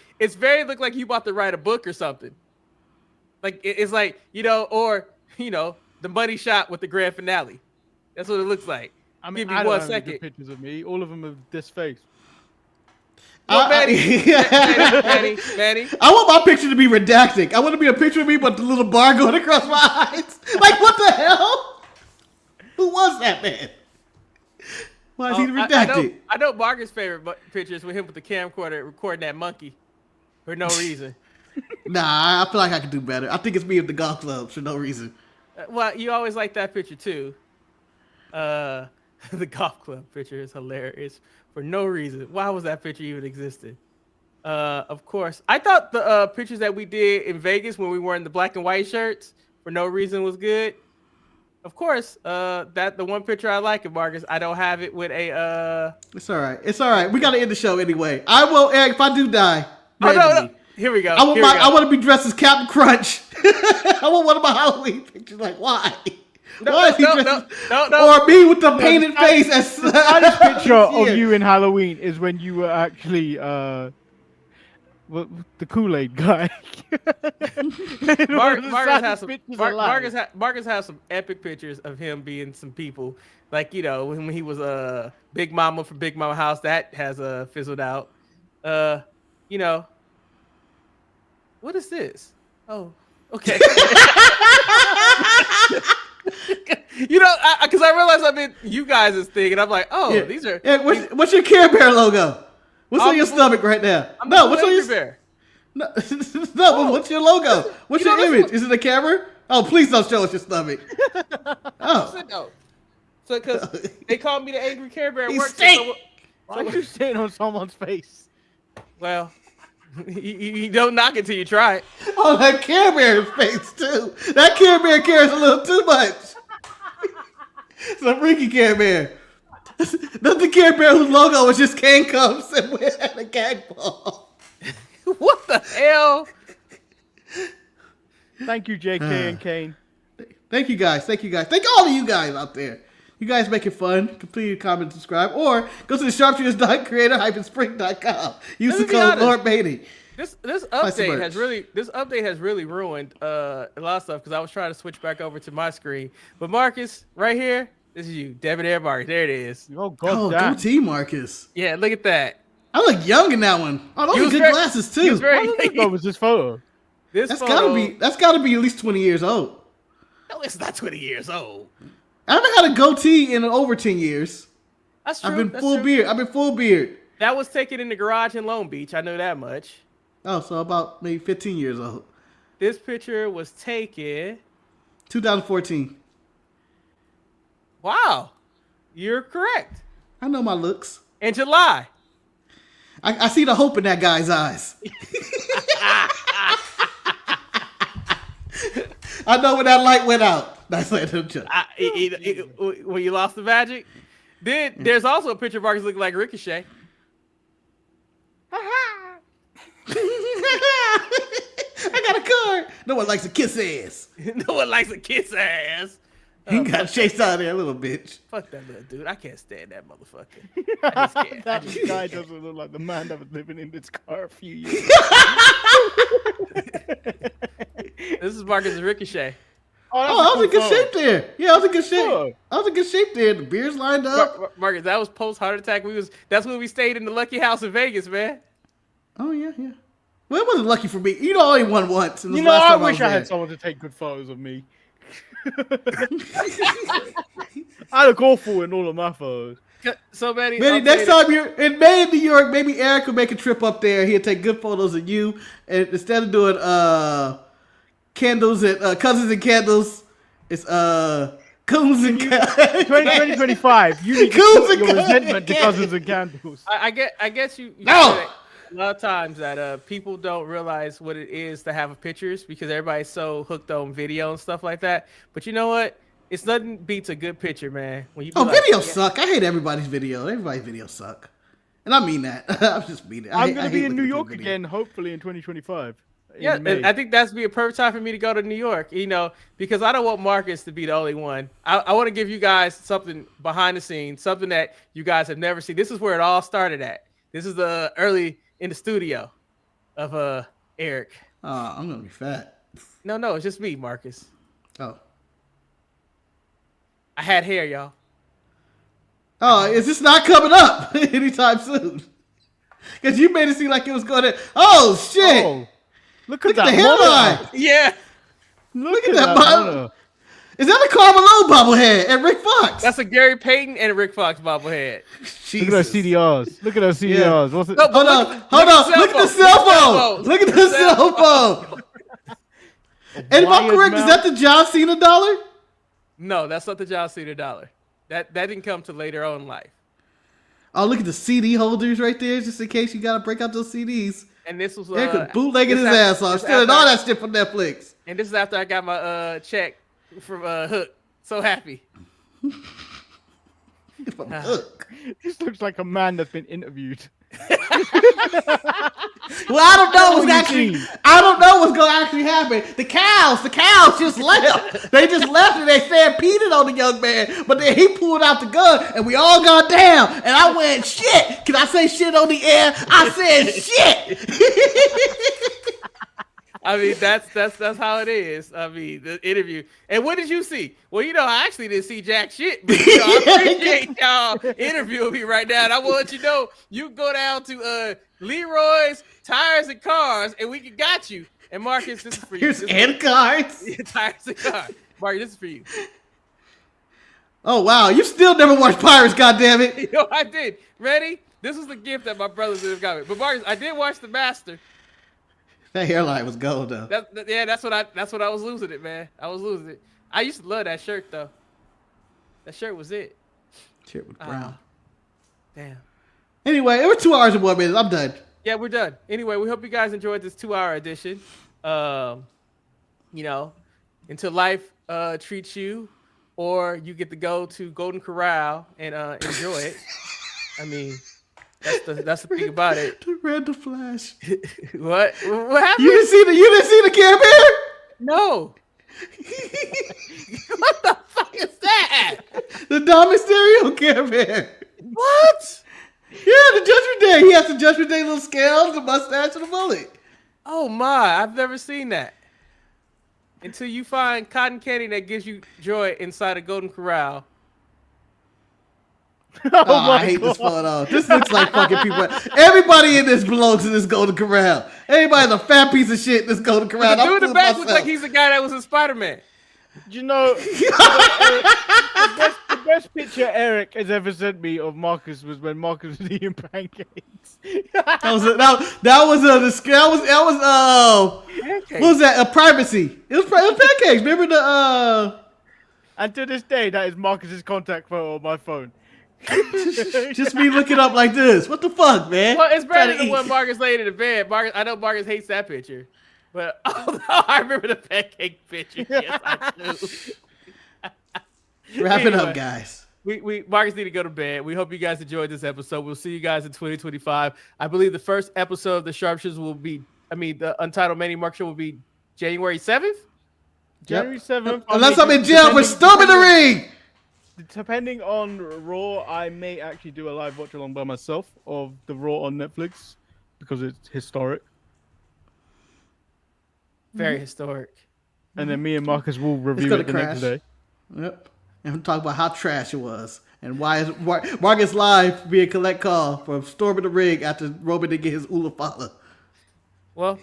like you about to write a book or something. Like it's like, you know, or you know, the money shot with the grand finale. That's what it looks like. I mean, give me I don't 1 have second. good pictures of me. All of them are this face. Well, Manny, I want my picture to be redacted. I want to be a picture of me, but the little bar going across my eyes. Like, what the hell? Who was that man? Why is he redacted? I know Marcus' favorite pictures with him with the camcorder recording that monkey for no reason. Nah, I feel like I could do better. I think it's me at the golf club for no reason. Well, you always like that picture too. The golf club picture is hilarious for no reason. Why was that picture even existed? Of course, I thought the pictures that we did in Vegas when we were in the black and white shirts for no reason was good. Of course, that the one picture I like of Marcus, I don't have it with a. It's all right. It's all right. We gotta end the show anyway. I will, Eric. If I do die, no. Here we go. I want to be dressed as Captain Crunch. I want one of my Halloween pictures. Like, why? No. Or me with the painted face. The saddest picture of you in Halloween is when you were actually the Kool-Aid guy. Marcus has some epic pictures of him being some people. Like, you know, when he was Big Mama from Big Mama House, that has fizzled out. You know. What is this? Oh, okay. You know, because I realized I'm in you guys' thing, and I'm like, oh, yeah. These are. Yeah, what's your Care Bear logo? What's on your stomach right now? What's on your bear? No, but what's your logo? What's your image? Is it a camera? Oh, please don't show us your stomach. Oh. No. So, because they called me the angry Care Bear at work. Why are you standing on someone's face? Well. You don't knock it till you try it. Oh, that Care Bear's face too. That Care Bear cares a little too much. Some freaky Care Bear. Not the Care Bear whose logo was just handcuffs and a gag ball. What the hell? Thank you, JK and Kane. Thank you guys. Thank all of you guys out there. You guys make it fun. Complete, comment, subscribe, or go to the sharpshooters.creator-spring.com. Use the code Lord Manny. This update has really ruined a lot of stuff because I was trying to switch back over to my screen. But Marcus, right here, this is you, Debonair Marcus. There it is. Oh, goatee Marcus. Yeah, look at that. I look young in that one. Oh, those are good glasses too. What was this photo? That's gotta be at least 20 years old. No, it's not 20 years old. I haven't had a goatee in over 10 years. That's true. I've been full beard. That was taken in the garage in Long Beach. I know that much. Oh, so about maybe 15 years old. This picture was taken 2014. Wow. You're correct. I know my looks. In July. I see the hope in that guy's eyes. I know when that light went out. That's like when you lost the magic. Then there's also a picture of Marcus looking like Ricochet. I got a card. No one likes a kiss ass. No one likes a kiss ass. He got chased out of there, little bitch. Fuck that little dude. I can't stand that motherfucker. I just can't. That guy doesn't look like the man that was living in this car a few years ago. This is Marcus Ricochet. I was in good shape there. Yeah, I was in good shape. I was in good shape there. The beers lined up. Marcus, that was post heart attack. That's when we stayed in the Lucky House in Vegas, man. Oh yeah. Well, it wasn't lucky for me. You know, I only won once. I wish I had someone to take good photos of me. I look awful in all of my photos. So Manny, Manny, next time you're in May in New York, maybe Eric will make a trip up there. He'll take good photos of you, and instead of doing candles and cousins and candles, it's coons and candles. 2025. You need to Coons put and your candles. resentment to cousins and candles. I guess you No! say that a lot of times that people don't realize what it is to have pictures because everybody's so hooked on video and stuff like that. But you know what? It's nothing beats a good picture, man. When you be like, Videos suck. I hate everybody's video. Everybody's videos suck, and I mean that. I'm just mean it. I'm going to be in New York again, hopefully in 2025. Yeah, and I think that's be a perfect time for me to go to New York, because I don't want Marcus to be the only one. I want to give you guys something behind the scenes, something that you guys have never seen. This is where it all started at. This is the early in the studio of Eric. I'm gonna be fat. No, it's just me, Marcus. Oh, I had hair, y'all. is this not coming up anytime soon? Because you made it seem like it was going to. Oh shit! Oh, look Look at at that the hairline. monitor. Yeah, Look at that monitor. Is that a Carmelo bobblehead and Rick Fox? that's a Gary Payton and a Rick Fox bobblehead. Look at those CDRs. Look at those CDRs. What's it? No, Hold on. Look at the cell phone. Look at the cell phone. And if I'm Wired correct, is that the John Cena dollar? No, that's not the John Cena dollar. That didn't come to later on in life. Oh, look at the CD holders right there, just in case you gotta break out those CDs. And this was Eric was bootlegging his this ass off, this stealing after- all that shit from Netflix. And this is after I got my check from Hook. So happy. From Hook. This looks like a man that's been interviewed. Well, I don't know What what's do you actually. mean? I don't know what's gonna actually happen. The cows just left. They just left and they stampeded on the young man. But then he pulled out the gun and we all got down. And I went, shit. Can I say shit on the air? I said shit. I mean, that's how it is. I mean, the interview. And what did you see? Well, I actually didn't see jack shit. But I appreciate y'all interviewing me right now. And I will let you know, you can go down to Leroy's Tires and Cars, and we got you. And Marcus, this is for you. Here's This end cards. Tires and Cars. Marcus, this is for you. Oh wow, you still never watched Pirates, goddammit. I did. Ready? This was the gift that my brothers would have got me. But Marcus, I did watch The Master. That hairline was gold though. That's what I was losing it, man. I was losing it. I used to love that shirt though. That shirt was it. Shit with brown. Damn. Anyway, it was 2 hours and 1 minute. I'm done. Yeah, we're done. Anyway, we hope you guys enjoyed this 2-hour edition. Until life treats you, or you get to go to Golden Corral and enjoy it. I mean, that's the thing about it. The random flash. What happened? You didn't see the Care Bear? No. What the fuck is that? The Dom Mysterio Care Bear. What? Yeah, the Judgment Day. He has the Judgment Day little scales, the mustache, and the mullet. Oh my, I've never seen that. Until you find cotton candy that gives you joy inside a Golden Corral. Oh, I hate this photo. This looks like fucking people. Everybody in this belongs in this Golden Corral. Everybody's a fat piece of shit in this Golden Corral. The dude in the I'm back fooling looks like myself. he's the guy that was in Spider-Man. You know, the best picture Eric has ever sent me of Marcus was when Marcus was eating pancakes. That was a privacy. It was pancakes. Remember the And to this day, that is Marcus's contact photo on my phone. just me looking up like this. What the fuck, man? Well, it's better Trying to than eat. when Marcus laid in the bed. I know Marcus hates that picture. But I remember the pancake picture. Yes, I do. Wrap it Anyway. up, guys. We Marcus need to go to bed. We hope you guys enjoyed this episode. We'll see you guys in 2025. I believe the first episode of the Sharpshooters the Untitled Manny Mark Show will be January 7th. January 7th. Unless I'm in jail for storming the ring. Depending on Raw, I may actually do a live watch along by myself of the Raw on Netflix because it's historic. Very historic. And then me and Marcus will review gonna it the next day. Yep. And we'll talk about how trash it was. And why is Marcus Live being collect call for storming the ring after Roman didn't get his Ulafala. Well,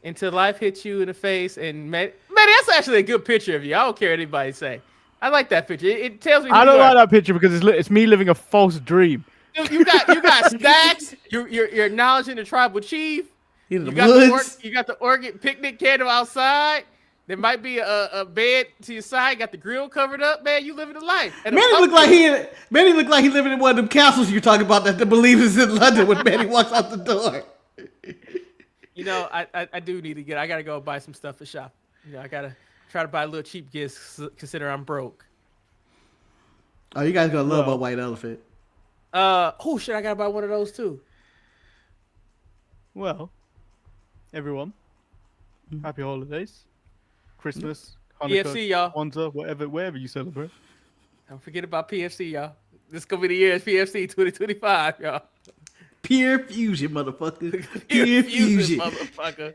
until life hits you in the face and Manny Manny, that's actually a good picture of you. I don't care what anybody say. I like that picture. It tells me who I don't you are. like that picture because it's me living a false dream. Dude, you got snacks. You're acknowledging the tribal chief. In the You got woods. you got the organ picnic candle outside. There might be a bed to your side. You got the grill covered up, man. You living the life. And Manny looked like he living in one of them castles you're talking about that the believers in London when Manny walks out the door. You know, I do need to I gotta go buy some stuff for shop. You know, I gotta try to buy little cheap gifts. Consider I'm broke. Oh, you guys gonna love a white elephant. Oh shit! I gotta buy one of those too. Well, everyone, happy holidays, Christmas, PFC, Hanukkah, y'all. Kwanzaa, wherever you celebrate. Don't forget about PFC, y'all. This gonna be the year of PFC 2025, y'all. Pure fusion, motherfucker. Pure fusion. motherfucker.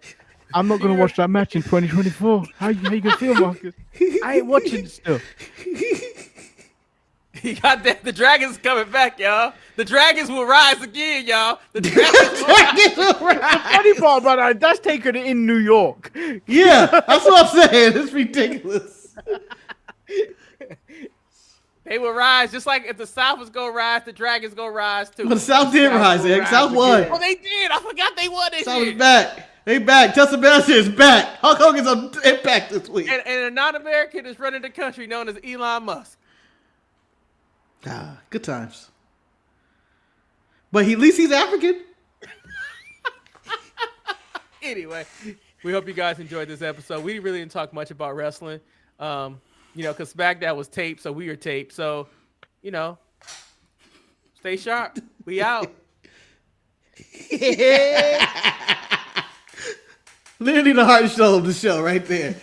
I'm not gonna watch that match in 2024. How you gonna feel, Marcus? I ain't watching it still. Goddamn, the Dragons coming back, y'all. The Dragons will rise again, y'all. The Dragons will rise. The funny part about that, that's taken in New York. Yeah, that's what I'm saying. It's ridiculous. They will rise just like if the South was gonna rise, the Dragons gonna rise too. But the South did rise, Egg. South won. Oh, they did. I forgot they won this South year. is back. They back. Tessa Sebastian is back. Hulk Hogan's on Impact this week. And a non-American is running the country known as Elon Musk. Ah, good times. But at least he's African. Anyway, we hope you guys enjoyed this episode. We really didn't talk much about wrestling. You know, because SmackDown was taped, so we were taped. So, you know, stay sharp. We out. Literally the heart and soul of the show right there.